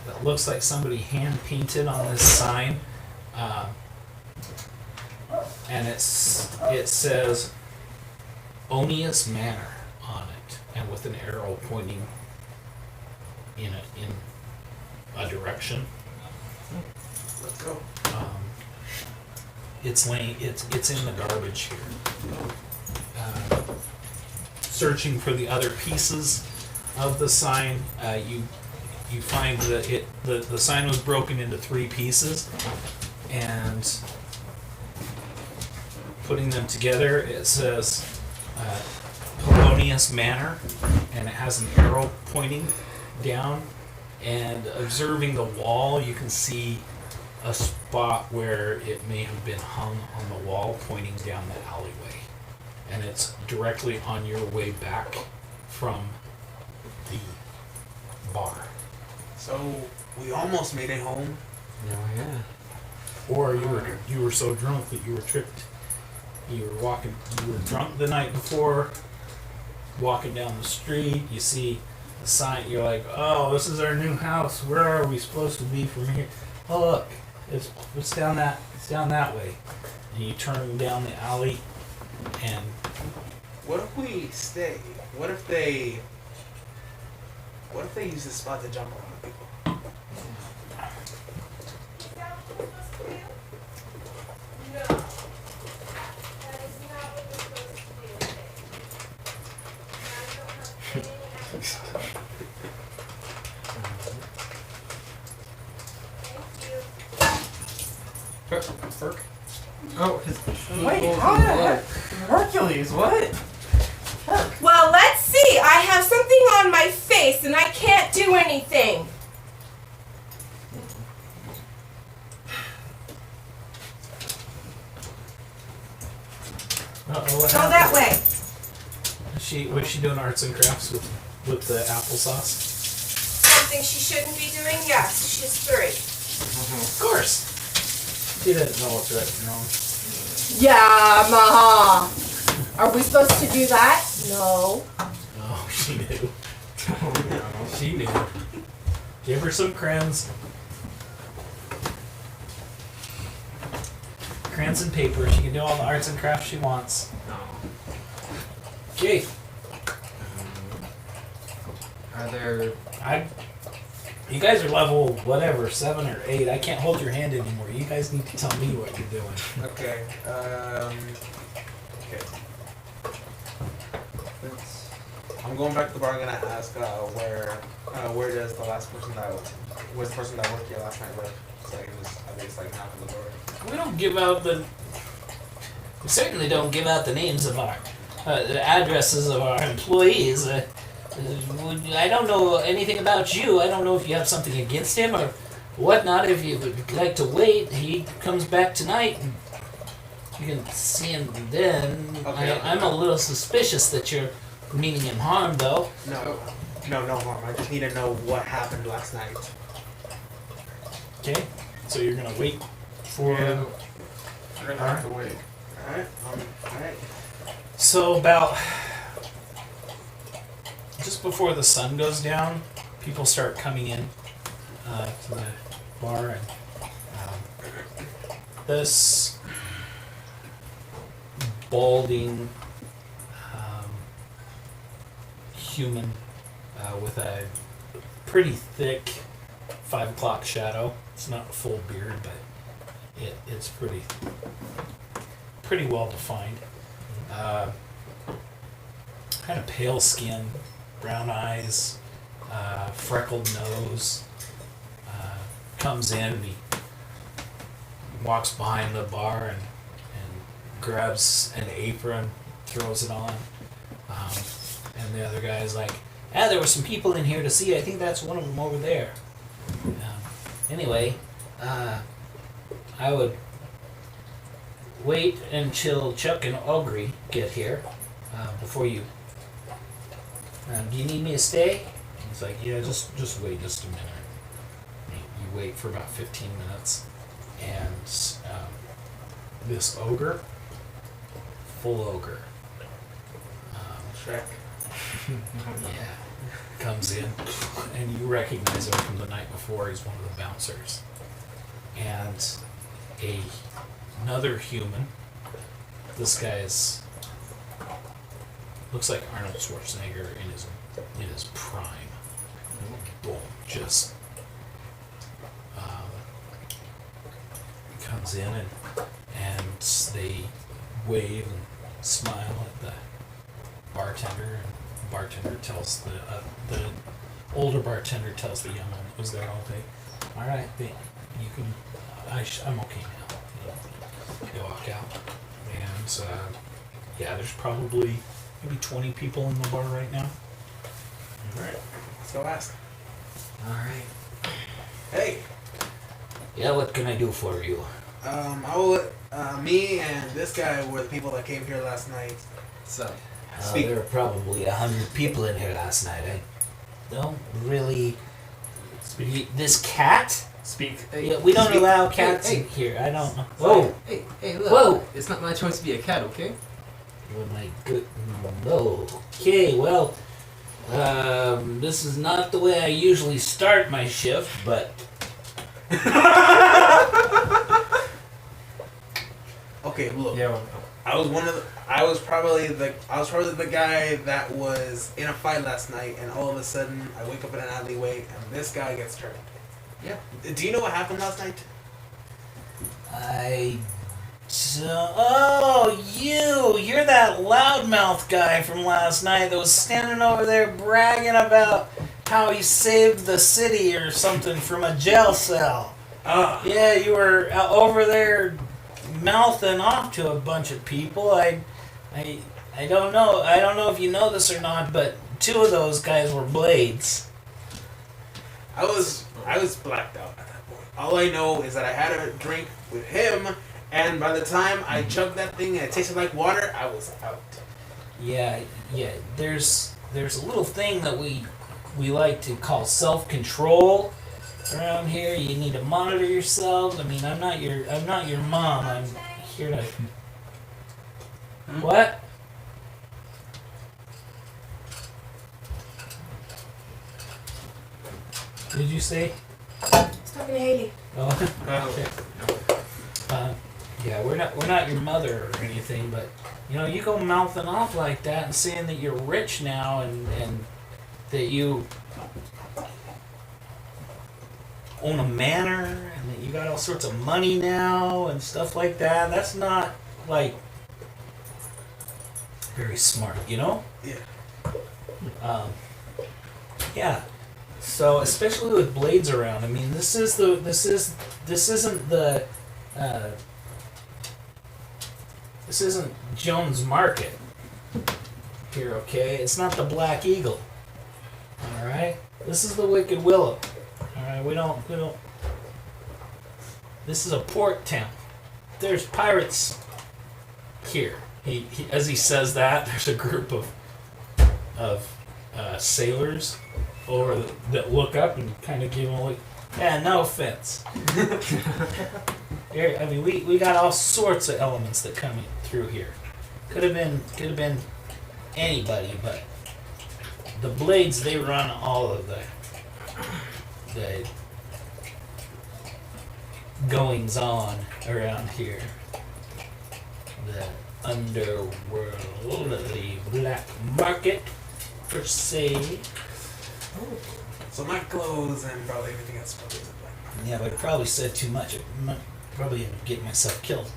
that looks like somebody hand painted on this sign, and it says Onius Manor on it, and with an arrow pointing in a direction. Let's go. It's in the garbage here. Searching for the other pieces of the sign, you find that the sign was broken into 3 pieces, and putting them together, it says Polonius Manor, and it has an arrow pointing down. And observing the wall, you can see a spot where it may have been hung on the wall, pointing down the alleyway, and it's directly on your way back from the bar. So we almost made it home. No, yeah. Or you were so drunk that you were tripped. You were drunk the night before, walking down the street, you see a sign, you're like, oh, this is our new house, where are we supposed to be from here? Oh look, it's down that way. And you turn down the alley, and What if we stay? What if they use this spot to jump around people? Perk. Oh, his Wait, how the heck? Hercules, what? Well, let's see. I have something on my face and I can't do anything. what Go happened? that way. Was she doing arts and crafts with the applesauce? Something she shouldn't be doing? Yes, she's 3. Of course. She doesn't know what's right and wrong. Yeah, Maha. Are we supposed to do that? No. Oh, she knew. She knew. Give her some crayons. Crayons and paper. She can do all the arts and crafts she wants. No. Okay. Are there? You guys are level whatever, 7 or 8. I can't hold your hand anymore. You guys need to tell me what you're doing. Okay. Okay. I'm going back to the bar. I'm gonna ask where does the last person that was the person that worked here last night live? So I can just at least like knock on the door. We don't give out we certainly don't give out the names of our, the addresses of our employees. I don't know anything about you. I don't know if you have something against him or whatnot. If you would like to wait, he comes back tonight and you can see him then. Okay. I'm a little suspicious that you're meaning him harm, though. No harm. I just need to know what happened last night. Okay, so you're gonna wait for... Yeah. We're gonna have to wait. Alright. Alright. So about just before the sun goes down, people start coming in to the bar, and this balding human with a pretty thick 5 o'clock shadow. It's not a full beard, but it's pretty well defined. Kind of pale skin, brown eyes, freckled nose. Comes in and he walks behind the bar and grabs an apron, throws it on. And the other guy's like, there were some people in here to see. I think that's one of them over there. Anyway, I would wait until Chuck and Aubrey get here before you. Do you need me to stay? He's like, yeah, just wait just a minute. wait for about 15 minutes, and this ogre, full ogre, Shrek. yeah, comes in, and you recognize him from the night before. He's one of the bouncers, and another human. This guy looks like Arnold Schwarzenegger in his prime. Boom, just comes in and they wave and smile at the bartender, and the bartender tells the older bartender tells the young one that was there all day, all right, you can, I'm okay now. They walk out, and yeah, there's probably maybe 20 people in the bar right now. Alright, let's go ask. Alright. Hey, Yeah, what can I do for you? me and this guy were the people that came here last night. So, Speak. There were probably 100 people in here last night. I don't really. This cat? Speak. Yeah, we don't Speak. allow cats Hey, in here. I don't know. Whoa! Hey, look. Whoa. It's not my choice to be a cat, okay? Oh my good. Okay, well, this is not the way I usually start my shift, but Okay, look. Yeah. I was probably the guy that was in a fight last night, and all of a sudden I wake up in an alleyway and this guy gets turned. Yeah. Do you know what happened last night? You're that loudmouth guy from last night that was standing over there bragging about how he saved the city or something from a jail cell. Yeah, you were over there mouthing off to a bunch of people. I don't know. I don't know if you know this or not, but 2 of those guys were blades. I was blacked out at that point. All I know is that I had a drink with him, and by the time I chugged that thing and it tasted like water, I was out. Yeah. There's a little thing that we like to call self-control around here. You need to monitor yourselves. I mean, I'm not your mom. I'm here to. What? Did you say? It's talking to Haley. Oh, okay. Yeah, we're not your mother or anything, but you go mouthing off like that and saying that you're rich now and that you own a manor and that you got all sorts of money now and stuff like that. That's not like very smart, Yeah. Yeah. So especially with blades around, I mean, this isn't Jones Market here, okay? It's not the Black Eagle. All right? This is the Wicked Willow. All right, we don't. This is a port town. There's pirates here. He as he says that, there's a group of sailors over that look up and kind of give him a look. Yeah, no offense. Here, I mean, we got all sorts of elements that come through here. Could have been anybody, but the blades, they run all of the goings on around here. The underworld, the black market, per se. So my clothes and probably everything else probably isn't black. Yeah, but I probably said too much. I might probably end up getting myself killed.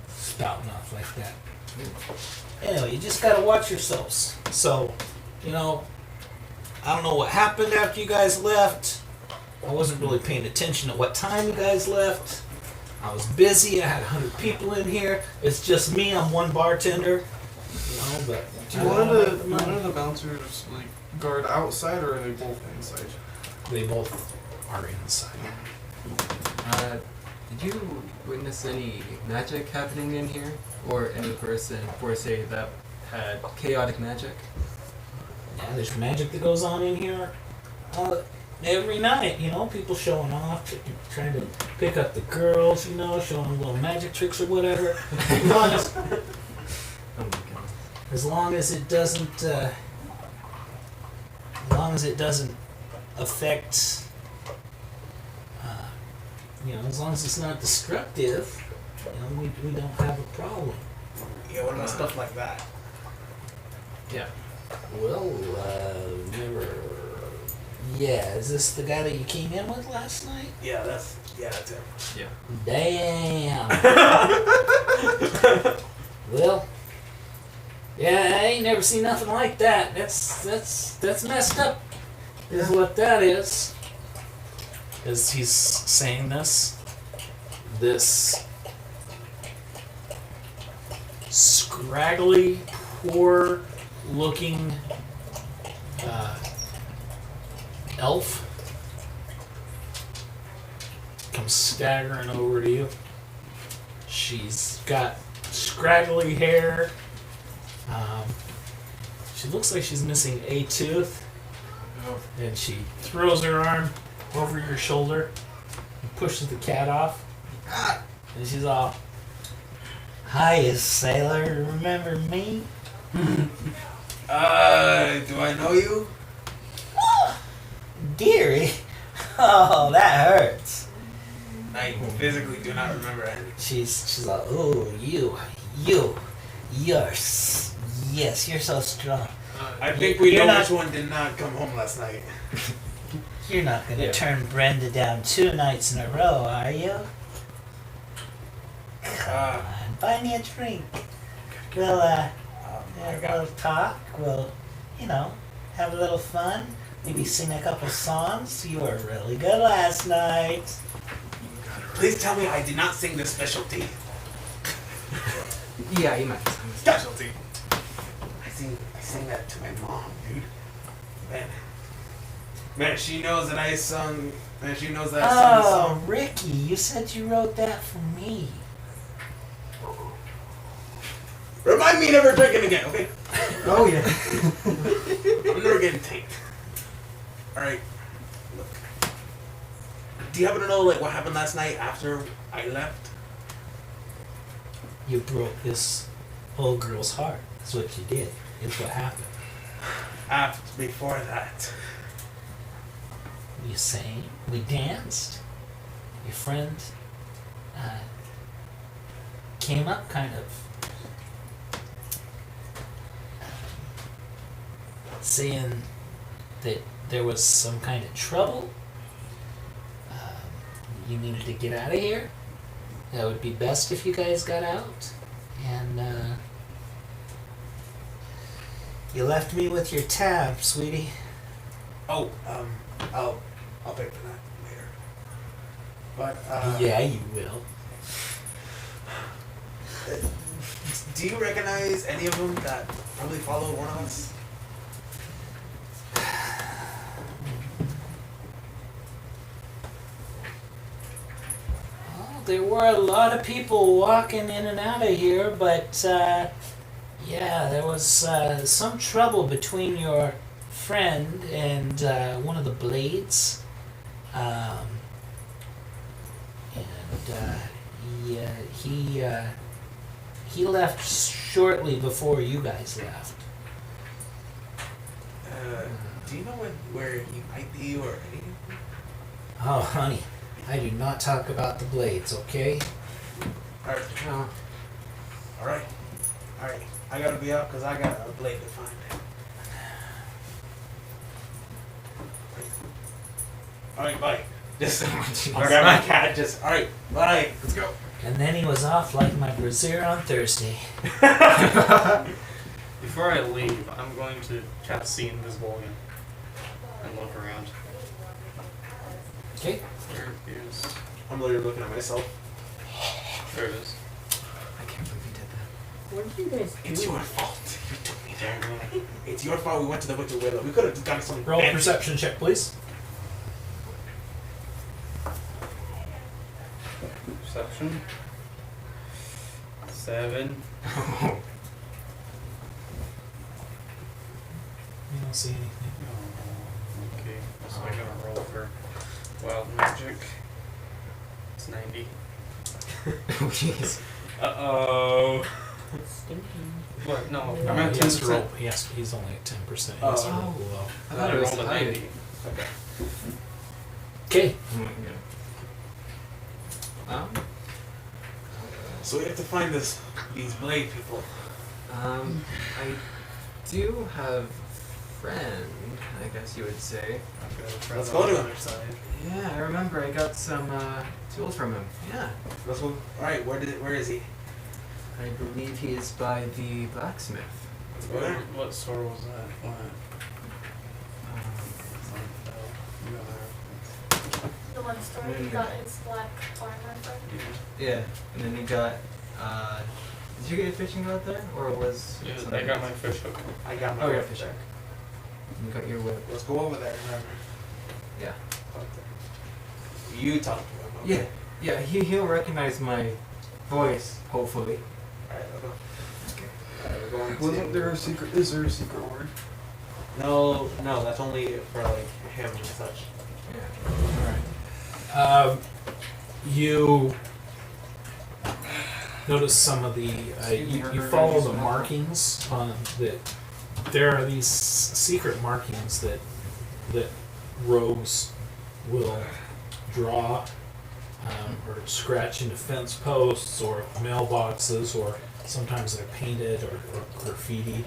Spouting off like that. Anyway, you just gotta watch yourselves. So, I don't know what happened after you guys left. I wasn't really paying attention to what time you guys left. I was busy. I had 100 people in here. It's just me. I'm one bartender. But Do one of the bouncers guard outside, or are they both inside? They both are inside. Did you witness any magic happening in here? Or any person, per se, that had chaotic magic? Yeah, there's magic that goes on in here. every night, people showing off, trying to pick up the girls, showing little magic tricks or whatever. Oh my god. As long as it doesn't, affect, as long as it's not destructive, we don't have a problem. Yeah, what about stuff like that? Yeah. Well, never. Yeah, is this the guy that you came in with last night? Yeah, that's him. Damn. Well, yeah, I ain't never seen nothing like that. That's messed up. Is what that is. As he's saying this scraggly, poor-looking elf comes staggering over to you. She's got scraggly hair. She looks like she's missing a tooth. And she throws her arm over your shoulder and pushes the cat off. And she's all, "Hiya, sailor. Remember me?" Do I know you? Dearie. Oh, that hurts. I physically do not remember anything. She's like, "Oh, yes, you're so strong. I think we You're know not- which one did not come home last night. You're not gonna Yeah. turn Brenda down 2 nights in a row, are you? Uh, Buy me a drink. We'll, I have a got little talk. We'll, have a little fun. Maybe sing a couple songs. You were really good last night." Please tell me I did not sing the specialty. Yeah, you might. Specialty. I sing that to my mom, dude. Man, she knows that I sung. Man, she knows that I sung the Oh, song. Ricky, you said you wrote that for me. Remind me never drinking again, okay? Oh yeah. I'm never getting taped. Alright. Look. Do you happen to know what happened last night after I left? You broke this old girl's heart. That's what you did. It's what happened. Before that. You sang. We danced. Your friend came up kind of saying that there was some kind of trouble. You needed to get out of here. That would be best if you guys got out. And you left me with your tab, sweetie. Oh, I'll pay for that later. But Yeah, you will. do you recognize any of them that probably followed one of us? Well, there were a lot of people walking in and out of here, but yeah, there was some trouble between your friend and one of the blades. Yeah, he left shortly before you guys left. Do you know where he might be or anything? Oh, honey, I do not talk about the blades, okay? Alright. Alright. Alright. I gotta be out because I got a blade to find. Alright, bye. Just I'll grab my cat. Just alright, bye. Let's go. And then he was off like my brassiere on Thursday. Before I leave, I'm going to cast See Invisible again and look around. Okay. Where is? I'm literally looking at myself. There it is. I can't believe he did that. What did you guys do? It's your fault. You took me there. It's your fault. We went to the Winter Willow. We could have done something. Roll a fancy. perception check, please. Perception. 7. You don't see anything. be. So I gotta roll for wild magic. It's 90. Jeez. Uh-oh. Stinking. What? No, No, I'm at he has to 10%. roll. He's only at 10%. He has to roll Oh. low. I thought it was rolled a high. 90. Okay. Okay. So we have to find these blade people. I do have a friend, I guess you would say. Let's go to him. Yeah, I remember I got some tools from him. Yeah. Let's go. All right, where is he? I believe he is by the blacksmith. Let's go there. What store was that? What? The one store he got his black armor from. Yeah, and then you got, did you get a fishing rod there? Or was Yeah, something I got my else? fish hook. I got my. Oh, yeah, whip fish there. hook. You got your whip. Let's go over there. Remember. Yeah. You talk to him. Okay? Yeah, he'll recognize my voice, hopefully. All right, let's go. Okay. All right, we're going. Wasn't there a secret? Is there a secret word? No, that's only for like him and such. Yeah. You notice some of the you follow the markings on that. There are these secret markings that rogues will draw or scratch into fence posts or mailboxes, or sometimes they're painted or graffiti,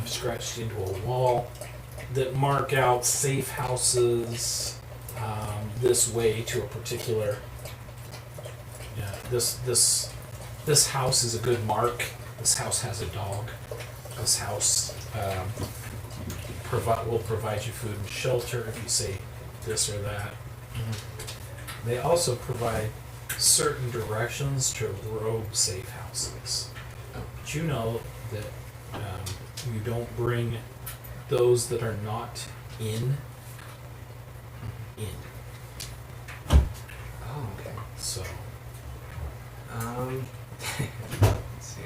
scratched into a wall, that mark out safe houses this way to a particular. Yeah, this house is a good mark. This house has a dog. This house will provide you food and shelter if you say this or that. They also provide certain directions to rogue safe houses. But you know that you don't bring those that are not in. Oh, okay. So Let's see.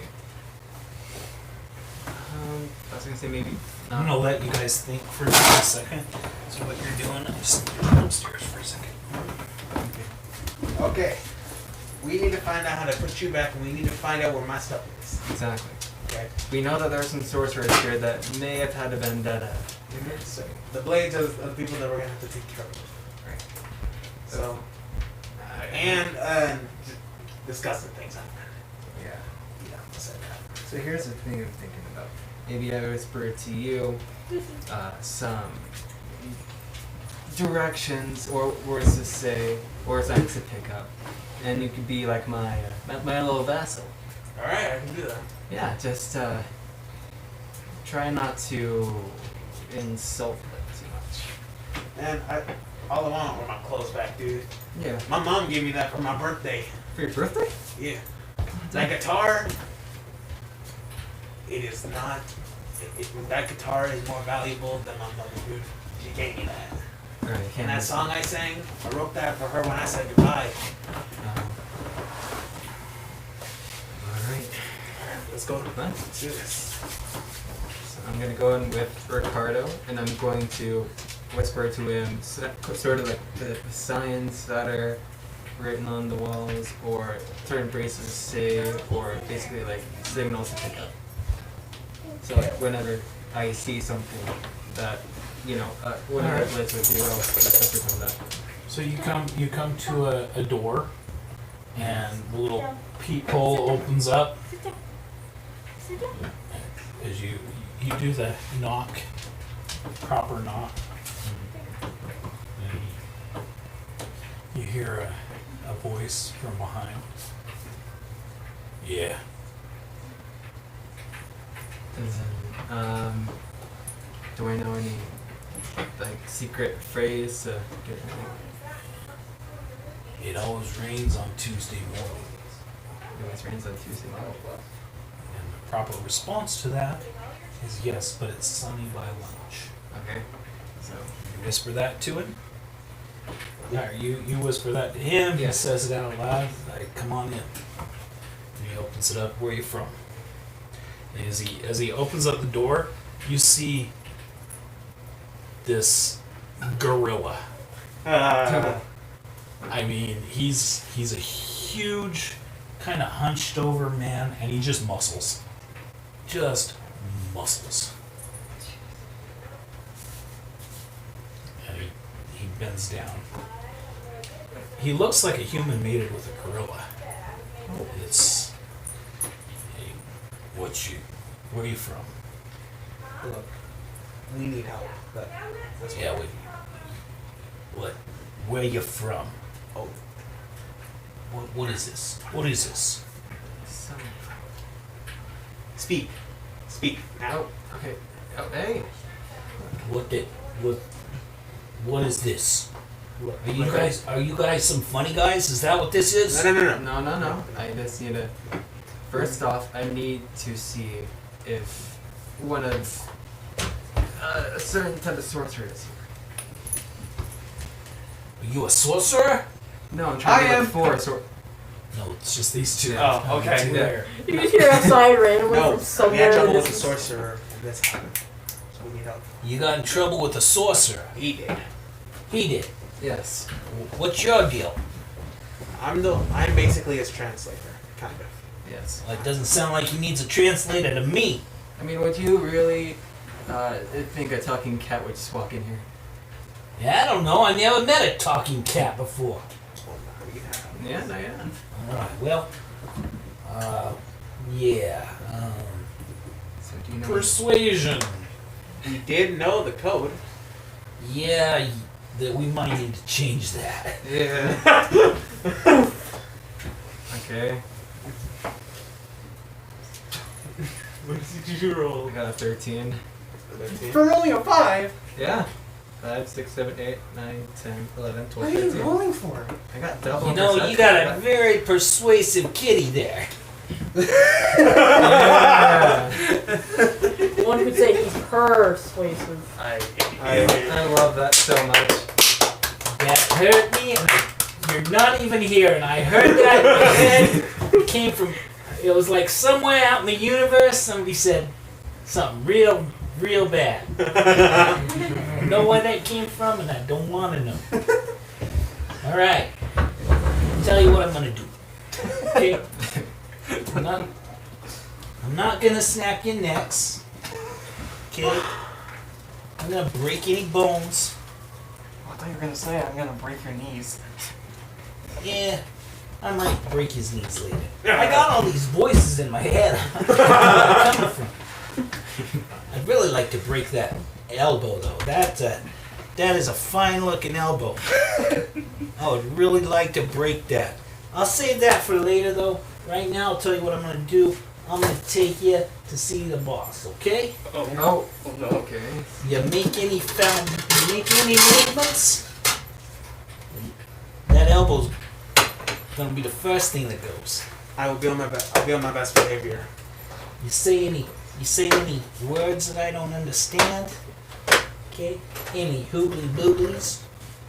I was gonna say maybe. I'm gonna let you guys think for just a second. So what you're doing, I'm just gonna go upstairs for a second. Okay. We need to find out how to put you back, and we need to find out where my stuff is. Exactly. Okay. We know that there are some sorcerers here that may have had a vendetta. So the blades are the people that we're gonna have to take care of. Right. So and discussing things. Yeah. Yeah, I said that. So here's the thing I'm thinking about. Maybe I whisper to you some directions or words to say or signs to pick up, and you could be like my little vassal. All right, I can do that. Yeah, just try not to insult them too much. And all I want were my clothes back, dude. Yeah. My mom gave me that for my birthday. For your birthday? Yeah. That guitar, it is not. That guitar is more valuable than my mother, dude. She gave me that. Alright, And that song I sang, I wrote that for her when I said goodbye. Alright. Let's go. Fine. Let's do this. So I'm gonna go in with Ricardo, and I'm going to whisper to him sort of like the signs that are written on the walls, or certain phrases say, or basically like signals to pick up. So like whenever I see something that, whatever it is with you, I'll whisper to him that. So you come to a door, and the little peephole opens up. Sit down. Sit down. As you do the knock, proper knock, and you hear a voice from behind. Yeah. Do I know any like secret phrase to get It always rains on Tuesday morning. it always rains on Tuesday morning? And the proper response to that is yes, but it's sunny by lunch. Okay. So You whisper that to him. Yeah, you whisper that to him. Yeah. He says it out loud. Like, come on in. And he opens it up. Where are you from? And as he opens up the door, you see this gorilla. Uh, I mean, he's a huge, kind of hunched over man, and he just muscles. Just muscles. And he bends down. He looks like a human mated with a gorilla. It's... Hey, where are you from? look, we need help. That's Yeah, what? Where you from? Oh. What is this? What is this? Speak now. Oh, okay. Oh, hey. What is this? Are you guys some funny guys? Is that what this is? No. No. I just need to. First off, I need to see if one of a certain type of sorcerer is here. Are you a sorcerer? No, I'm trying I to am- look for a sorcerer. No, it's just these two. Oh, okay. Two there. You just hear outside randomly No, from we somewhere. had in trouble the with the distance. sorcerer, and this happened. So we need help. You got in trouble with the sorcerer. He did. He did. Yes. What's your deal? I'm basically his translator, kind of. Yes. Well, it doesn't sound like he needs a translator to me. I mean, would you really think a talking cat would just walk in here? Yeah, I don't know. I never met a talking cat before. Yeah, no, yeah. Alright, well, yeah. So do you know? Persuasion. We did know the code. Yeah, that we might need to change that. Yeah. Okay. What did you roll? I got a 13. For only a 5? Yeah. 5, 6, 7, 8, 9, 10, 11, What 12, are you 13. rolling for? I got double. You know, you perception. got a very persuasive kitty there. Yeah. One could say he's persuasive. I love that so much. That hurt me. You're not even here, and I heard that in my head. It came from. It was like somewhere out in the universe. Somebody said something real bad. I know where that came from, and I don't want to know. All right. Tell you what I'm gonna do. Okay. I'm not gonna snap your necks. Okay. I'm gonna break any bones. I thought you were gonna say I'm gonna break your knees. Yeah, I might break his knees later. I got all these voices in my head. Where they're coming from. I'd really like to break that elbow, though. That is a fine-looking elbow. I would really like to break that. I'll save that for later, though. Right now, I'll tell you what I'm gonna do. I'm gonna take you to see the boss. Okay? Oh, no. Okay. You make any movements? That elbow's gonna be the first thing that goes. I will be on my best. I'll be on my best behavior. You say any words that I don't understand? Okay? Any hoobly booblies?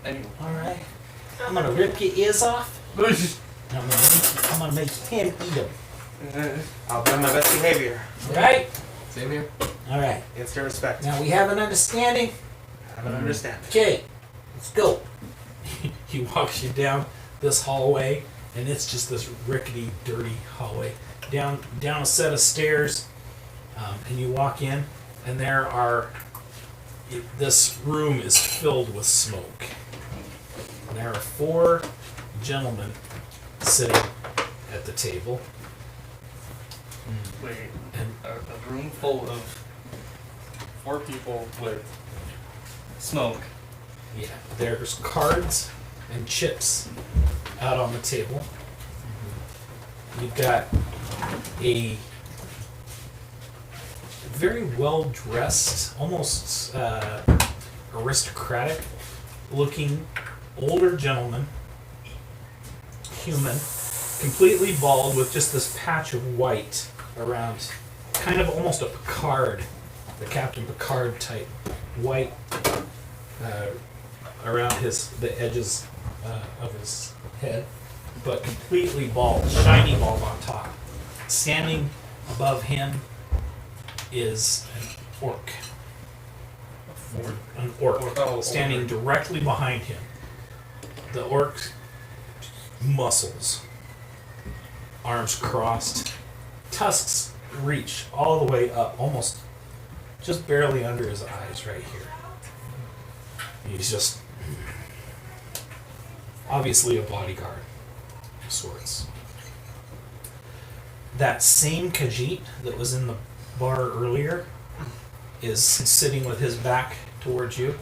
Anyway. Alright. I'm gonna rip your ears off. And I'm gonna make him eat them. I'll be on my best behavior. Alright? Same here. Alright. It's their respect. Now we have an understanding. I don't understand. Okay, let's go. He walks you down this hallway, and it's just this rickety, dirty hallway. Down a set of stairs, and you walk in, and this room is filled with smoke. And there are 4 gentlemen sitting at the table. Wait, And a room full of 4 people with smoke. yeah, there's cards and chips out on the table. You've got a very well-dressed, almost aristocratic looking older gentleman, human, completely bald with just this patch of white around, kind of almost a Picard, the Captain Picard type white around the edges of his head, but completely bald, shiny bald on top. Standing above him is an orc. an orc Oh, standing orc. directly behind him. The orc muscles, arms crossed, tusks reach all the way up, almost just barely under his eyes right here. He's just obviously a bodyguard of sorts. That same Khajiit that was in the bar earlier is sitting with his back towards you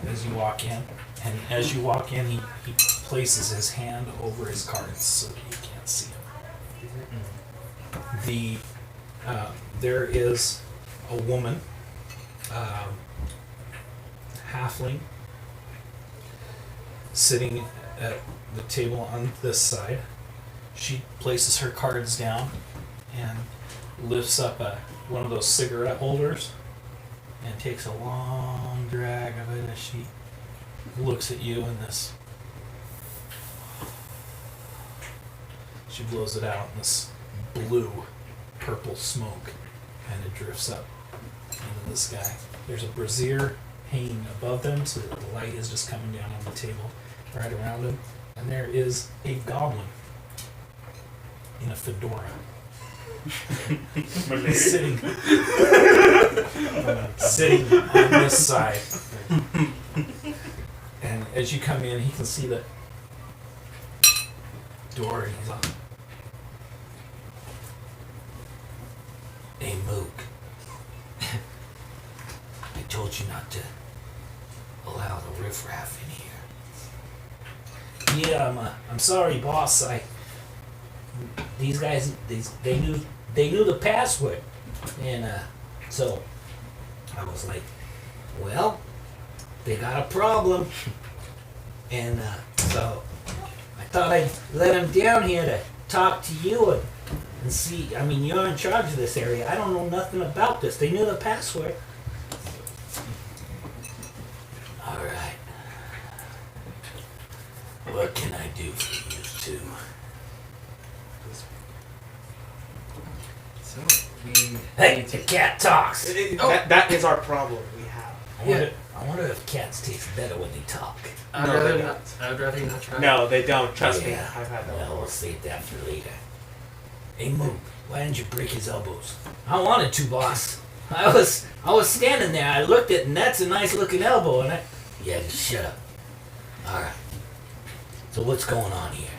as you walk in. And as you walk in, he places his hand over his cards so that you can't see him. There is a woman, halfling, sitting at the table on this side. She places her cards down and lifts up one of those cigarette holders and takes a long drag of it as she looks at you in this. She blows it out in this blue, purple smoke, and it drifts up into the sky. There's a brazier hanging above them so that the light is just coming down on the table right around him. And there is a goblin in a fedora. sitting on this side. And as you come in, he can see the door and he's on. Hey, Mook. I told you not to allow the riffraff in here. Yeah, I'm sorry, boss. These guys, they knew the password, and so I was like, well, they got a problem, and so I thought I'd let them down here to talk to you and see. I mean, you're in charge of this area. I don't know nothing about this. They knew the password. All right. What can I do for you two? So we. Hey, the cat talks. That is our problem we have. I wonder if cats taste better when they talk. I'd No, rather they not. I'd rather not try. No, they don't. Trust me. Yeah. I've had that. Well, we'll save that for later. Hey, Mook, why didn't you break his elbows? I wanted to, boss. I was standing there. I looked at, and that's a nice looking elbow, and Yeah, just shut up. All right. So what's going on here?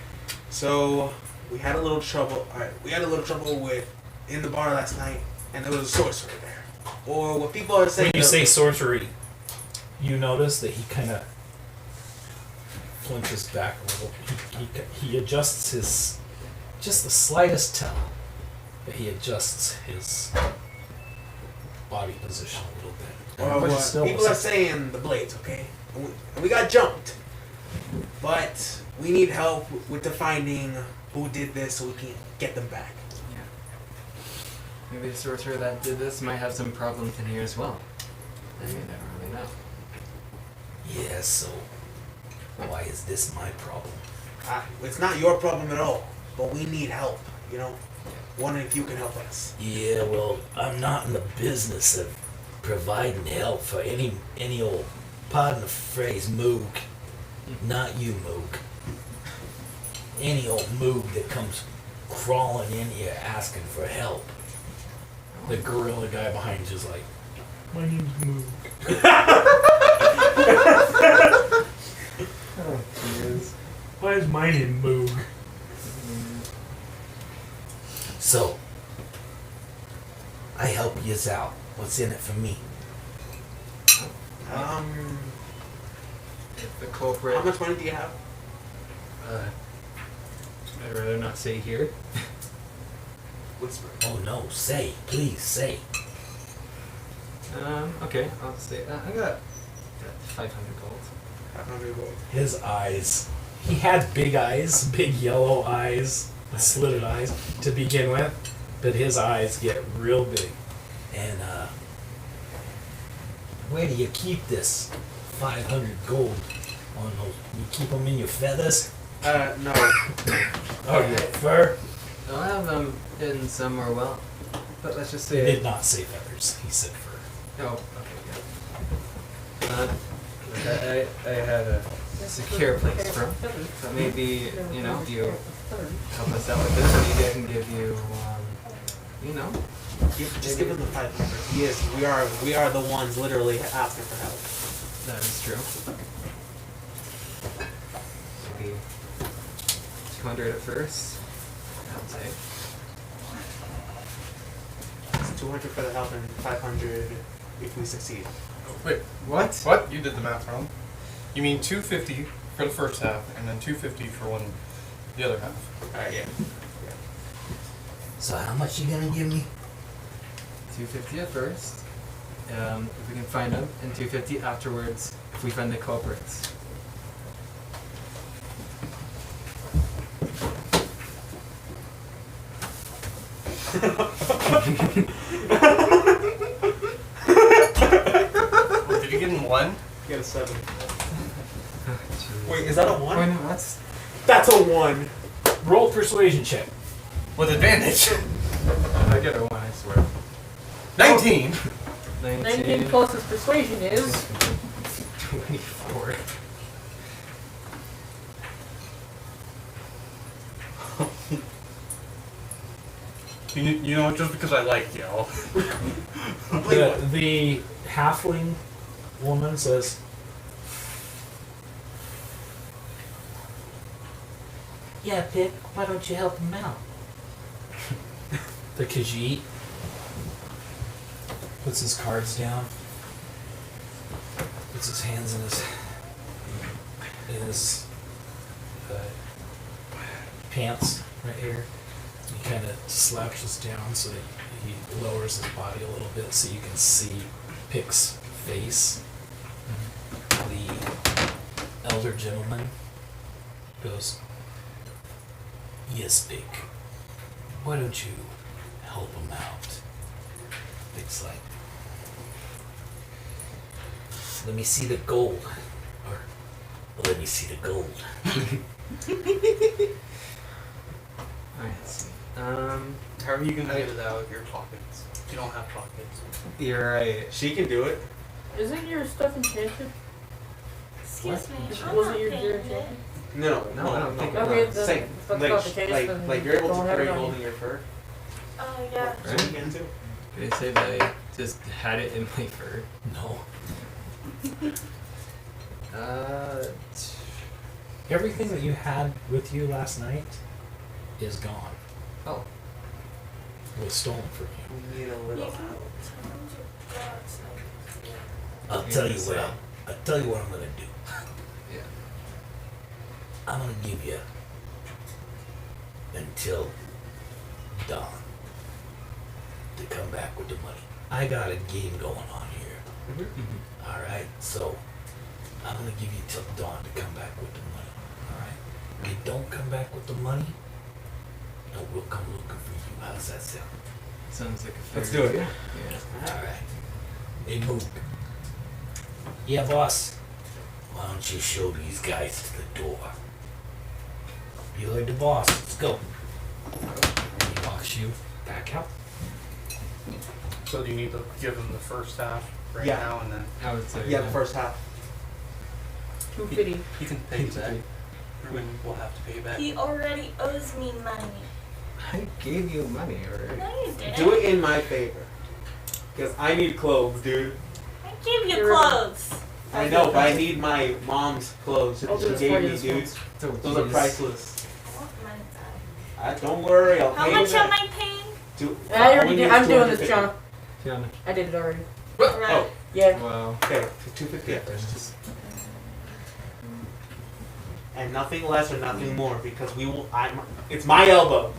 So we had a little trouble. All right, we had a little trouble with in the bar last night, and there was a sorcerer there. Or what people are saying. when you say sorcery, you notice that he kind of flinches back a little. He adjusts his, just the slightest tell, but he adjusts his body position a little bit. Or But what still people are saying the blades, okay? And we got jumped, but we need help with the finding who did this so we can get them back. Maybe the sorcerer that did this might have some problems in here as well. I mean, never really know. Yeah, so why is this my problem? It's not your problem at all, but we need help. You know, wondering if you can help us. Yeah, well, I'm not in the business of providing help for any old, pardon the phrase, mook. Not you, mook. Any old mook that comes crawling in here asking for help. The gorilla guy behind you is like, my name's Moog. Oh, jeez. Why is my name Moog? So, I help yous out. What's in it for me? If the culprit. How much money do you have? I'd rather not say here. Whisper. Oh no, say, please say. Okay, I'll say I got 500 gold. 500 gold. His eyes. He had big eyes, big yellow eyes, slitted eyes to begin with, but his eyes get real big. And where do you keep this 500 gold on those? You keep them in your feathers? No. Oh, your fur? I'll have them in somewhere well. But let's just He say. did not say feathers. He said fur. Oh, okay, not that I had a secure place from. So maybe, you know, you help us out with this, maybe I can give you, you know. Just give him the 500. Yes, we are the ones literally asking for help. That is true. Maybe 200 at first, I would say. It's 200 for the help and 500 if we succeed. Wait, What? what? You did the math wrong. You mean 250 for the first half, and then 250 for the other half. Alright, yeah. So how much you gonna give me? 250 at first, if we can find them, and 250 afterwards if we find the culprits. Wait, did you get in one? You got a 7. Jeez. Wait, is that a Oh, 1? no, that's That's a 1! Roll persuasion check. With advantage. I get a 1, I swear. 19. 19 plus his persuasion is. 24. You know, just because I like you. The halfling woman says, "Yeah, Pip, why don't you help him out?" The Khajiit puts his cards down, puts his hands in his pants right here. He kind of slouches down so that he lowers his body a little bit so you can see Pick's face. The elder gentleman goes, "Yes, Pick. Why don't you help him out?" Pick's like, "Let me see the gold." Or, "Let me see the gold." Alright, see. How are you gonna get it out of your pockets? You don't have pockets. You're right. She can do it. Isn't your stuff enchanted? Excuse me. I'm Wasn't not your paying gear it. enchanted? No, I don't think it Okay, was. then Same. if that's Like, not the case, then like you're able to don't have it carry on gold you. in your fur. Oh, yeah. So you can too. They say that I just had it in my fur. No. T- Everything that you had with you last night is gone. Oh. It was stolen from you. We need a You little can help. I'll tell you what I'm gonna do. Yeah. I'm gonna give you until dawn to come back with the money. I got a game going on here. Mm-hmm. All right, so I'm gonna give you till dawn to come back with the money. All right. If you don't come back with the money, then we'll come looking for you. How's that sound? Sounds like a fair Let's do it. idea. Yeah. All right. Hey, Mook. Yeah, boss. Why don't you show these guys to the door? You heard the boss. Let's go. He walks you back out. So do you need to give them the first half right Yeah. now, and then I would say. Yeah, the first half. 250. you can pay back. Ruben will have to pay back. He already owes me money. I gave you money already. No, you didn't. Do it in my favor. Because I need clothes, dude. I gave you You're- clothes. I know, but I need my mom's clothes I'll that do she this gave for you me, this dude. month. So Those are priceless. I want money back. Don't worry, I'll How pay much you am back. I paying? I already only did. needs I'm doing this, 250. John. Fiona. I did it already. Right. Oh, Yeah. Wow. okay, for 250 at first. And nothing less or nothing more because we will. It's my elbow.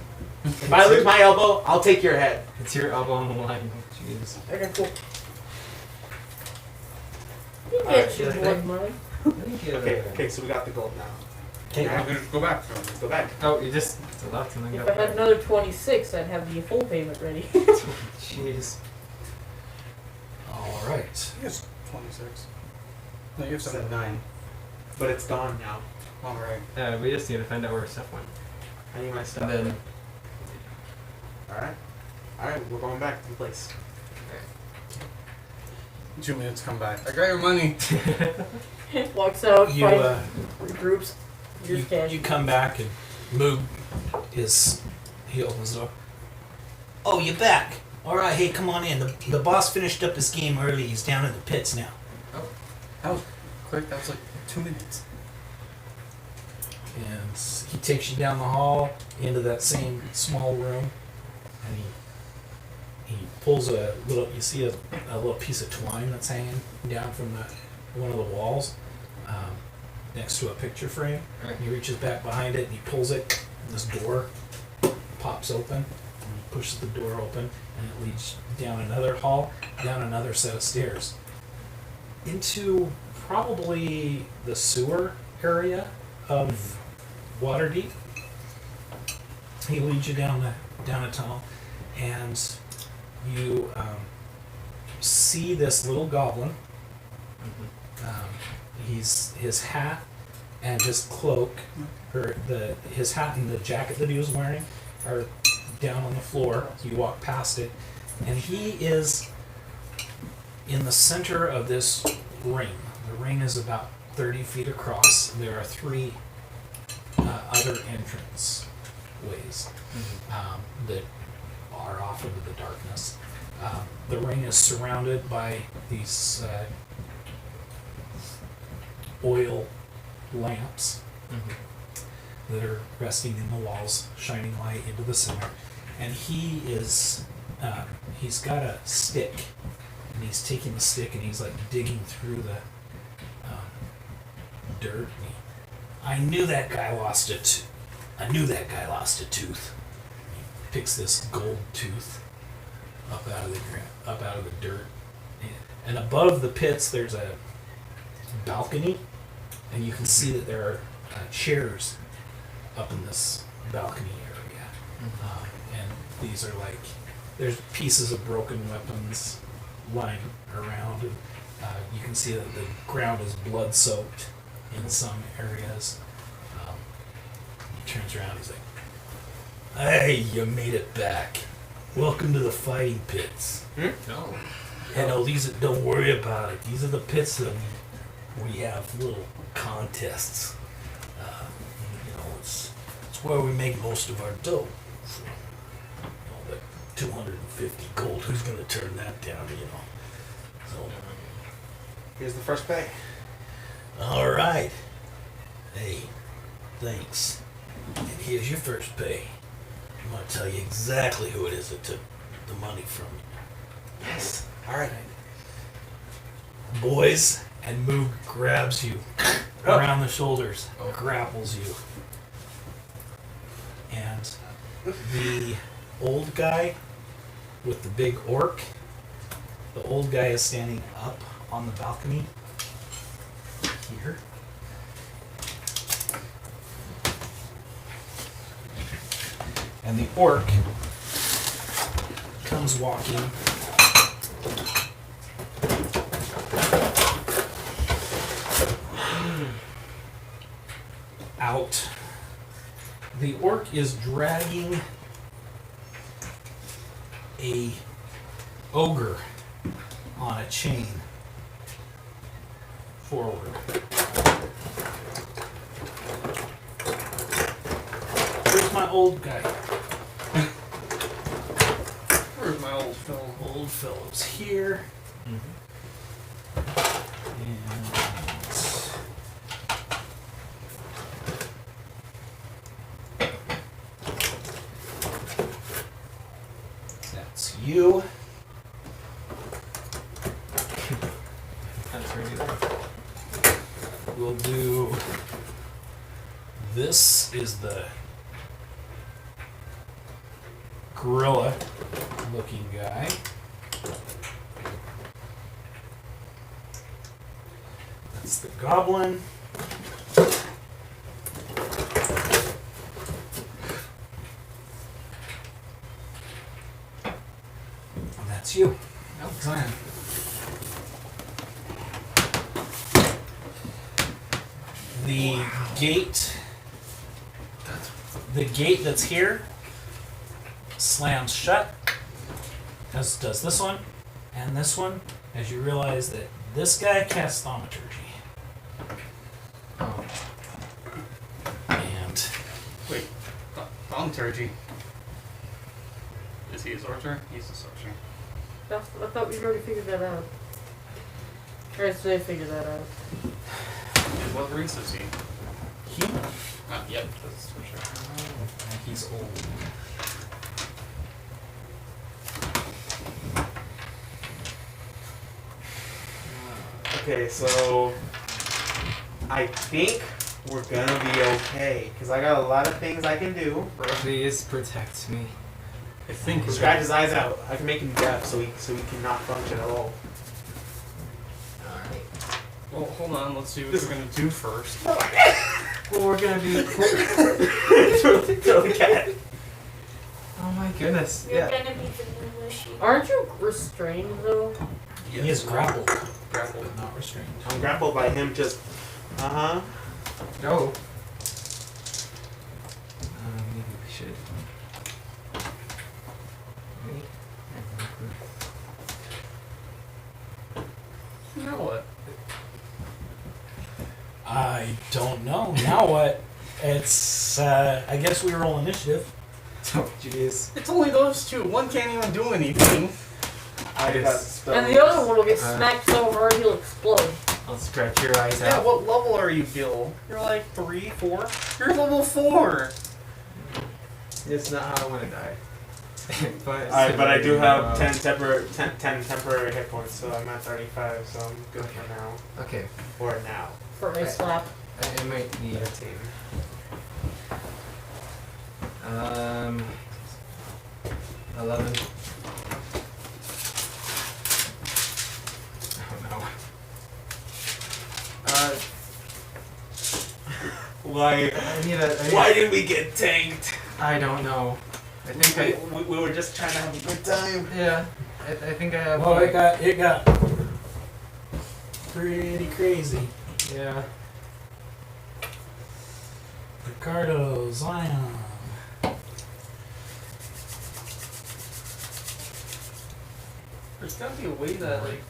If I lose my elbow, I'll take your head. It's your elbow on the line. Jeez. Okay, cool. You Alright, get you yeah. one money. Okay, so we got the gold now. Okay, I'm gonna go back to them. Let's go back. Oh, you just it's a lot to then If go I had back. another 26, I'd have the full payment ready. Jeez. All right. I think it's 26. No, you have 79. But it's gone now. All right. We just need to find out where our stuff went. I need my stuff. And then Alright. Alright, we're going back to the place. 2 minutes, come back. I got your money. Walks out, You regroups. Here's cash. you come back and Moog he opens the door. Oh, you're back. All right, hey, come on in. The boss finished up his game early. He's down in the pits now. Oh, that was quick. That was like 2 minutes. And he takes you down the hall into that same small room, and he pulls a little. You see a little piece of twine that's hanging down from one of the walls next to a picture frame. Right. He reaches back behind it and he pulls it. And this door pops open. And he pushes the door open, and it leads down another hall, down another set of stairs, into probably the sewer area of Waterdeep. He leads you down a tunnel, and you see this little goblin. His hat and his cloak, his hat and the jacket that he was wearing, are down on the floor. You walk past it, and he is in the center of this ring. The ring is about 30 feet across. There are 3 other entrance ways that are off into the darkness. The ring is surrounded by these oil lamps that are resting in the walls, shining light into the center. And he is, he's got a stick, and he's taking the stick and he's like digging through the dirt. I knew that guy lost a tooth. He picks this gold tooth up out of the dirt. And above the pits, there's a balcony, and you can see that there are chairs up in this balcony area. And these are like, there's pieces of broken weapons lying around. And, you can see that the ground is blood-soaked in some areas. He turns around, he's like, "Hey, you made it back. Welcome to the fighting pits." No. Don't worry about it. These are the pits that we have little contests. It's where we make most of our dough. So, that 250 gold, who's going to turn that down, So, Here's the first pay. all right. Hey, thanks. And here's your first pay. I'm going to tell you exactly who it is that took the money from you. Yes. All right. Boys, and Moog grabs you around the shoulders, grapples you. And the old guy with the big orc, the old guy is standing up on the balcony here. And the orc comes walking out. The orc is dragging a ogre on a chain forward. Where's my old guy? Where's my old fellow? Old fellow's here. And that's you. That's really good. We'll do. This is the gorilla looking guy. That's the goblin. And that's you. Alexander. The gate that's here slams shut, as does this one, and as you realize that this guy casts thaumaturgy. Oh. And Wait, thaumaturgy. Is he a sorcerer? He's a sorcerer. I thought we already figured that out. Or did they figure that out? And what race is he? human. Yep, that's for sure. And he's old. Okay, so I think we're gonna be okay because I got a lot of things I can do. Please protect me. I think we're Scratch his eyes out. I can make him deaf so he cannot function at all. Alright. Well, hold on. Let's see what we're gonna do first. Well, we're gonna be. Throw the cat. Oh my goodness. You're Yeah. gonna be the new mushy. Aren't you restrained though? He is grappled, Grapple. but not restrained. I'm grappled by him just. No. Maybe we should. Wait. Now what? I don't know. Now what? It's, I guess we roll initiative. Oh, jeez. It's only those two. One can't even do anything. I got spells. And the other one will get smacked so hard he'll explode. I'll scratch your eyes Yeah, out. what level are you, Gil? You're like 3, 4? You're level 4! It's not how I want to die. but But I do have 10 temporary hit points, so I'm at 35, so I'm good for now. Okay. For now. For a slap. I might need 13. 11. Oh no. Why? I need a. Why did we get tanked? I don't know. I think We were just trying to have a good time. Yeah. I think I have. Well, it got pretty crazy. Yeah. Ricardo, Zion. There's gotta be a way that, like,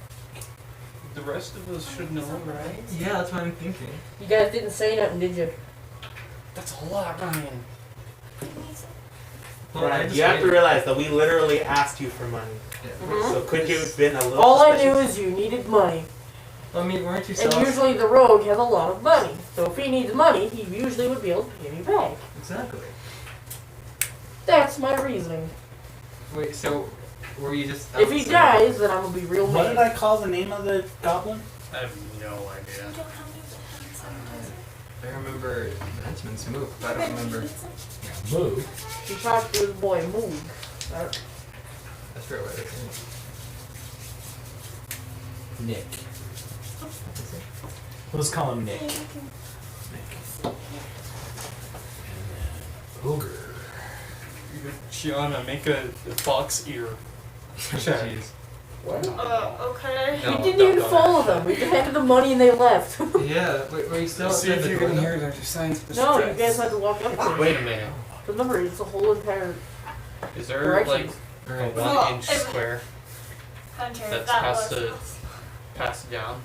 the rest of us should know, right? Yeah, that's what I'm thinking. You guys didn't say nothing, did you? That's a lot, Ryan. Well, I Right, just you have to made- realize that we literally asked you for money. Yeah. Mhm. So could you have been a little All I suspicious? knew is you needed money. I mean, weren't you And selling? usually the rogue has a lot of money. So if he needs money, he usually would be able to pay me back. Exactly. That's my reasoning. Wait, so were you just? If he dies, then I'm gonna be real What mad. did I call the name of the goblin? I have no idea. I remember Benjamin's move, but I don't remember. Moo. He talked to his boy Moog. That's for what it is. Nick. Let's call him Nick. Nick. And then Ogre. Shiana, make a fox ear. Check. Jeez. What? Okay. No, We didn't don't even go follow there. them. We just handed them money and they left. Yeah. Wait, were you still? See outside if the you door, can though? hear their signs of No, you distress. guys had to walk up to it. Wait a minute. Remember, it's a whole entire Is there, direction. like, a Alright. 1-inch Well, square Hunter, That's that past was the- passed down?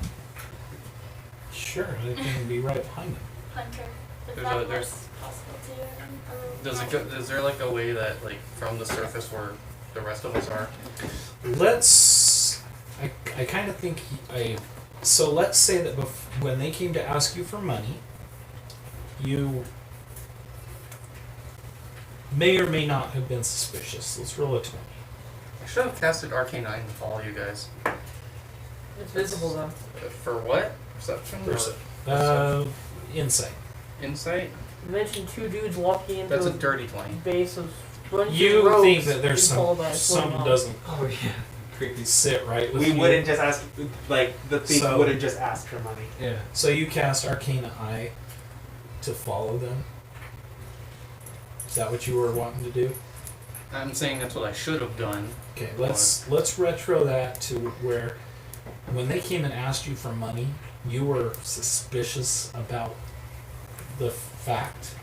Sure, they can be right behind him. Hunter. If There's that a- there's- was possible to you. Does it go, is there like a way that, like, from the surface where the rest of us are? Let's. I kind of think so let's say that when they came to ask you for money, you may or may not have been suspicious. Let's roll a 20. I should have casted Arcane Eye to follow you guys. It's visible though. For what? Perception? Or Insight. insight? You mentioned two dudes walking into That's a a dirty 20. base of bunch of You rogues think that there's being followed by a some floating doesn't Oh yeah. Creepy. sit right with We you. wouldn't just ask, like, the thief So- wouldn't just ask for money. Yeah. So you cast Arcane Eye to follow them. Is that what you were wanting to do? I'm saying that's what I should have done. Okay, let's retro that to where when they came and asked you for money, you were suspicious about the fact,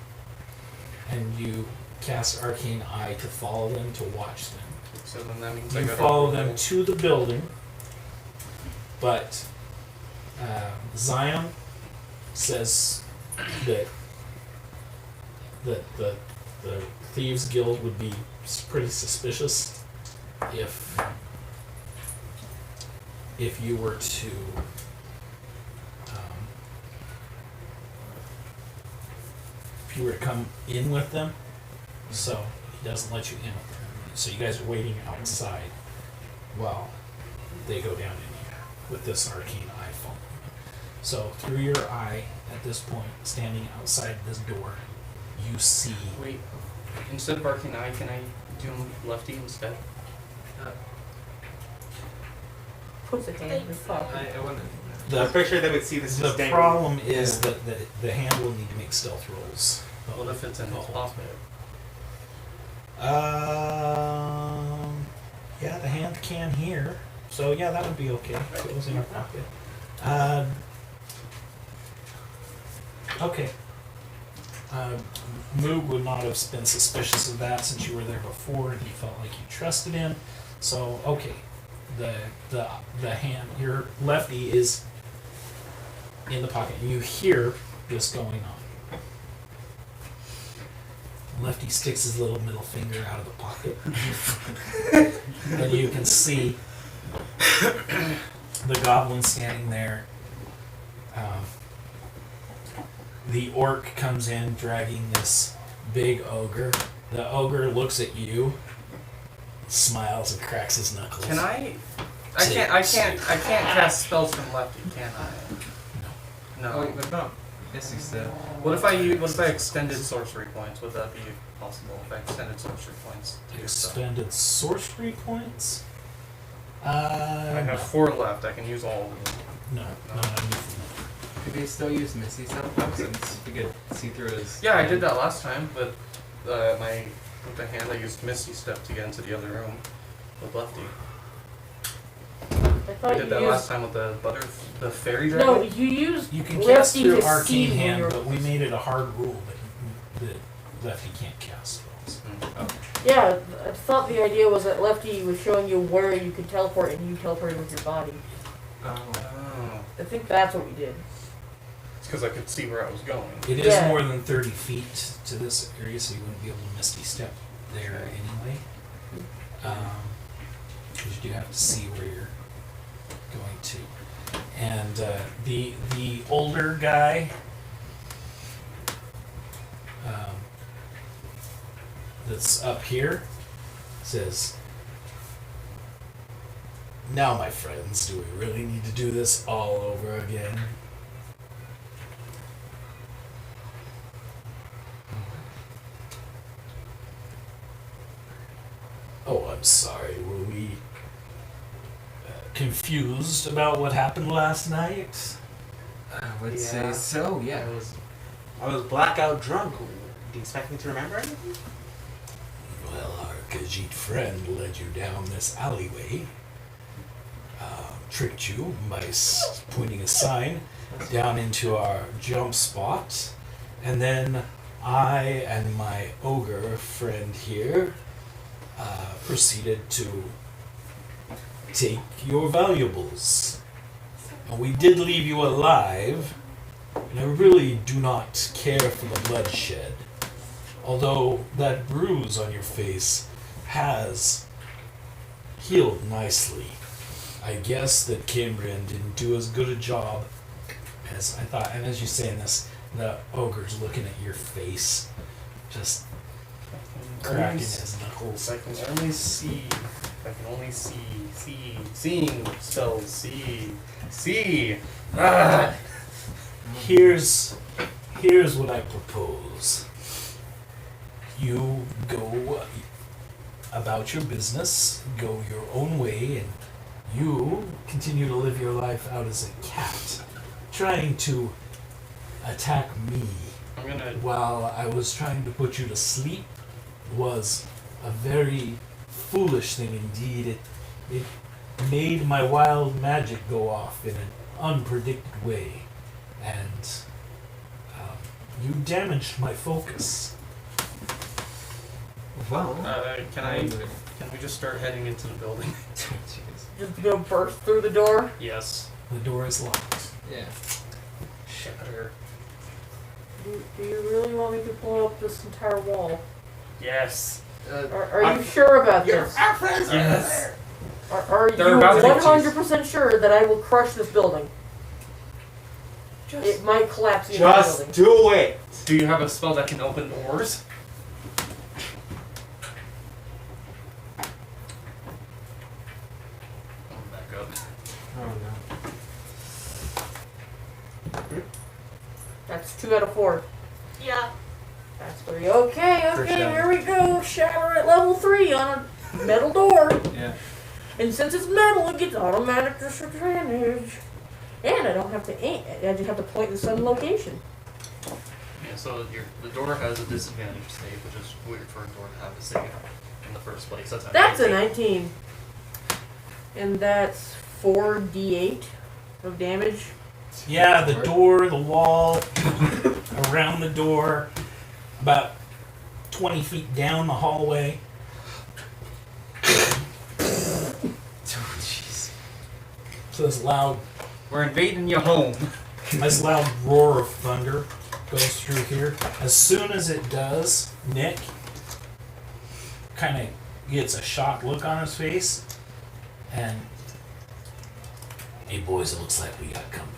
and you cast Arcane Eye to follow them, to watch them. So then that means I You gotta follow roll. them to the building, But Zion says that the Thieves Guild would be pretty suspicious if you were to come in with them. So he doesn't let you in with them. So you guys are waiting outside while they go down in here with this arcane eye phone. So through your eye, at this point, standing outside this door, you see. Wait, instead of arcane eye, can I do lefty instead? Puts a hand in his pocket. I want The, I'm pretty sure they would see this. the just dangling. problem is that the hand will need to make stealth rolls. What if it's in his pocket? Yeah, the hand can hear. So yeah, that would be okay if it was in your pocket. Okay. Moog would not have been suspicious of that since you were there before and he felt like you trusted him. So okay, the hand, your lefty is in the pocket. And you hear this going on. Lefty sticks his little middle finger out of the pocket. And you can see the goblin standing there. The orc comes in dragging this big ogre. The ogre looks at you, smiles and cracks his knuckles. Can I can't cast spells from lefty, can I? No. Oh, wait, what about Misty Step? What if I extended sorcery points? Would that be possible if I extended sorcery points? to do stuff? Extended sorcery points? I have 4 left. I can use all of them. No, no. Could they still use Misty Step though, since we could see through his... Yeah, I did that last time, but with the hand I used Misty Step to get into the other room with lefty. I thought I did that last time with the the fairy dragon. No, you used You can cast lefty through to arcane see when hand, you're- but we made it a hard rule that lefty can't cast spells. Yeah, I thought the idea was that lefty was showing you where you could teleport and you teleported with your body. Oh. Oh, I think that's what we did. it's because I could see where I was going. It is Yeah. more than 30 feet to this area, so you wouldn't be able to misty step there anyway. Because you do have to see where you're going to. And the older guy that's up here says, "Now, my friends, do we really need to do this all over again?" Oh, I'm sorry. Were we confused about what happened last night? I would Yeah. say so, yeah. I was blackout drunk. Do you expect me to remember anything? Well, our Khajiit friend led you down this alleyway, tricked you by pointing a sign down into our jump spot, and then I and my ogre friend here proceeded to take your valuables. And we did leave you alive, and I really do not care for the bloodshed. Although that bruise on your face has healed nicely. I guess that Cambrian didn't do as good a job as I thought. And as you're saying this, the ogre's looking at your face, just cracking his knuckles. I can only see. Seeing spells. See. Ah. Here's what I propose. You go about your business, go your own way, and you continue to live your life out as a cat, trying to attack me I'm gonna. while I was trying to put you to sleep was a very foolish thing indeed. It made my wild magic go off in an unpredicted way, and you damaged my focus. Well, Can we just start heading into the building? Jeez. just gonna burst through the door? Yes. The door is locked. Yeah. Shatter. Do you really want me to pull up this entire wall? Yes. Are you sure about this? Our friends are Yes. there. Are They're you about to get 100% sure that I will crush this building? It might collapse the entire Just building. do it. Do you have a spell that can open doors? Back up. Oh no. That's 2 out of 4. Yeah. That's 3. Okay, First okay, shatter. here we go. Shatter at level 3 on a metal door. Yeah. And since it's metal, it gets automatic disadvantage. And I don't have to aim. I just have to point in some location. Yeah, so the door has a disadvantage save, which is weird for a door to have a save in the first place. That's a 19. And that's 4d8 of damage. Yeah, the door, the wall, around the door, about 20 feet down the hallway. Oh jeez. So this loud, We're invading your home. this loud roar of thunder goes through here. As soon as it does, Nick kind of gets a shocked look on his face, and hey boys, it looks like we got company.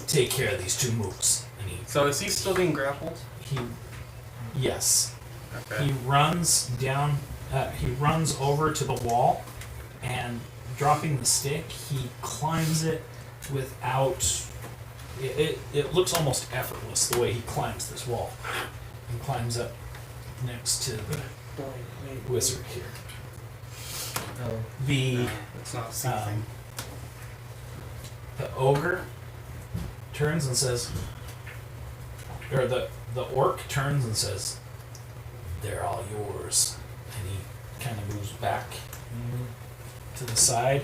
Take care of these 2 mooks. And So is he still being grappled? yes. Okay. He runs down, he runs over to the wall, and dropping the stick, he climbs it without, it looks almost effortless the way he climbs this wall. He climbs up next to the wizard here. Oh. The, It's not a C thing. the ogre turns and says, or the orc turns and says, they're all yours. And he kind of moves back to the side,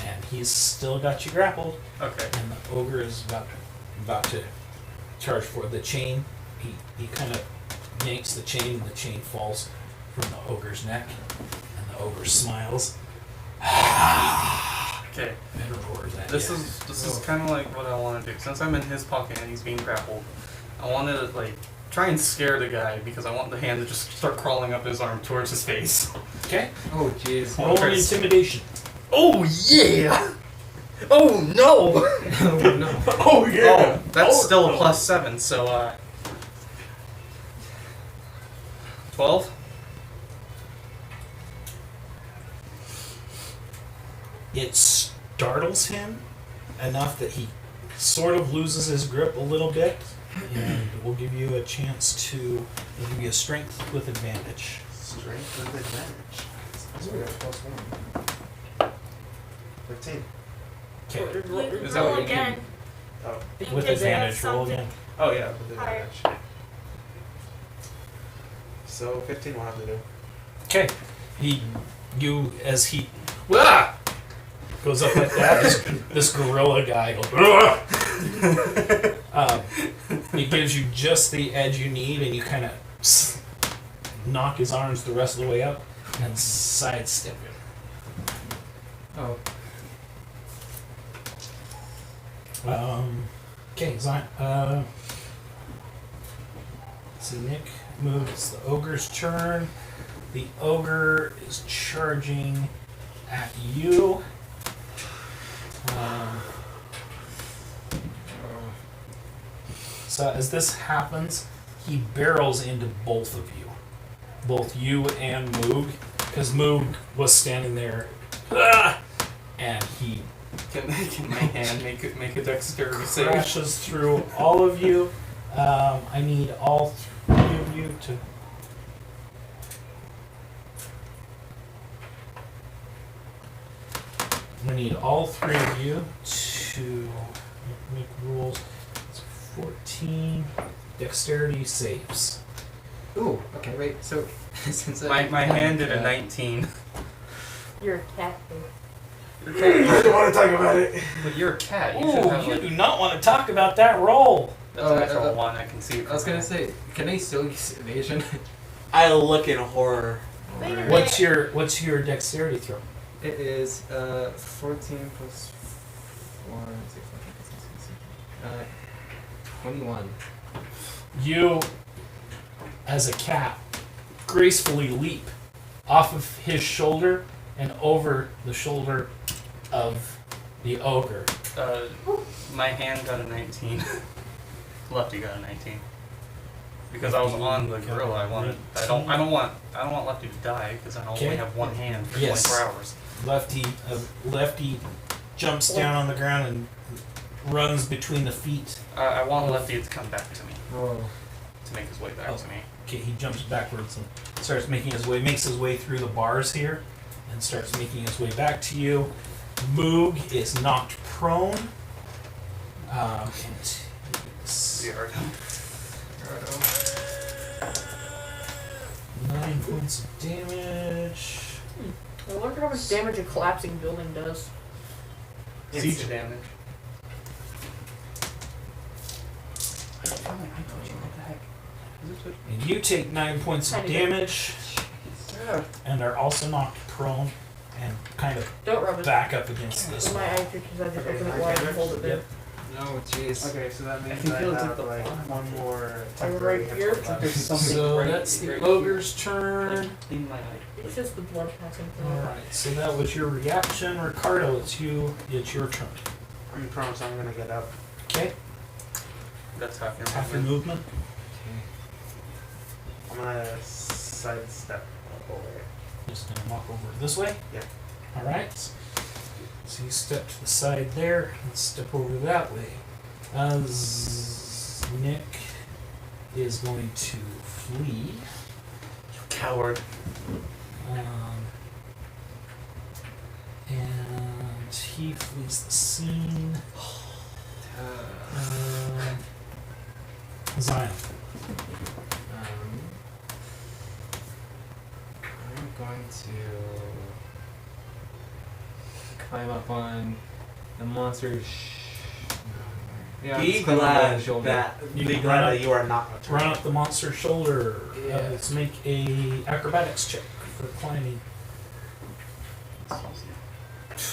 and he's still got you grappled. Okay. And the ogre is about to charge for the chain. He kind of yanks the chain, and the chain falls from the ogre's neck, and the ogre smiles. Okay. And roars at This you. is kind of like what I want to do. Since I'm in his pocket and he's being grappled, I want to like try and scare the guy because I want the hand to just start crawling up his arm towards his face. Okay. Oh jeez. Roll an intimidation. Oh yeah! Oh no! Oh no. Oh Oh, that's still a +7, so 12. It startles him enough that he sort of loses his grip a little bit, and we'll give you a chance to, we'll give you a strength with advantage. Strength with advantage. So we got +1. 15. Okay. Is that Roll what you again. Oh. With Because advantage, that's roll something. again. Oh yeah, with Higher. advantage. So 15 will have to do. Okay. As he goes up like that, this gorilla guy goes, he gives you just the edge you need, and you kind of knock his arms the rest of the way up and sidestep him. Oh. Okay, Zion. See, Nick moves the ogre's turn. The ogre is charging at you. So as this happens, he barrels into both of you. Both you and Moog. Because Moog was standing there. And he Can my hand make a dexterity save? crashes through all of you. I need all 3 of you to. I need all 3 of you to make rules. It's 14 dexterity saves. Ooh. Okay. Wait. So since My hand did a uh, 19. You're a cat. I don't want to talk about it. But you're a cat. You should Oh, have you like do not want to talk about that roll. that's a natural 1. I can see. I was gonna say, can I still use evasion? I look in horror. Wait a minute. What's your dexterity throw? It is 14 plus 4, 6, 21. You, as a cat, gracefully leap off of his shoulder and over the shoulder of the ogre. My hand got a 19. Lefty got a 19. Because I was on the gorilla. I don't want Lefty to die because I only Okay. have one hand for Yes. 24 hours. Lefty jumps down on the ground and runs between the feet. I want Lefty to come back to me, Oh. to make his way back to me. Okay, he jumps backwards and starts makes his way through the bars here, and starts making his way back to you. Moog is knocked prone. And he's Zero. 9 points of damage. I wonder how much damage a collapsing building does. Siege damage. And you take 9 points of Tiny bit. damage, and are also knocked prone, and kind of Don't rub it. back up against this With my wall. eye because I just open it wide and hold it there. No, jeez. Okay, so that means can I feel it have at the like bottom. one more Right temporary here? hit point There's left. something So right- that's the right ogre's turn. In my eye. It's just the blood passing through. Alright, so that was your reaction. Ricardo, it's your turn. I'm prone, so I'm gonna get up. Okay, That's half your half your movement. movement. I'm gonna sidestep away. Just gonna walk over this way. Yeah. Alright. So you step to the side there. Let's step over that way. Nick is going to flee. Coward. And he flees the scene. Zion. I'm going to climb up on the monster's. Yeah, Be just climb up on glad his shoulder. that You be can glad run that you are not a turtle. Run up the monster's shoulder. Yeah. Let's make a acrobatics check for climbing.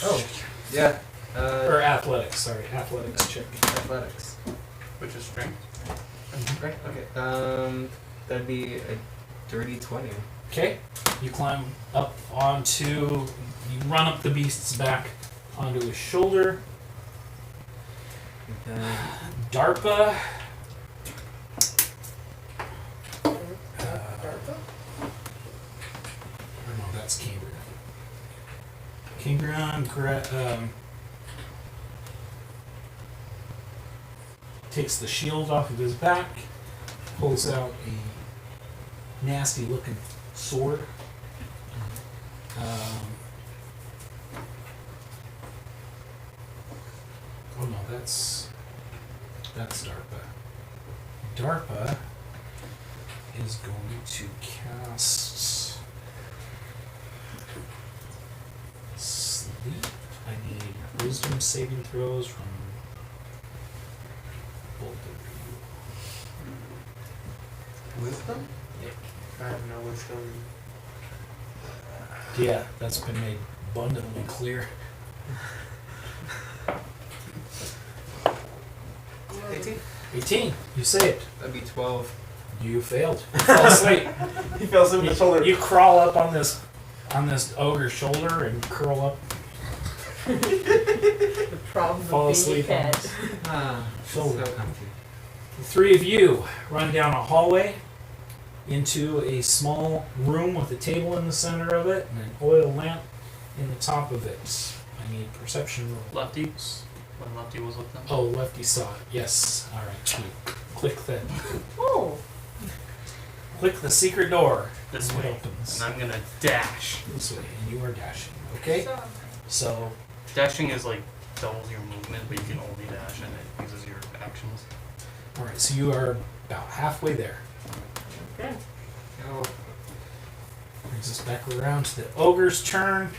Oh, yeah. Or athletics, sorry. Athletics check. Athletics. Which is strength. Right. Okay. That'd be a dirty 20. Okay. You climb up onto, you run up the beast's back onto his shoulder. And then DARPA. Or no, that's Cambrian. Cambrian takes the shield off of his back, pulls out a nasty looking sword. Oh no, that's DARPA. DARPA is going to cast sleep. I need wisdom saving throws from both of Wisdom? you. I have no wisdom. Yeah, that's been made abundantly clear. 18? 18. You saved. that'd be 12. You failed. You fell asleep. He feels him in the shoulder. You crawl up on this ogre's shoulder and curl up. The problem Fall of being asleep a on cat. this Ah, shoulder. so comfy. The three of you run down a hallway into a small room with a table in the center of it and an oil lamp in the top of it. I need perception roll. Lefty. When Lefty was with them. Oh, Lefty saw it. Yes. All right. Sweet. Click the Oh, secret door. This and it way. opens. And I'm gonna dash. This way, and you are dashing. Okay. So Dashing is like doubles your movement, but you can only dash and it uses your actions. all right. So you are about halfway there. okay. Oh, Brings us back around to the ogre's turn.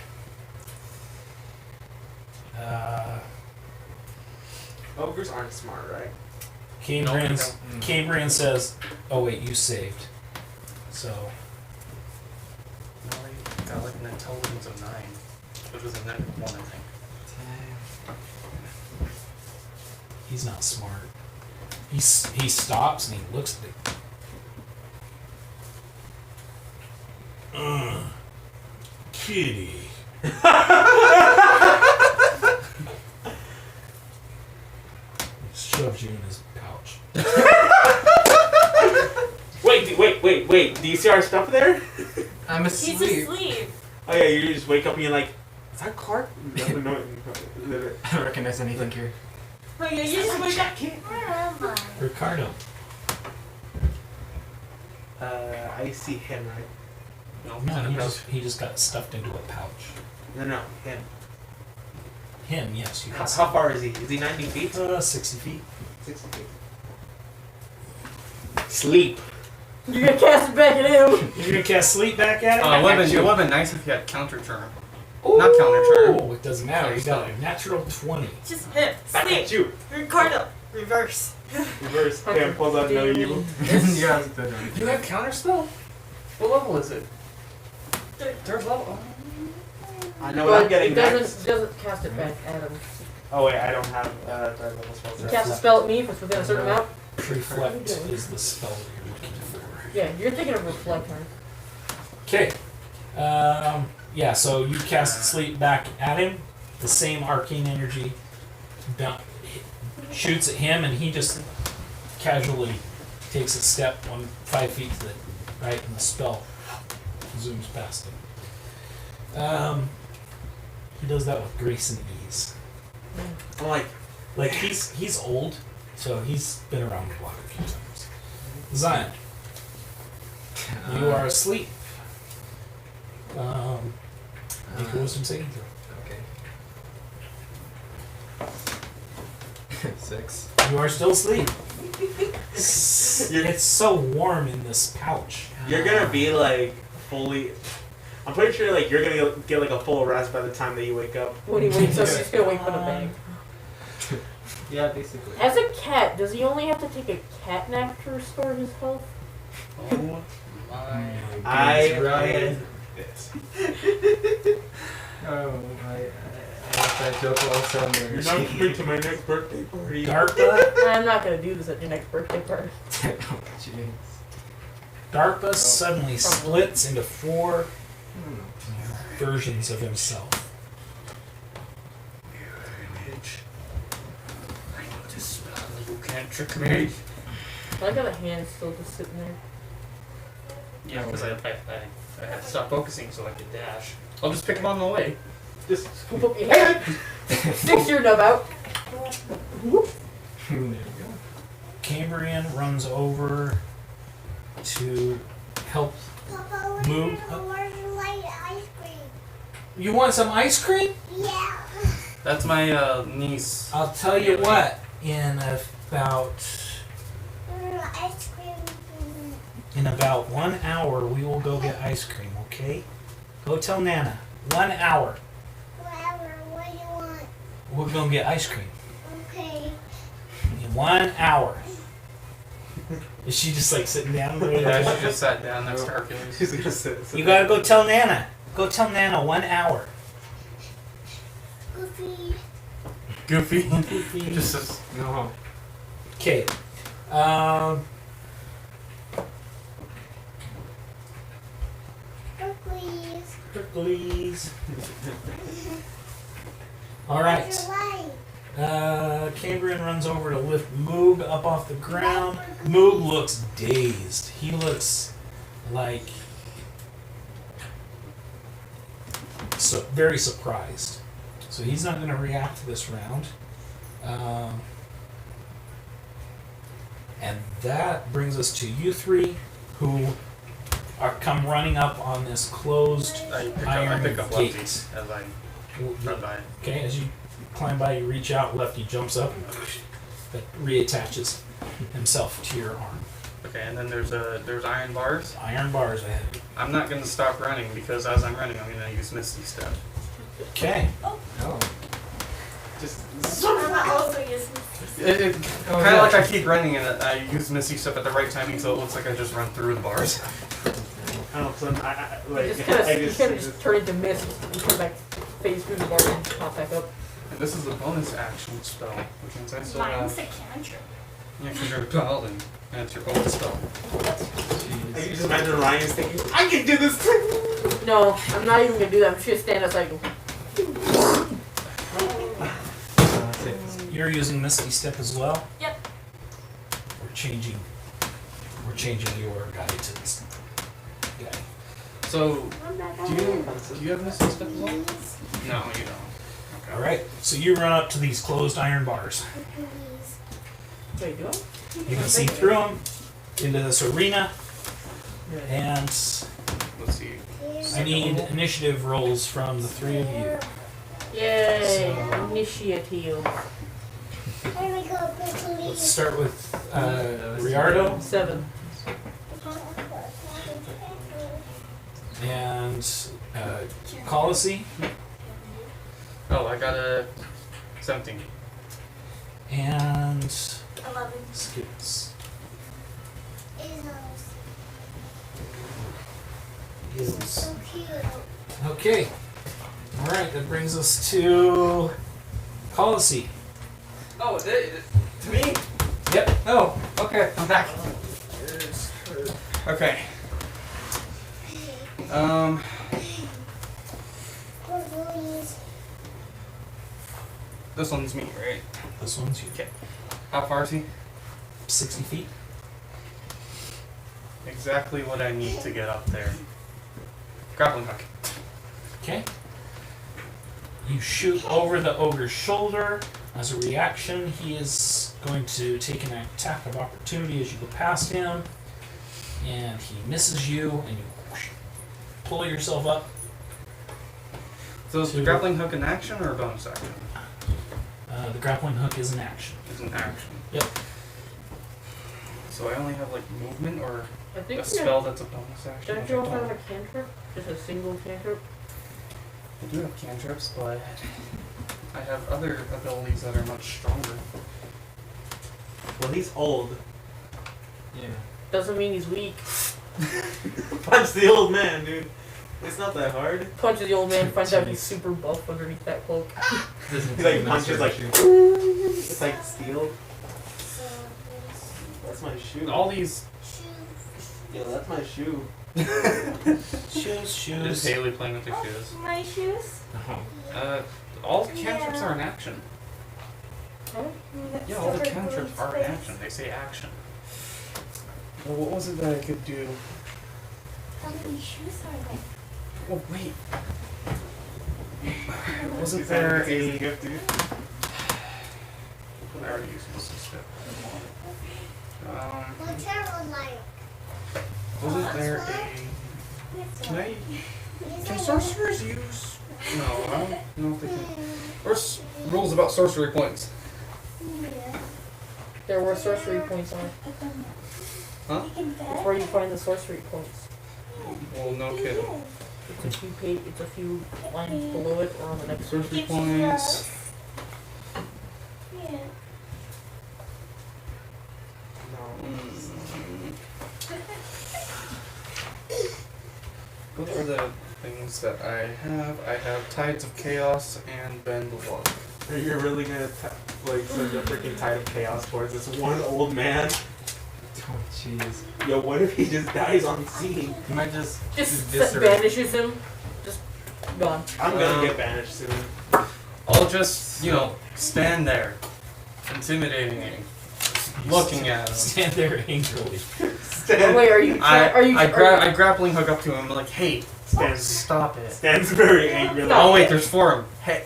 Ogres aren't smart, right? Cambrian says, "Oh wait, you saved." So No, I got like an intelligence of 9. which was a -1, I think. He's not smart. He stops and he looks at it. Kitty. Shoves you in his pouch. Wait. Do you see our stuff there? I'm He's asleep. asleep. Oh yeah, you just wake up and you're like, is that Clark? No. I don't recognize anything here. Oh yeah, you just wake up. Where am I? Ricardo. I see him, right? No, No, he's in a pouch. he just got stuffed into a pouch. No, him. Him, yes, you How, can see. how far is he? Is he 90 feet? 60 feet. 60 feet. Sleep. You're gonna cast it back at him. You're gonna cast sleep back at him? It would have been nice if you had counter charm. Not counter charm. Oh, it doesn't matter. You got a natural 20. Just him. Back Sleep. at you. Ricardo. Reverse. Reverse. Him pulls out no you. Yeah, it's good. You have counter spell? What level is it? Third level. I know what I'm But getting it next. doesn't cast it back at him. Oh wait, I don't have third level spells. You cast a spell at me if it's within a certain amount. Reflect is the spell that you're looking for. Yeah, you're thinking of reflect, right? Okay. Yeah, so you cast sleep back at him. The same arcane energy shoots at him, and he just casually takes a step 5 feet to the right, and the spell zooms past him. He does that with grace and ease. I'm like, He's old, so he's been around the block a few times. Zion, you are asleep. Make a wisdom saving throw. Okay. 6. You are still asleep. It's so warm in this pouch. you're gonna be like fully. I'm pretty sure like you're gonna get like a full rest by the time that you wake up. When he wakes up, he's just gonna wake up in a bag. Yeah, basically. As a cat, does he only have to take a cat nap to restore his health? Oh my. I Ryan. this. Oh, I that joke also on You're not coming to my next birthday party. DARPA, I'm not gonna do this at your next birthday party. Jeez. DARPA suddenly splits into 4 Hmm. versions of himself. I know this spell. You can't trick me. I got a hand still just sitting there. Yeah, because I had to stop focusing so I could dash. I'll just pick him on the way. Just Scoop up your hand. Sticks your nub out. There you go. Cambrian runs over to help Papa, move. where's the light ice cream? You want some ice cream? Yeah. That's my niece. I'll tell you what. In Ice cream. about 1 hour, we will go get ice cream. Okay? Go tell Nana. 1 hour. Whatever. What do you want? We're gonna get ice cream. Okay. In 1 hour. Is she just like sitting down? Yeah, she just sat down next to Hercules. she's gonna sit. You gotta go tell Nana. Go tell Nana 1 hour. Goofy. Goofy. Just as, No. Okay. Please. Hercules. All right. Where's the light? Cambrian runs over to lift Moog up off the ground. Moog looks dazed. He looks like very surprised. So he's not going to react to this round. And that brings us to you three, who are come running up on this closed I iron pick up gate. Lefty as I run by. Okay, as you climb by, you reach out, Lefty jumps up, that reattaches himself to your arm. Okay, and then there's iron bars. Iron bars ahead. I'm not gonna stop running because as I'm running, I'm gonna use Misty Step. Okay. Oh. Just. I'm also using Kind of like I keep running and I use Misty Step at the right timing, so it looks like I just run through the bars. I don't know. So You just kind of turn into mist and come back phase through the bar and pop back up. And this is a bonus action spell, which means I still Mine's have. a cantrip. Yeah, because you're a paladin, and it's your bonus spell. I can just imagine Ryan's thinking, I can do this too. No, I'm not even gonna do that. I'm just gonna stand outside and go. You're using Misty Step as well? Yep. We're changing your guide to this guy. So, do you have this step as well? No, you don't. Okay. Alright, so you run up to these closed iron bars. Wait, do I? You can see through them into this arena, and Let's see. I need initiative rolls from the three of you. Yay! Initiative. Let's start with Riardo 7. and Colossi Oh, I got a 17. and 11. Skips. So cute. Okay. Alright, that brings us to Colossi. Oh, to me? Yep. Oh, okay, I'm back. Okay. This one's me, right? This one's you. Okay. How far is he? 60 feet. Exactly what I need to get up there. Grappling hook. Okay. You shoot over the ogre's shoulder. As a reaction, he is going to take an attack of opportunity as you go past him. And he misses you, and you whoosh, pull yourself up. So is the grappling hook an action or a bonus action? The grappling hook is an action. It's an action. Yep. So I only have like movement or I think a spell that's a bonus action. Don't which you I also have don't. a cantrip? Just a single cantrip? I do have cantrips, but I have other abilities that are much stronger. Well, he's old. Yeah. Doesn't mean he's weak. Punch the old man, dude. It's not that hard. Punches the old man, finds out he's super buff underneath that cloak. He like punches like it's like steel. That's my shoe. All these. Yeah, that's my shoe. Shoes, Is Haley playing with her shoes? My shoes? All the cantrips are in action. Yeah, all the cantrips are in action. They say action. Well, what was it that I could do? How many shoes are there? Oh, wait. Wasn't there a... gift, dude? I already used this step. What's that one like? Wasn't there a... Can sorcerers use... No, I don't know if they can... There's rules about sorcery points. There were sorcery points on it. Huh? That's where you find the sorcery points. Well, no kidding. It's a few lines below it or on the next page. Sorcery points... Yeah. What are the things that I have? I have Tides of Chaos and Bend of Love. You're really gonna like send a freaking tide of chaos towards this one old man? Oh, jeez. Yo, what if he just dies on scene? You might just Just eviscerate. banishes him. Just gone. I'm gonna get banished soon. I'll just, stand there, intimidating him, looking at him. Stand there angrily. Oh, wait, are you? I grappling hook up to him, like, hey, Stands, stop it. stands very angrily. Oh wait, there's 4 of them. Hey,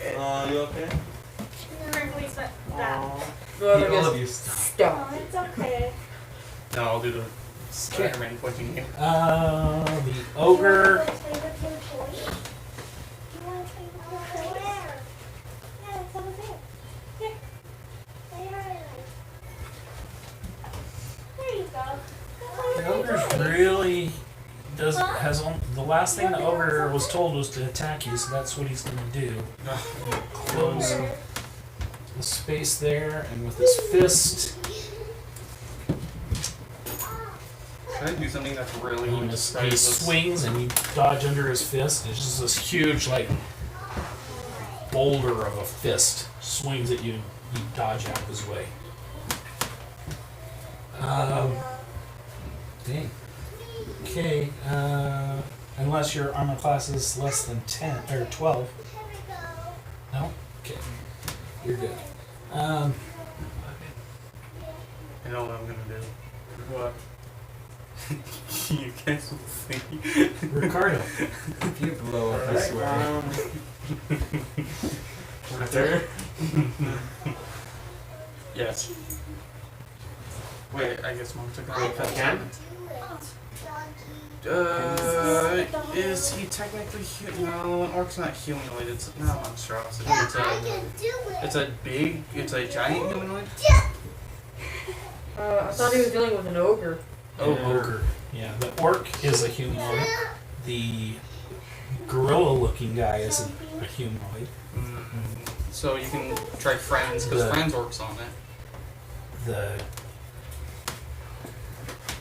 You okay? Please, but that. All of you stop. Oh, it's okay. no, I'll do the Spider-Man pointing you. The ogre. The ogre's really the last thing the ogre was told was to attack you, so that's what he's gonna do. Close the space there, and with his fist, Should I do something that's really he, going to he swings and you dodge under his fist. It's just this huge, like, boulder of a fist swings at you. You dodge out of his way. Dang. Okay. Unless your armor class is less than 10 or 12. No? Okay. You're good. I know what I'm gonna do. What? You guys will see. Ricardo. If you blow up, I swear. My turn? Yes. Wait, I guess Mom took Wait, off. I can? Is he technically no? An orc's not humanoid. It's not a monstrosity. It's a giant humanoid. I thought he was dealing with an ogre. Oh, ogre. Yeah, the orc is a humanoid. The gorilla-looking guy is a humanoid. So you can try friends because friends works on it. The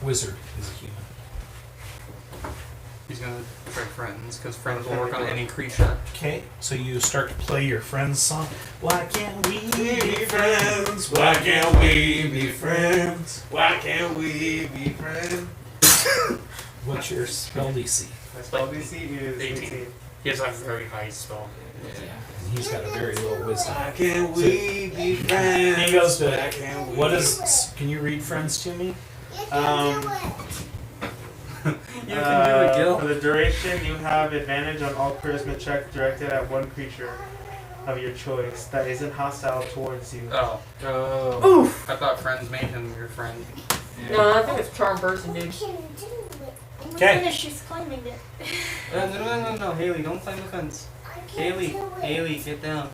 wizard is a human. He's gonna try friends because friends will work on any creature. Okay, so you start to play your friend's song. Why can't we Be friends. Why can't we be friends? Why can't we be friends? What's your spell DC? My spell DC is 18. 18. He has a very high spell. And he's got a very low wisdom. Why can't we be friends? He goes to. Why can't we What is? Can you read friends to me? You can do it, Gil. For the duration, you have advantage on all charisma checks directed at one creature of your choice that isn't hostile towards you. Oh, Oh. Oof! I thought friends made him your friend. No, I think it's charm person, dude. Oh my 'Kay. goodness, she's climbing it. No, Haley, don't climb the fence. Haley, get down.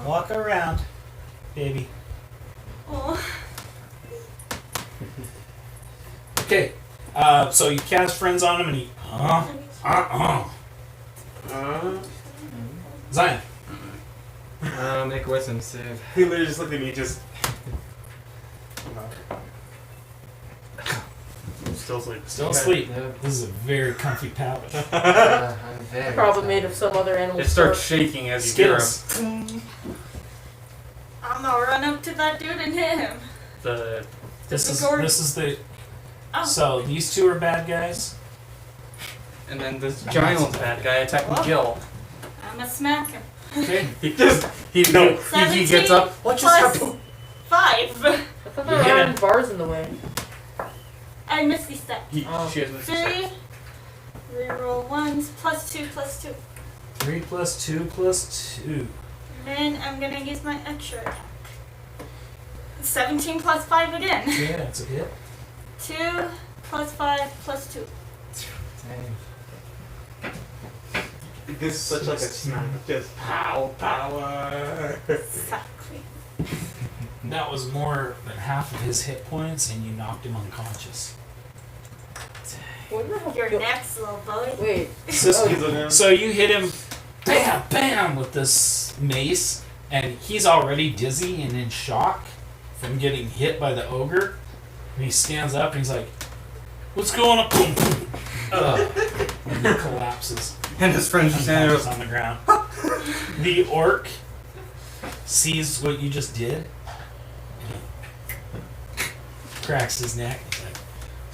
Walk around, baby. Oh. Okay, so you cast friends on him and he. Zion. Make a wisdom save. He literally just looked at me, just. Still asleep. Still asleep. Yep. This is a very comfy pouch. I'm very Probably sad. made of some other animal. It starts shaking as you hear Skittles. him. I'm gonna run up to that dude and hit him. This is the. Oh. So these two are bad guys. And then this giant bad guy attacking Gil. I'm gonna smack him. Okay. He gets up. What just Plus happened? 5. I thought there You hit were bars in the way. I missed these steps. She has 3. Reroll 1s. +2. 3 plus 2 plus 2. Then I'm gonna use my extra attack. 17 plus 5 again. Yeah, that's a hit. 2 plus 5 plus 2. Dang. This is such like a smack. Just power. Exactly. That was more than half of his hit points, and you knocked him unconscious. What the hell? You're next, little boy. Wait. So you hit him, bam, bam, with this mace, and he's already dizzy and in shock from getting hit by the ogre. And he stands up and he's like, "What's going on?" Boom, boom. And he collapses. And his friend's just standing Unconscious on the ground. The orc sees what you just did. And he cracks his neck. He's like,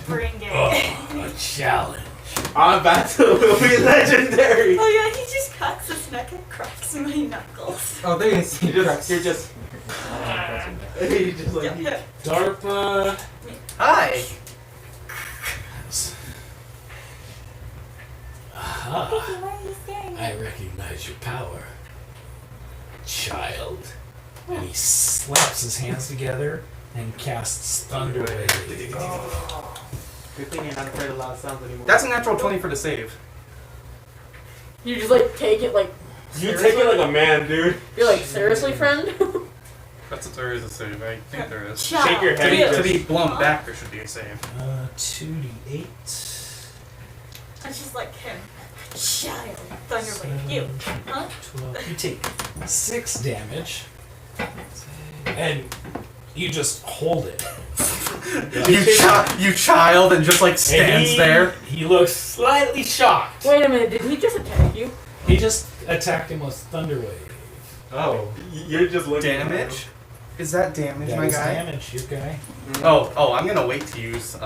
Bring it. "Oh, a challenge." Our battle will be legendary. Oh yeah, he just cracks his neck and cracks my knuckles. Oh, there you see. You're just like Yeah. DARPA. Hi. Aha. Why are you staring I at me? recognize your power, child. And he slaps his hands together and casts Thunder Wave. Good thing you're not afraid of loud sounds anymore. That's a natural 20 for the save. You just like take it like. You seriously? take it like a man, dude. You're like, seriously, friend? That's if there is a save. I think there is. Child. Shake your To head. be, Just- to be blown back, there should be a save. 2d8. It's just like him. Child. Thunder Wave. You. Huh? 12. You take 6 damage. And you just hold it. You child, and just like stands And there. He looks slightly shocked. Wait a minute, did he just attack you? He He just attacked him with Thunder Wave. Oh. You're just looking at Damage? Is that damage, That my is guy? damage, your guy. Oh, I'm gonna wait to use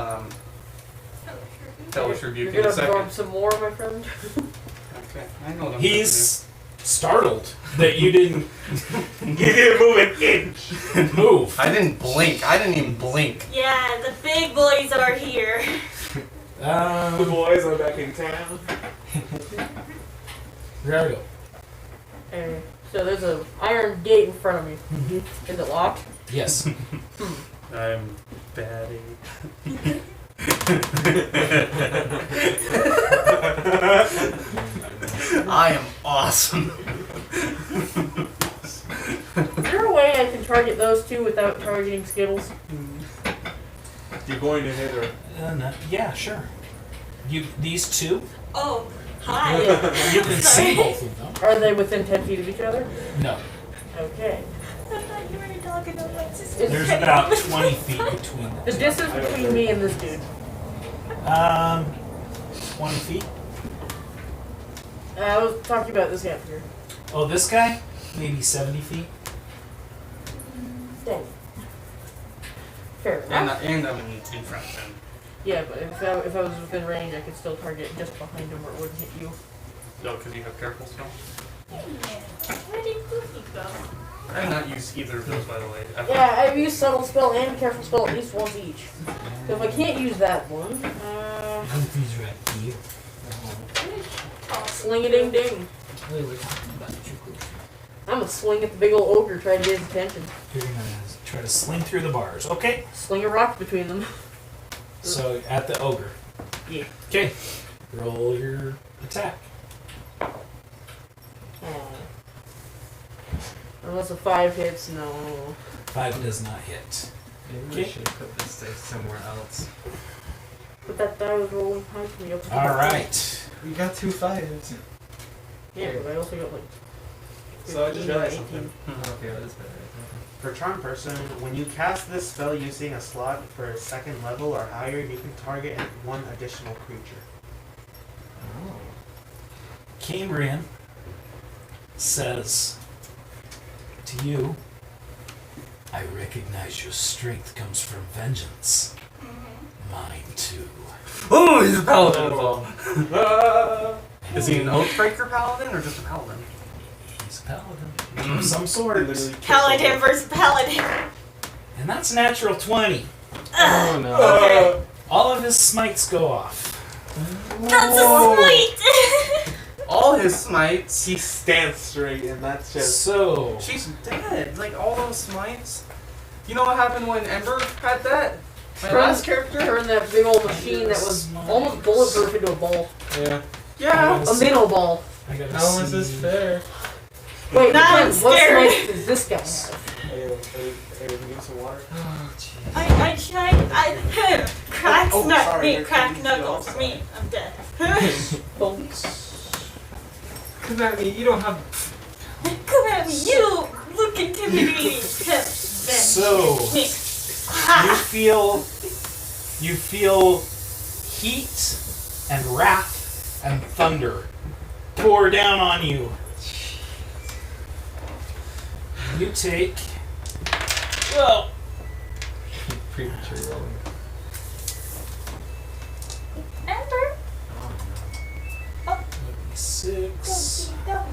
Hellish Rebuke You're in a gonna second. absorb some more, my friend. Okay, I know what I'm He's startled that you didn't You didn't move an inch. move. I didn't blink. I didn't even blink. Yeah, the big boys are here. The boys are back in town. Ricardo. Anyway, so there's a iron gate in front of me. Mm-hmm. Is it locked? Yes. I'm batty. I am awesome. Is there a way I can target those two without targeting Skittles? You're going to hit her. No, yeah, sure. These two, Oh, hi. you can see both of them. Are they within 10 feet of each other? No. Okay. I thought you were talking about my sister. There's about 20 feet between them. The distance between me and this dude. 20 feet. I was talking about this guy up here. Oh, this guy? Maybe 70 feet. Dang. Fair And, enough. and I'm in front of him. Yeah, but if I was within range, I could still target just behind him where it wouldn't hit you. No, because you have careful spell. Where did Goofy go? I have not used either of those, by the way. ever. Yeah, I've used subtle spell and careful spell at least once each. So if I can't use that one, Goofy's right here. sling a ding ding. I'm gonna swing at the big old ogre, try to get his attention. You're gonna try to sling through the bars. Okay. Sling a rock between them. So at the ogre. Yeah. Okay. Roll your attack. Unless a 5 hits, no. 5 does not hit. Maybe we Okay. should put this dice somewhere else. But that die was rolling high for me. Up All right. We got 2 5s. Yeah, but I also got like. So I just 15 or realized 18. something. Okay, that's better. For charm person, when you cast this spell using a slot for second level or higher, you can target one additional creature. Oh. Cambrian says to you, I recognize your strength comes from vengeance. Mine too. Oh, he's a paladin as well. Is he an Oathbreaker paladin or just a paladin? He's a paladin of some sort. Paladin versus paladin. And that's natural 20. Oh no. Okay. All of his smites go off. That's a smite. All his smites. He stands straight, and that's just. So, She's dead. Like all those smites. You know what happened when Ember had that? My last character. Turn that big old machine that was almost bulletproof into a ball. Yeah. Yeah. A minnow ball. I gotta How is this see. fair? Wait, Now I'm depends. What scared. slice does this guy have? Hey, give me some water. Oh jeez. I tried. Crack Oh, nut sorry, me, you're crack kidding. knuckles Sorry. me. I'm dead. Come at me, you don't have. Come at me, you look intimidating. So, you feel heat and wrath and thunder pour down on you. You take, well, Premature rolling. Ember, Oh 6. go.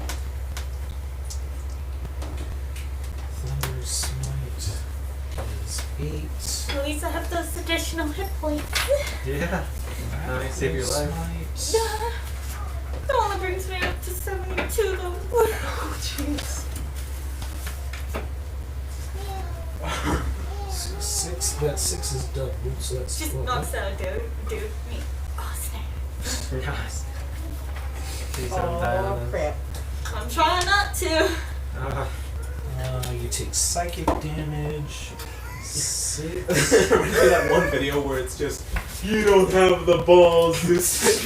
Thunder smite is 8. At least I have those additional hit points. no. Yeah. Nice, save your life. Smite. It only brings me up to 72 though. Oh jeez. So 6, that 6 is doubled, so that's Just 12. knocks out dude. Me. Oh snap. Nice. Please don't Oh die on this. crap. I'm trying not to. You take psychic damage. 6. Remember that one video where it's just, you don't have the balls to say.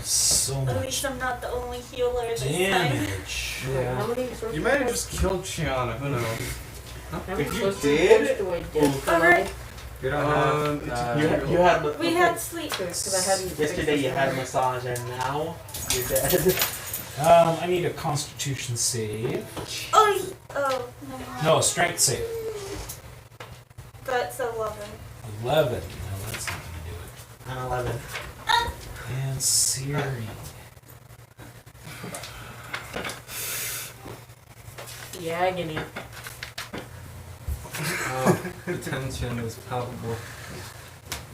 So At much least I'm not the only healer this time. damage. Yeah. How many sorcery You might have points? just killed Chiana. Who knows? How many If you sorcery did- points do I get per Alright. level? You don't have. You had We had sleep. Because I hadn't. yesterday. You had a massage, and now you're dead. I need a Constitution save. Oh, oh, no. No, a Strength save. That's 11. 11. No, that's not gonna do it. I'm 11. And Siri. The agony. The tension was palpable.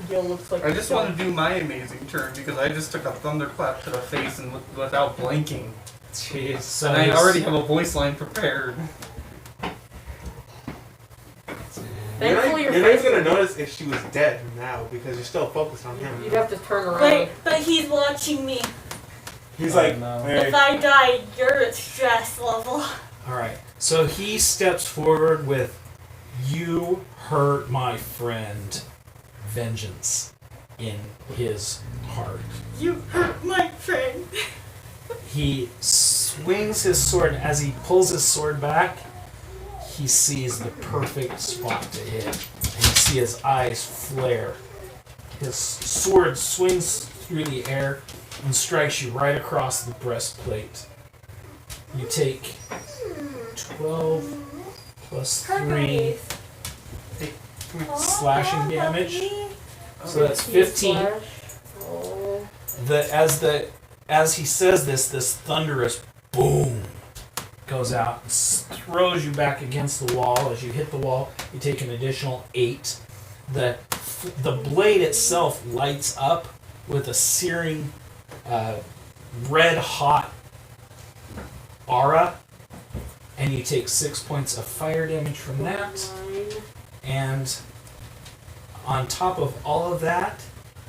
Gil looks like I just want to do my amazing turn because I just took a thunderclap to the face and without blinking. Jeez. So And I he's- already have a voice line prepared. Thankfully, your You're not face. even gonna notice if she was dead now because you're still focused on him. You'd have to turn around. But he's watching me. He's Oh, like, no. "Hey, If I die, you're at stress level. Alright, so he steps forward with, "You hurt my friend," vengeance in his heart. You hurt my friend. He swings his sword, and as he pulls his sword back, he sees the perfect spot to hit. And you see his eyes flare. His sword swings through the air and strikes you right across the breastplate. You take 12 plus 3 slashing damage. So that's 15. Slash. Oh. As he says this thunderous boom goes out and throws you back against the wall. As you hit the wall, you take an additional 8. The blade itself lights up with a searing, red hot aura, and you take 6 points of fire damage from that. 9. And on top of all of that,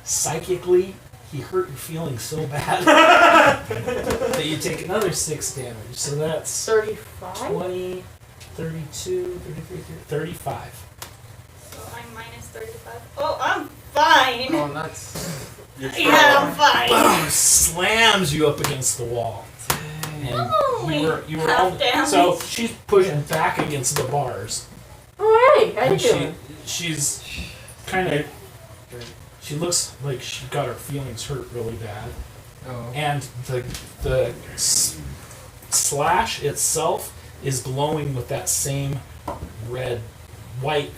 psychically, he hurt your feelings so bad that you take another 6 damage. So that's 35? 20, 32, 33, 35. So I'm minus 35. Oh, I'm fine. Oh, that's. Yeah, I'm fine. Boom! Slams you up against the wall. And you were half all, damage. so she's pushing back against the bars. Oh, hey, how you And doing? she's kind of. She looks like she got her feelings hurt really bad. Oh. And the slash itself is glowing with that same red, white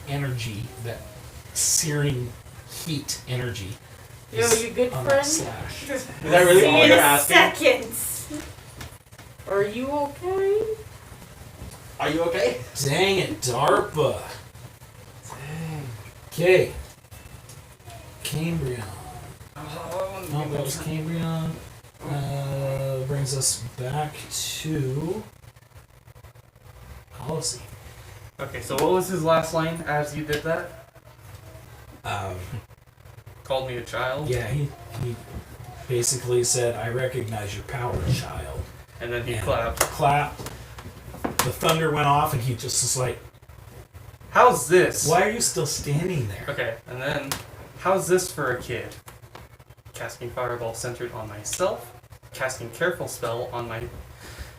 energy, that searing heat energy. Yo, is you good on that friend? slash. is that really See all in you're a asking? seconds. Are you okay? Are you okay?" Dang it, DARPA. Okay. Cambrion. Oh, that was Cambrion. Brings us back to policy. Okay, so what was his last line as you did that? Called me a child? Yeah, he basically said, "I recognize your power, child." And then he And clapped. Clapped. The thunder went off, and he just was like, How's this? "Why are you still standing there?" Okay, and then, how's this for a kid? Casting Fireball centered on myself, casting Careful Spell on my...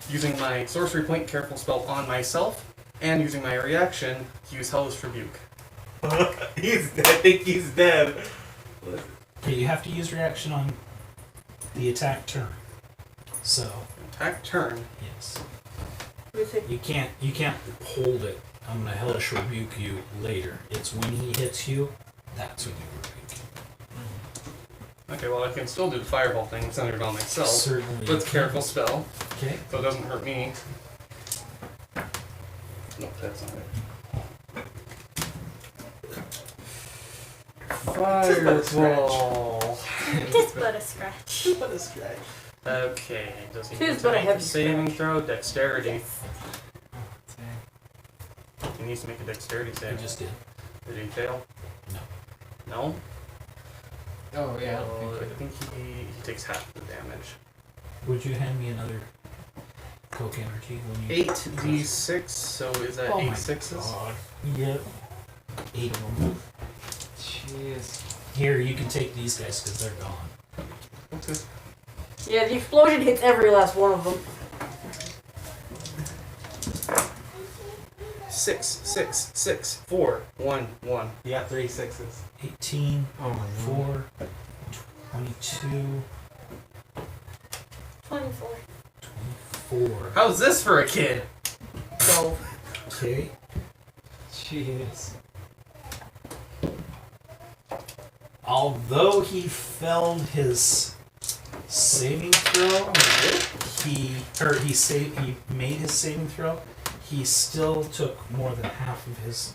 using my Sorcery Point Careful Spell on myself, and using my reaction, use Hellish Rebuke. I think he's dead. Okay, you have to use reaction on the attack turn. So, Attack turn. yes. You can't hold it. I'm gonna hellish rebuke you later. It's when he hits you, that's when you rebuke him. Okay, well I can still do the Fireball thing centered on myself. Certainly. With Careful Spell, Okay. so it doesn't hurt me. Nope, that's not it. Fireball. Just but a scratch. What a scratch. Okay, does he Tis need to but a make a heavy saving scratch. throw? Dexterity. Yes. He needs to make a dexterity I save. just did. Did he fail? No. No? Oh, yeah. Well, I think he takes half the damage. Would you hand me another Coke energy when you... 8d6, so is that Oh 8 my sixes? God. Yep. 8 of them. Jeez. Here, you can take these guys because they're gone. Okay. Yeah, the explosion hits every last one of them. 6, 6, 6, 4, 1, 1. You got 3 6s. 18, Oh my 4, 22, 24. 24. How's this for a kid? 12. Okay. Jeez. Although he failed his saving throw, he made his saving throw. He still took more than half of his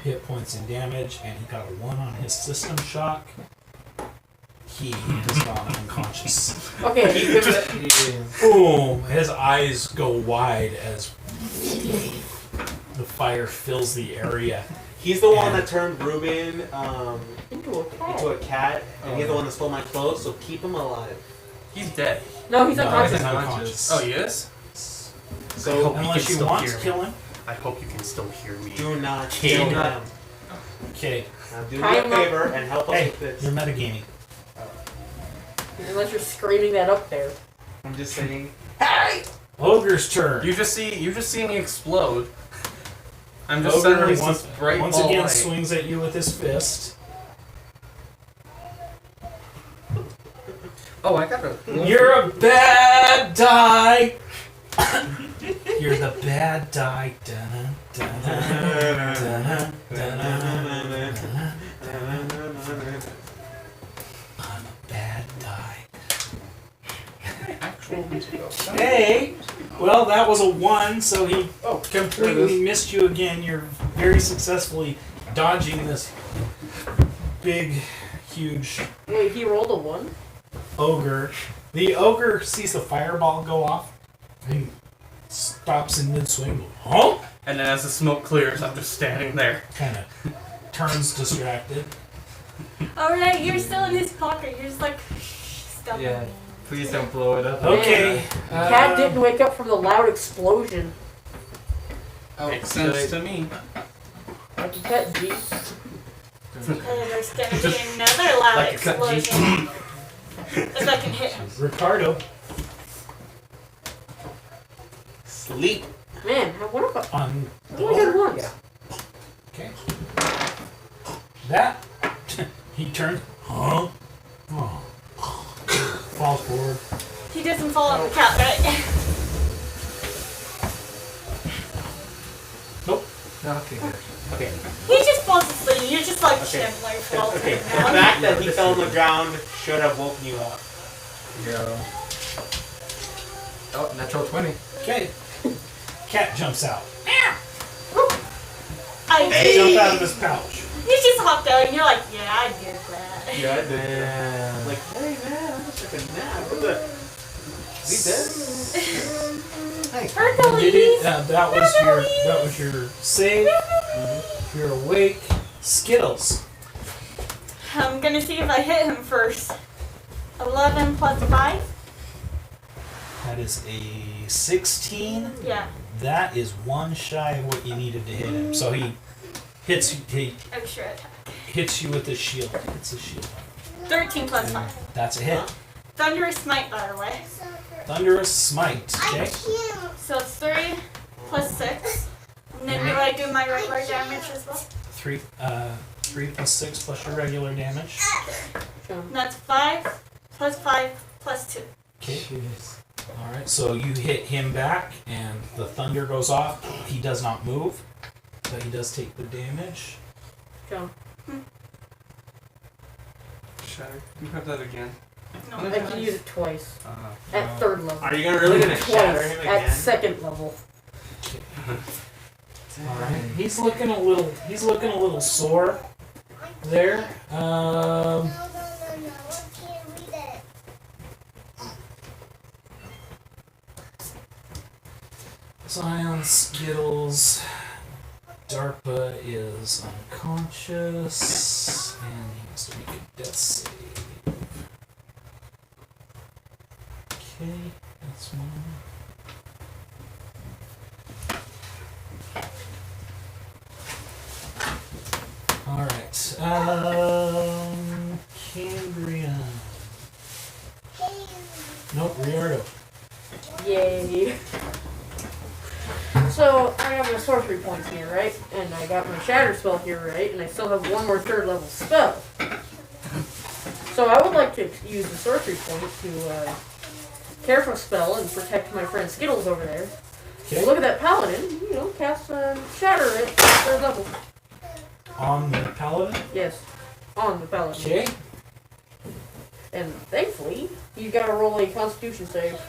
hit points in damage, and he got a 1 on his system shock. He has gone unconscious. Okay, give it. Jeez. Boom! His eyes go wide as the fire fills the area. He's the one that turned Ruben Into a cat. into a cat, and he's the one that stole my clothes, so keep him alive. He's dead. No, he's No, unconscious. he's unconscious. Oh, he is? So hope Unless can you still want hear to me. kill him. I hope you can still hear me. do not Okay. kill him. Okay. Now do me Tie a him up. favor and help us Hey, with this. you're metagaming. Unless you're screaming that up there. I'm just saying. Ogre's turn. You just see me explode. I'm just Ogre suddenly once, this bright once ball again light. swings at you with his fist. Oh, I got a. You're a bad die. You're the bad die. Dun, dun, dun, dun, dun, dun. I'm a bad die. Hey, well that was a 1, so he completely missed you again. You're very successfully dodging this big, huge Wait, he rolled a 1? ogre. The ogre sees the fireball go off and stops in mid-swing. Huh? And then as the smoke clears, I'm just standing there. Kind of turns distracted. Alright, you're still in his pocket. You're just like, stop Yeah. it. Please don't blow it up. Okay. Cat didn't wake up from the loud explosion. Makes sense to me. Like a cat G. And there's gonna be another loud Like a cut explosion. If I can hit him. Ricardo. Sleep. Man, I wonder if I On the only had ogre. once. Okay. That he turns. Huh? Oh. Falls forward. He doesn't fall on the cat, right? Nope. Okay, good. Okay. He just falls asleep. You're just like Okay. Chandler falls Okay. asleep The now. fact that he fell on the ground should have woken you up. Go. Oh, natural 20. Okay. Cat jumps out. I Jump out of his pouch. You just hopped out and you're like, yeah, I did that. Yeah, I did. Damn. Like, hey man, I'm just like a nap. What the? Is he dead? Hercules! That was your save. You're awake. Skittles. I'm gonna see if I hit him first. 11 plus 5? That is a 16. Yeah, That is 1 shy of what you needed to hit him. So he hits extra attack. you with his shield. Hits his shield. 13 plus 5. That's a hit. Thunderous Smite, by the way. Thunderous smite. Okay. So it's 3 plus 6. And then do I do my regular damage as well? 3 plus 6 plus your regular damage. And that's 5 plus 5 plus 2. Okay. Jeez. All right. So you hit him back, and the thunder goes off. He does not move, but he does take the damage. Go. Shatter. You have that again. No, I can use it twice. Uh, At 3rd level. Are you really gonna shatter him Twice. At again? 2nd level. All right. He's looking a little sore there. No, I can't read it. Zion, Skittles, DARPA is unconscious, and he has to make a death save. Okay, that's one. Alright, Cambria. Nope, Riardo. Yay. So, I got my sorcery points here, right? And I got my shatter spell here, right? And I still have one more third level spell. So I would like to use the sorcery point to care for spell and protect my friend Skittles over there. Okay. Look at that paladin, you know, cast shatter at third level. On the paladin? Yes, on the paladin. Okay. And thankfully, he's got to roll a Constitution save.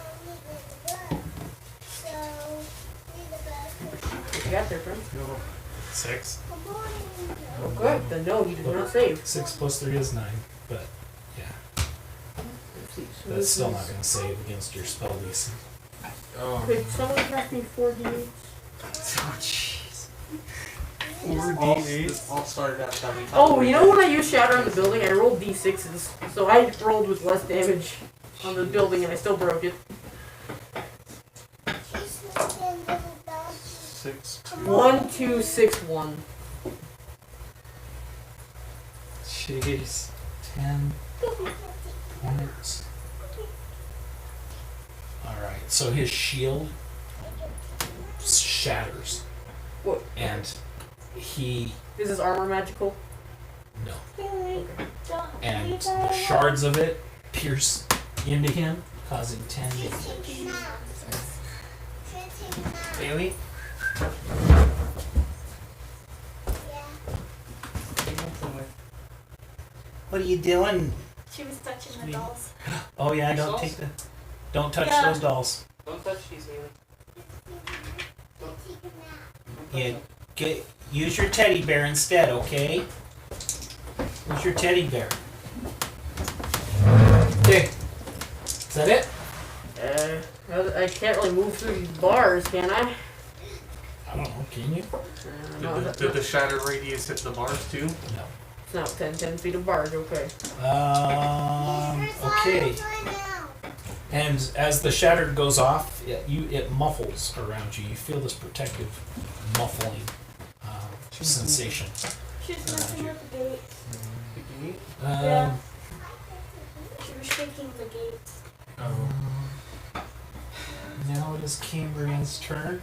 What you got there, friend? 6. Oh, good. Then no, he did not save. 6 plus 3 is 9, but yeah, Let's see. So that's still not going to save against your spell DC. Oh. Could someone cast me 4d8? Oh, jeez. This all started out that we Oh, you know when I used Shatter on the building, I rolled d6s. So I rolled with less damage on the building and I still broke it. 6. 1, 2, 6, 1. Jeez. 10 points. Alright, so his shield shatters. What? And he. Is his armor magical? No. And the shards of it pierce into him, causing 10 damage. Bailey? What are you doing? She was touching the dolls. Oh yeah, don't take the. Don't touch those dolls. Don't touch these, Bailey. Yeah, use your teddy bear instead, okay? Use your teddy bear. Okay. Is that it? I can't really move through these bars, can I? I don't know, can you? No, Did the shatter radius hit the bars too? No. it's not 10 feet of bars, okay. Okay. And as the shatter goes off, it muffles around you. You feel this protective muffling sensation. She was messing with the gate. Um, She was shaking the gate. Now it is Cambrian's turn.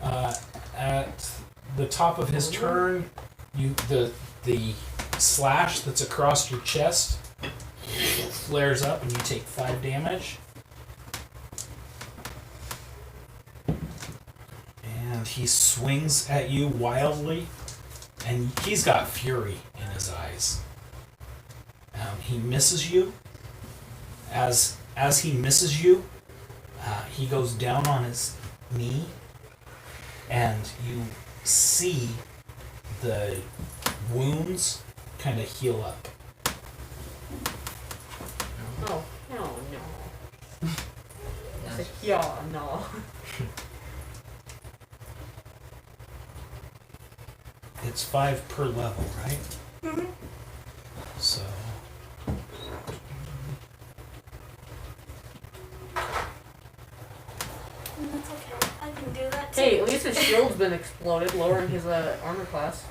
At the top of his turn, the slash that's across your chest flares up, and you take 5 damage. And he swings at you wildly, and he's got fury in his eyes. He misses you. As he misses you, he goes down on his knee, and you see the wounds kind of heal up. Oh, hell no. Yeah, no. It's 5 per level, right? Mm-hmm. So. That's okay. I can do that too. Hey, at least his shield's been exploded, lowering his armor class.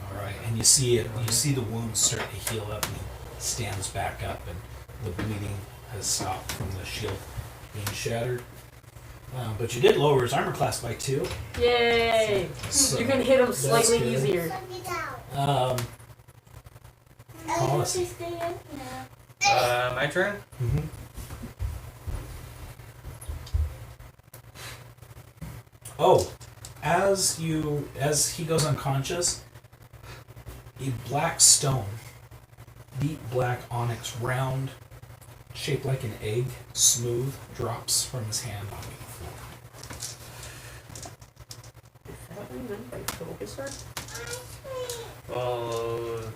All right, and you see it. You see the wounds start to heal up, and he stands back up, and the bleeding has stopped from the shield being shattered. But you did lower his armor class by 2. Yay! So You can hit him that's slightly good. easier. Policy. Stay in now. My turn? Mm-hmm. Oh, as he goes unconscious, a black stone, deep black onyx, round, shaped like an egg, smooth, drops from his hand onto the floor. Is that what you meant by focuser?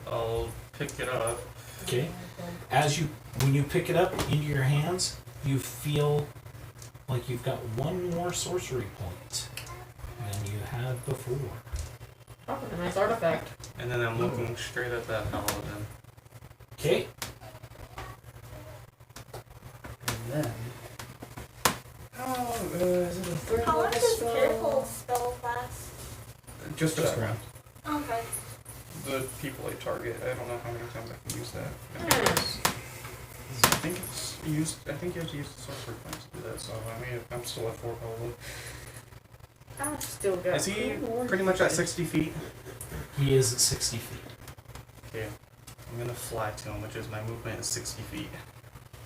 I'll pick it up. Okay. When you pick it up into your hands, you feel like you've got 1 more sorcery point than you had before. Oh, a nice artifact. And then I'm looking straight at that paladin. Okay. And then... is it a third How long level does spell? careful spell last? Just Just a around. Okay. The people I target. I don't know how many times I can use that. Nice. I think it's used. I think you have to use the sorcery points to do that. So I mean, I'm still at 4 probably. I still got. Is he 2 more. pretty much at 60 feet? He is at 60 feet. Okay. I'm gonna fly to him, which is my movement is 60 feet.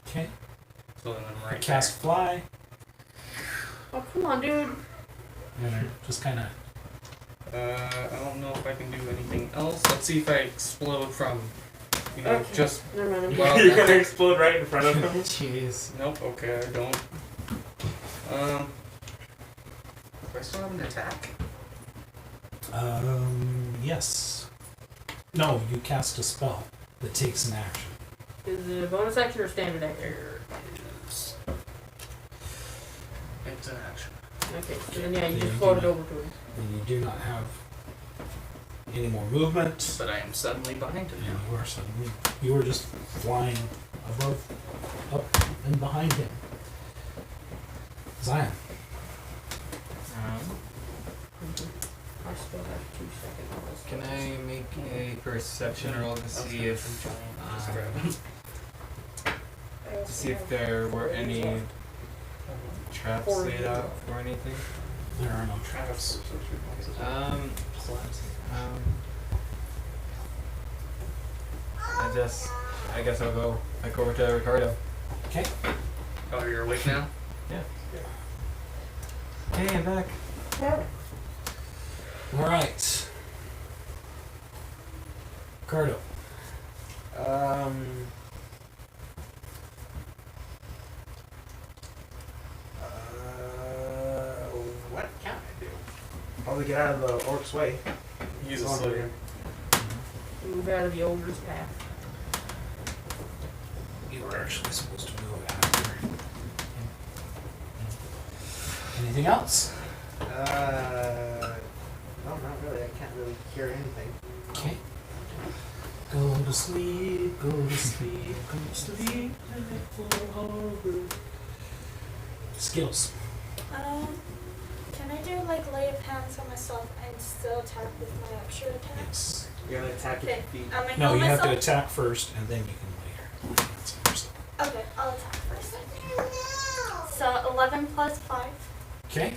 Okay. So then I'm right Cast fly. Oh, come on, dude. And just kind of. there. I don't know if I can do anything else. Let's see if I explode from, Okay. just. Never mind. I'm Well, You're gonna explode right in front of him. Jeez. Nope, okay, I don't. Do I still have an attack? Yes. No, you cast a spell that takes an action. Is it a bonus action or standard action? There it is. It's an action. Okay, so then yeah, you Then just you floated do over to him. And you do not have any more movement. But I am suddenly behind him. And you are suddenly. You are just flying above, up, and behind him. Zion. I still have 2 seconds on this. Can I make a perception roll to see if there were any traps laid out or anything? There are no traps. I guess I'll go back over to Ricardo. Okay. Oh, you're awake now? Hey, I'm back. All right. Cardo. What can I do? Probably get out of the orc's way. Use a Go on, sliver. Move out of the ogre's path. You were actually supposed to move after. Anything else? No, not really. I can't really hear anything. Okay. Go to sleep, go to sleep, go to sleep, and it will harbor. Skills. Can I do like lay of hands on myself and still attack with my extra attack? Yes. You're gonna attack Okay. your feet. I'm gonna No, heal you have to myself. attack first, and then you can later. That's first. Okay, I'll attack first. So 11 plus 5. Okay.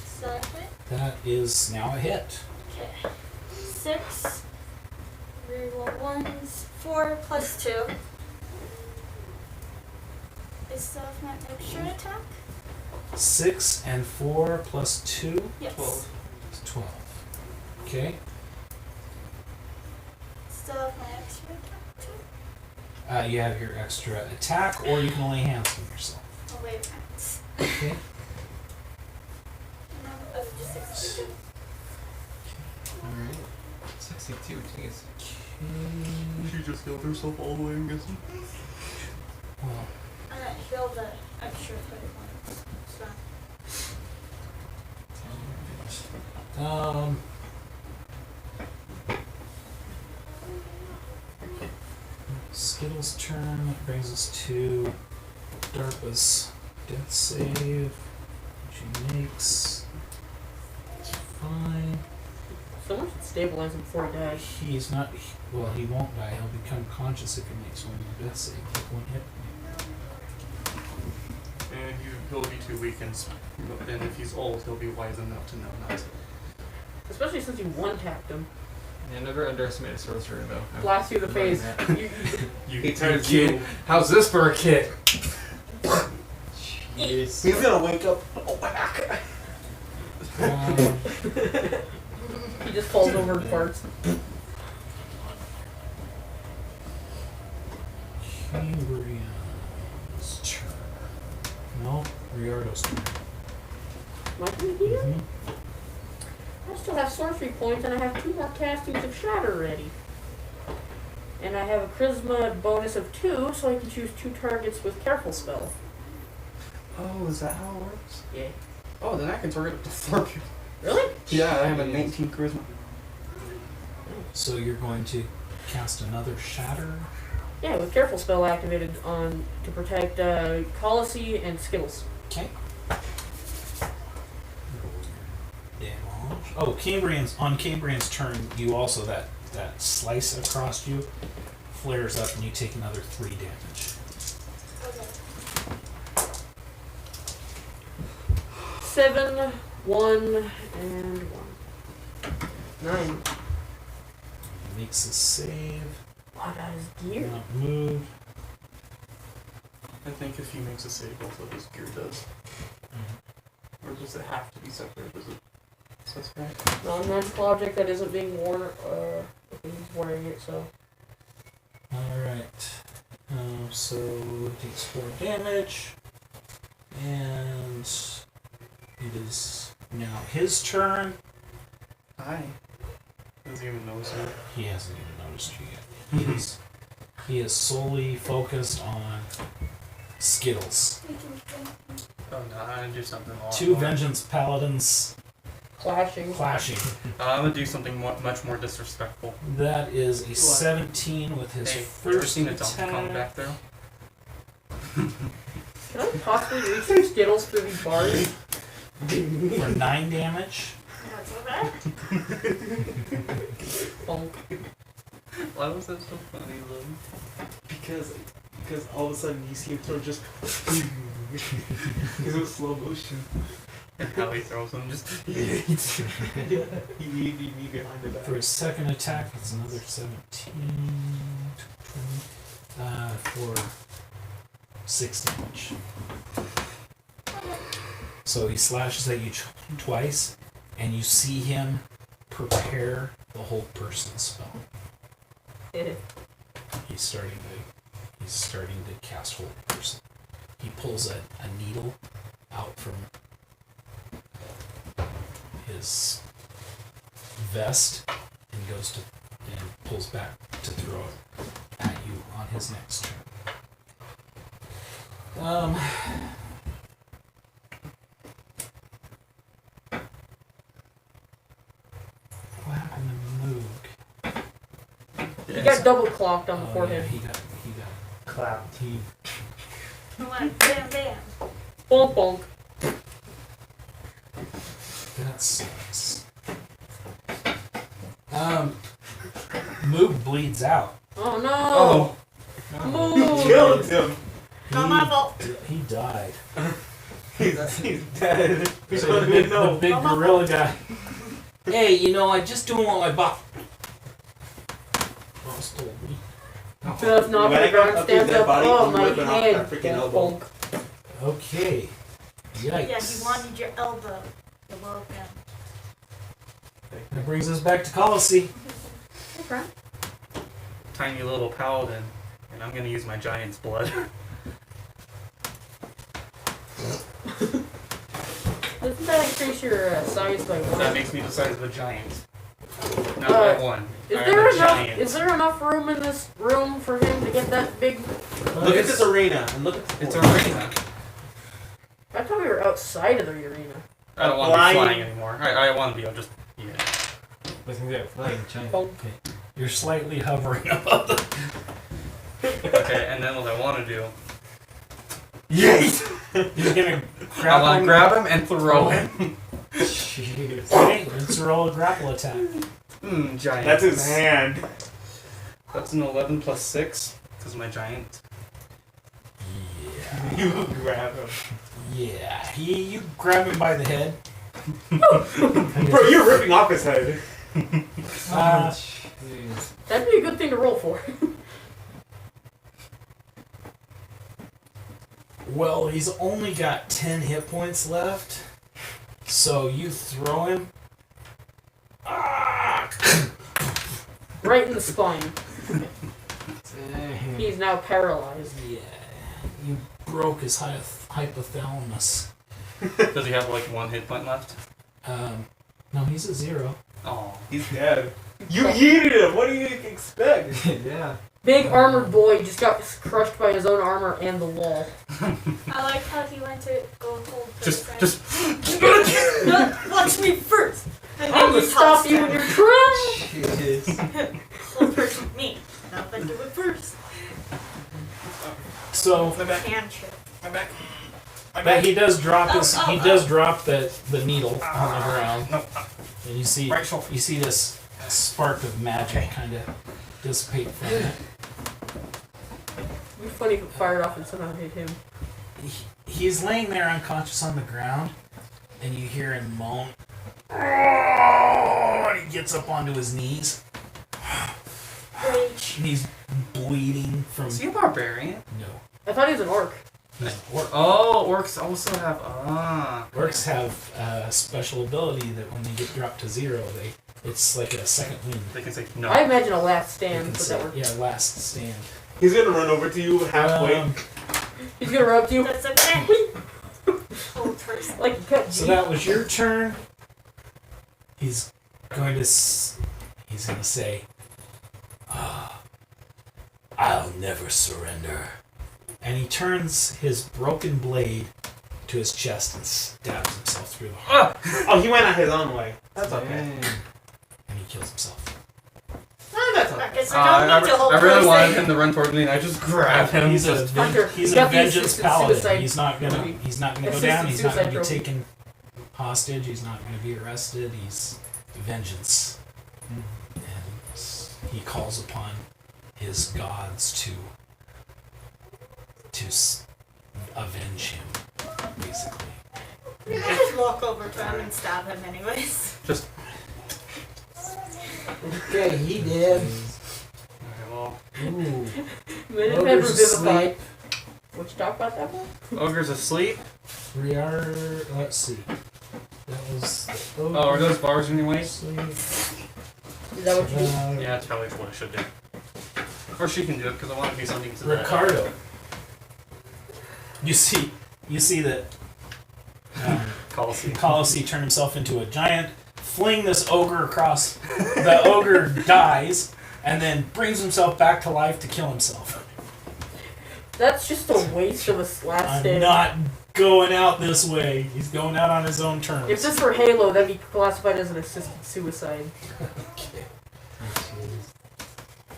So that hit. That is now a hit. Okay. 6. Reroll ones. 4 plus 2. Is that my extra attack? 6 and 4 plus 2 Yes. is 12. Okay. Still have my extra attack too? You have your extra attack, or you can lay hands on yourself. Oh, wait a minute. Okay. No, oh, just 62. Alright. 62, jeez. She just healed herself all the way, I'm guessing. Well, I'm gonna heal the extra 31. So. Skittles' turn. That brings us to DARPA's death save. She makes. It's fine. Someone should stabilize him before he dies. He's not. Well, he won't die. He'll become conscious if he makes one more death save. Like one hit. And he'll be too weak, and if he's old, he'll be wise enough to know not to. Especially since you one-tapped him. Yeah, never underestimate a sorcerer, though. Blast you in the face. He turns you. How's this for a kid? He's gonna wake up. Oh my back. He just falls over and farts. Cambrian's turn. No, Riardo's turn. My turn again? I still have sorcery points and I have 2 more castings of Shatter ready. And I have a charisma bonus of 2, so I can choose 2 targets with careful spell. Oh, is that how it works? Yeah. Oh, then I can target up to 4 people. Really? Yeah, I have a 19 charisma. So you're going to cast another shatter. Yeah, with careful spell activated on to protect Colossi and Skittles. Okay. Oh, on Cambrian's turn, you also that slice across you flares up and you take another 3 damage. Okay. 7 1 and 1. 9. Makes a save. Oh, that is gear. Not move. I think if he makes a save, also his gear does. Or does it have to be separate? Does it specify? Non-magical object that isn't being worn, if he's wearing it, so. Alright. So it takes 4 damage. And it is now his turn. Hi. Doesn't even notice me. He hasn't even noticed you yet. He is solely focused on Skittles. Oh no, I'm gonna do something a lot 2 more. Vengeance Paladins Clashing. clashing. I'm gonna do something much more disrespectful. That is a 17 with his Hey, ever first seen a Donkey Kong attack. back there? Can I possibly reach some Skittles through these bars? For 9 damage. That's so bad. Bonk. Why was that so funny, though? Because all of a sudden you see him throw just because it was slow motion. And how he throws them just. He behind the back. For his second attack, it's another 17. 20, for 6 damage. So he slashes at you twice, and you see him prepare the hold person spell. He's starting to cast hold person. He pulls a needle out from his vest and goes to and pulls back to throw it at you on his next turn. What happened to Moog? He got double clocked on the Oh, forehead. yeah, he got clapped. He Come on, bam, bam. Bonk bonk. That sucks. Moog bleeds out. Oh no! Oh, Move! Killed him. Not my fault. He died. He's dead. He's The gonna big, know. the big gorilla guy. Hey, I just don't want my boss. Boss told me. Does not When the I got ground up his stands dead up. body, Oh I'm my ripping off head. that freaking Bonk elbow. bonk. Okay. Yikes. Yeah, he wanted your elbow. The low down. That brings us back to Colossi. Okay. tiny little paladin, and I'm gonna use my giant's blood. Doesn't that increase your size by That one? makes me the size of a giant. Not by one. Is I am there a enough? giant. Is there enough room in this room for him to get that big? Look at this arena and look at the It's a floor. arena. I thought we were outside of the arena. I don't want to be Flying. flying anymore. I want to be able to just. Yeah. Listen to that flying giant. Bonk. You're slightly hovering above the. Okay, and then what I want to do. He's gonna I grab want to him. grab him and throw him. Jeez. Okay, let's roll a grapple attack. Giant. That's his hand. That's an 11 plus 6, because my giant. Yeah. You grab him. Yeah. You grab him by the head. Bro, you're ripping off his head. Jeez. That'd be a good thing to roll for. Well, he's only got 10 hit points left. So you throw him. Right in the spine. Dang. He's now paralyzed. Yeah. You broke his hypothalamus. Does he have like 1 hit point left? No, he's at 0. Oh. He's dead. You yeeted him. What do you expect? Yeah. Big armored boy just got crushed by his own armor and the wall. I like how he went to go hold Just. No, watch me first. And I'm then gonna stop you in your tracks! Jeez. Hold first with me. Now then do it first. So Handshake. but he does drop the needle on the ground. No. And you see Right shoulder. you see this spark of magic kind of dissipate from it. It'd be funny if it fired off and somehow hit him. He's laying there unconscious on the ground, and you hear him moan. And he gets up onto his knees. And he's bleeding from. Is he a barbarian? No. I thought he was an orc. He's an orc. Oh, orcs also have Orcs have a special ability that when they get dropped to 0, it's like a second wind. They can say no. I imagine a last They stand, can but say, that works. yeah, last stand. He's gonna run over to you halfway. He's gonna rub you That's okay. Old person. like a cut. So that was your turn. He's going to he's going to say, I'll never surrender. And he turns his broken blade to his chest and stabs himself through the heart. Oh, he went out his own way. That's okay. Dang. And he kills himself. Oh, that's okay. I guess I don't need to hold I really person. wanted him to run toward me, and I just grabbed him. He's a Hunter, he's you a got the vengeance assisted paladin. suicide He's not gonna movie. go down. He's not gonna be Assisted suicide taken hostage. He's not gonna be arrested. He's vengeance, and he calls upon his gods to avenge him, basically. I just walk over to him and stab him anyways. Just. Okay, he did. Okay, well, Ooh. Minute Ogre's Member Vivified. asleep. What you talk about that one? ogre's asleep. We are. Let's see. That was. The ogre. Oh, are those bars anyways? Asleep. Is that what you do? Yeah, that's probably what I should do. Or she can do it because I want to do something to that. Ricardo. You see that Colossi. turned himself into a giant, fling this ogre across. The ogre dies, and then brings himself back to life to kill himself. That's just a waste of a last I'm stand. not going out this way. He's going out on his own terms. If this were Halo, that'd be classified as an assisted suicide. Okay.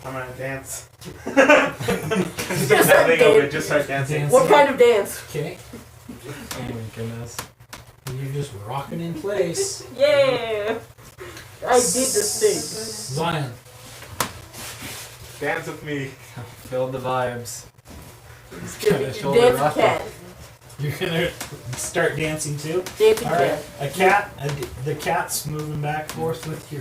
I'm gonna dance. Just Just start nothing of it, dancing. just start dancing. What kind of dance? Okay. Oh my goodness. You're just rocking in place. Yeah! I did this thing. Zion. Dance with me. Feel the vibes. Dance shoulder a rock. cat. You're gonna start dancing too. Dancing All right. cat. The cat's moving back and forth with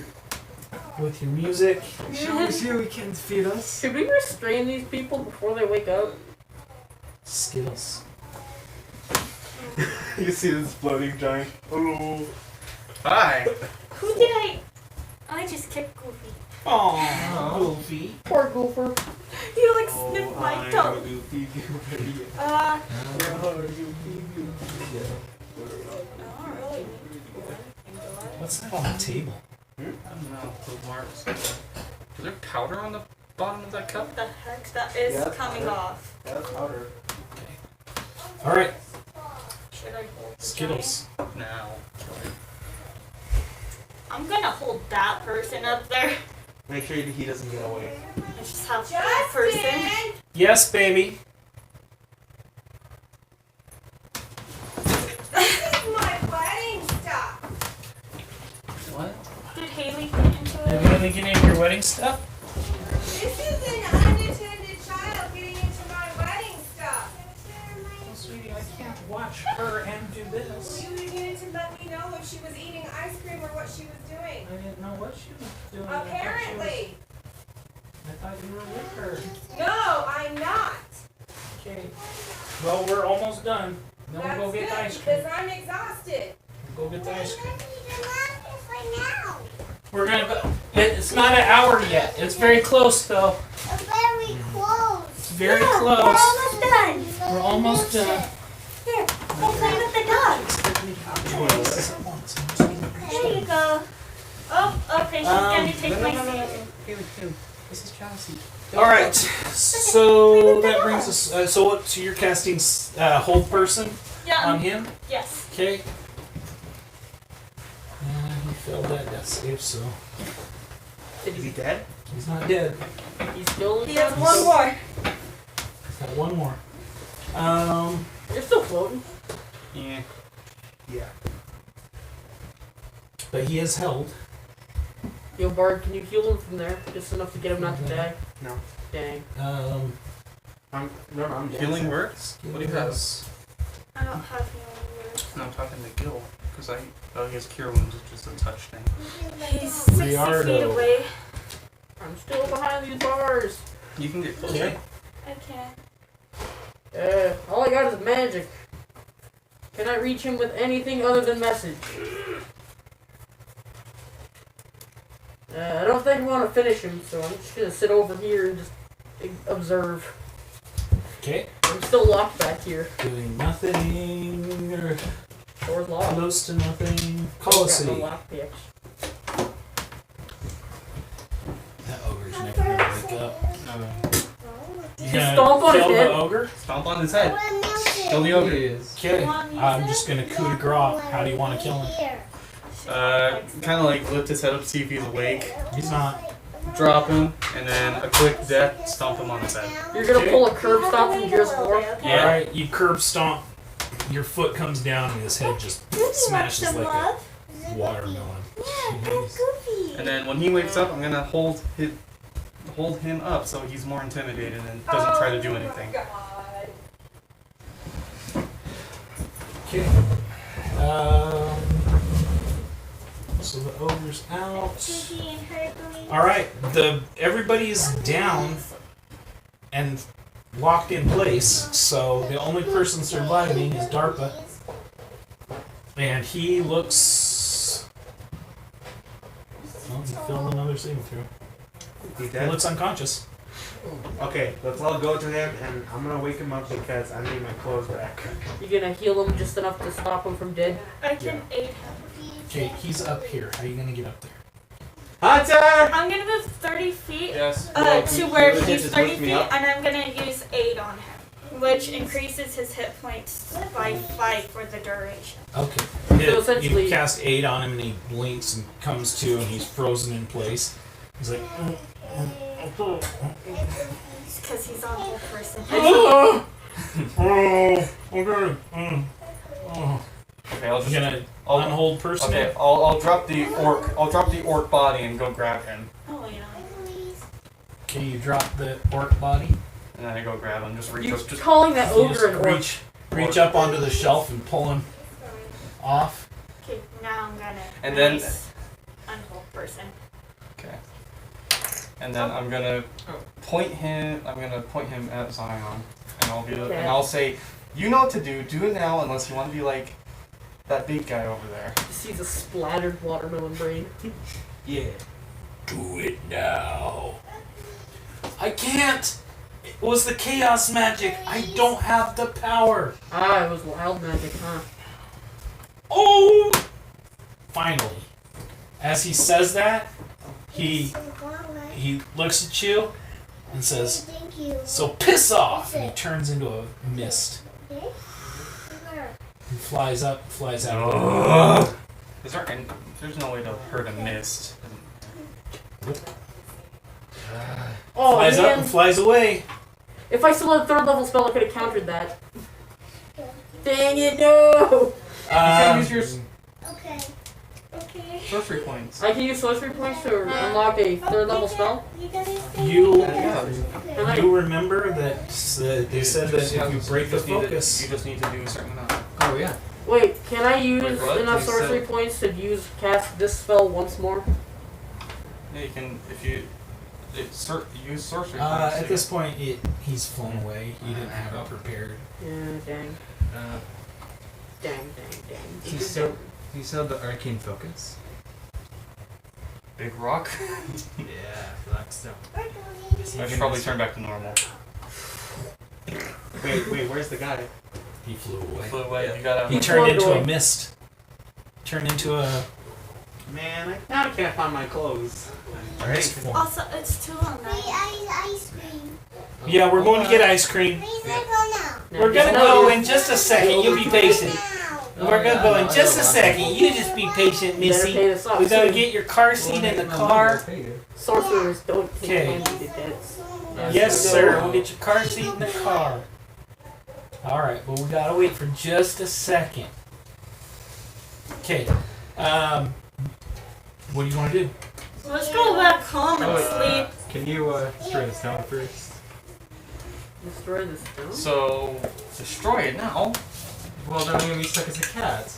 your music. Show us you, we can't defeat us. Should we restrain these people before they wake up? Skittles. You see this floating giant. Ooh. Hi. Who did I just kicked Goofy. Aww, Goofy. Poor Goofer. He like sniffed my toe. What's that on the table? I don't know. Bookmarks. Is there powder on the bottom of that cup? What the heck? That is Yeah, coming powder. off. That's powder. All right, Should I hold the Skittles. Now. giant? I'm gonna hold that person up there. Make sure he doesn't get away. I just have that person. Yes, baby. My wedding stuff. What? Did Haley get into Are it? you gonna get into your wedding stuff? This is an unattended child getting into my wedding stuff. Oh, sweetie, I can't watch her and do this. You needed to let me know if she was eating ice cream or what she was doing. I didn't know what she was doing. Apparently. I thought you were with her. No, I'm not. Okay. Well, we're almost done. Then That's we'll go get the good ice cream. because I'm exhausted. Go get the ice cream. Right now. We're gonna go. It's not an hour yet. It's very close, though. Very close. It's very We're close. almost done. We're almost done. Here, go play with the dogs. There you go. Oh, okay, she's gonna take my seat. This is Chelsea. All right. So that brings us. So you're casting hold person Yeah. on him. Yes. Okay. He failed that death save, so Is he dead? he's not dead. He's still. He has one more. He's got one more. You're still floating. Yeah. Yeah. But he is held. Yo, Bard, can you heal him from there? Just enough to get him not to die? No. Dang. I'm Healing works? What do you have? Yes. I don't have any words. No, I'm talking to Gil. Because he has cure wounds, which is a touch thing. He's 60 feet Riardo. away. I'm still behind these bars. You can get closer. Okay. I can't. All I got is magic. Can I reach him with anything other than message? I don't think I want to finish him, so I'm just gonna sit over here and just observe. Okay. I'm still locked back here. Doing nothing or Door's locked. close to nothing. Got Policy. no lockpicks. That ogre's never gonna wake up. You Just stomp on his kill head. the ogre? Stomp on his head. Kill the He ogre. is. Okay. I'm just gonna coup de grace. How do you want to kill him? Kind of like lift his head up, see if he's awake. He's not. Drop him, and then a quick death, stomp him on his head. You're gonna pull a curb stop from Gears 4? Yeah. Alright, you curb stomp. Your foot comes down and his head just smashes like a watermelon. And then when he wakes up, I'm gonna hold him up so he's more intimidated and doesn't try to do anything. Okay. So the ogre's out. Alright, everybody's down and locked in place, so the only person surviving is DARPA. And he looks... Well, he failed another saving throw. He He dead? looks unconscious. Okay, let's all go to him, and I'm gonna wake him up because I need my clothes back. You're gonna heal him just enough to stop him from dead? I can aid him. Okay, he's up here. How are you gonna get up there? Hunter! I'm gonna move 30 feet Yes. to where you he's just 30 lift me feet, up? and I'm gonna use aid on him, which increases his hit points by 5 for the duration. Okay. So essentially- You cast 8 on him and he blinks and comes to and he's frozen in place. He's like, Because he's on whole person. oh, okay. Okay, I'll I'm just. gonna I'll, unhold person. okay, I'll drop the orc. I'll drop the orc body and go grab him, Oh, you know. Okay, you drop the orc body. and then I go grab him. Just reach You up. Just calling that You ogre just an orc? reach up onto the shelf and pull him off. Okay, now I'm gonna And then- unhold person. okay. And then I'm gonna point him. I'm gonna point him at Zion, and Okay. and I'll say, "You know what to do. Do it now, unless you want to be like that big guy over there." He sees a splattered watermelon brain. Yeah. Do it now. I can't. It was the chaos magic. I don't have the power. Ah, it was wild magic, huh? Oh! Finally, as he says that, he looks at you and says, Thank you. "So piss off!" And he turns into a mist. He flies up, flies out. There's no way to hurt a mist. Oh, Flies up man. and flies away. If I still had 3rd level spell, I could have countered that. Dang it, no! You can use your Okay. Okay. sorcery points. I can use sorcery points to unlock a 3rd level spell. You gotta stay You Can I? you remember that they said that if you break the focus, You just need to do a certain amount. Oh yeah. Wait, can I use Wait, what? enough You sorcery said- points to cast this spell once more? Yeah, you can if you use sorcery points. at this point he's flown away. You didn't have it prepared. Yeah, dang. Dang. You still have the arcane focus? Big rock. Yeah, black stone. I should probably turn back to normal. Wait, where's the guy? He flew away. Flew away. You gotta. He turned into away. a mist. Turned into a Man, now I can't find my clothes. mist form. Also, it's 2 on Free that. ice cream. Yeah, we're going to get ice cream. Please let go now. We're gonna go in just a second. You'll be patient. We're gonna go in just a second. You just be patient, You better Missy. pay this off We gotta soon. get your car seat in the car. Sorcerers don't take Okay. handy to debts. Yes, you sir. know. We'll get your car seat in the car. All right, but we gotta wait for just a second. Okay. What do you want to do? Let's go back home and sleep. Can you destroy the stone first? Destroy the stone? So destroy it now. Well, then I'm gonna be stuck as a cat.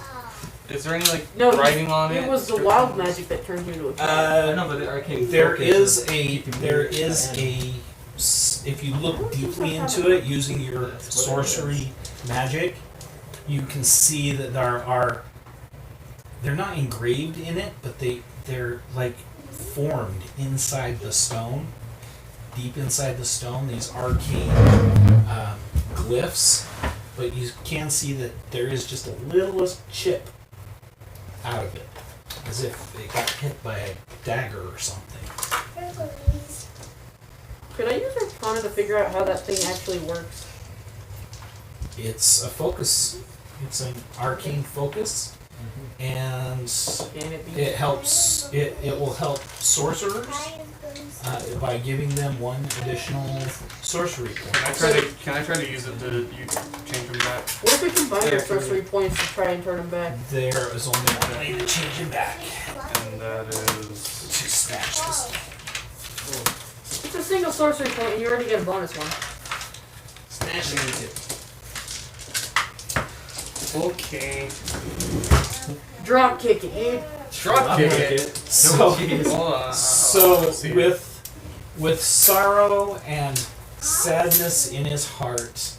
Is there any like No, writing on it? It was the wild magic that turned you into a cat. I know, but the arcane. There focus is keeping me if you look deeply into it using your sorcery magic, you can see that they're not engraved in it, but they're like formed inside the stone, deep inside the stone. These arcane glyphs, but you can see that there is just a littlest chip out of it, as if it got hit by a dagger or something. Could I use Arcana to figure out how that thing actually works? It's a focus. It's an arcane focus, and Can it be? it helps. It will help sorcerers by giving them one additional sorcery point. Can I try to use it to change them back? What if we combine our sorcery points to try and turn them back? There is only one way to change him back. And that is. To snatch this. It's a single sorcery point and you already get a bonus one. Smash it. Okay. Drop kick it, dude. Drop kick it. So, Hold on. so let's see. with sorrow and sadness in his heart,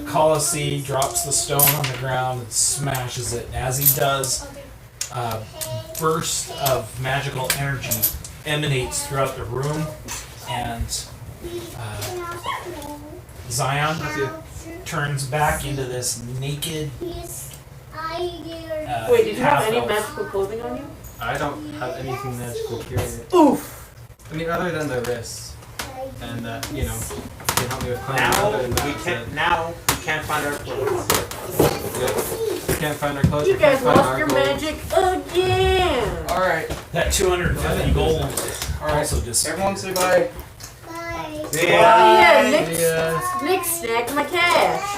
Colossi drops the stone on the ground and smashes it. As he does, a burst of magical energy emanates throughout the room, and Zion turns back into this naked. Wait, did you have any half-elf. magical clothing on you? I don't have anything magical, period. Oof! I mean, other than the wrists. And, you know, can help me with climbing. Now Other than that, we can't find our clothes. we can't find our clothes. You we can't guys find lost our your gold. magic again! Alright. That 250 gold Alright. also disappeared. Everyone say bye. Bye. Oh yeah, Yeah. Nick snagged my cash.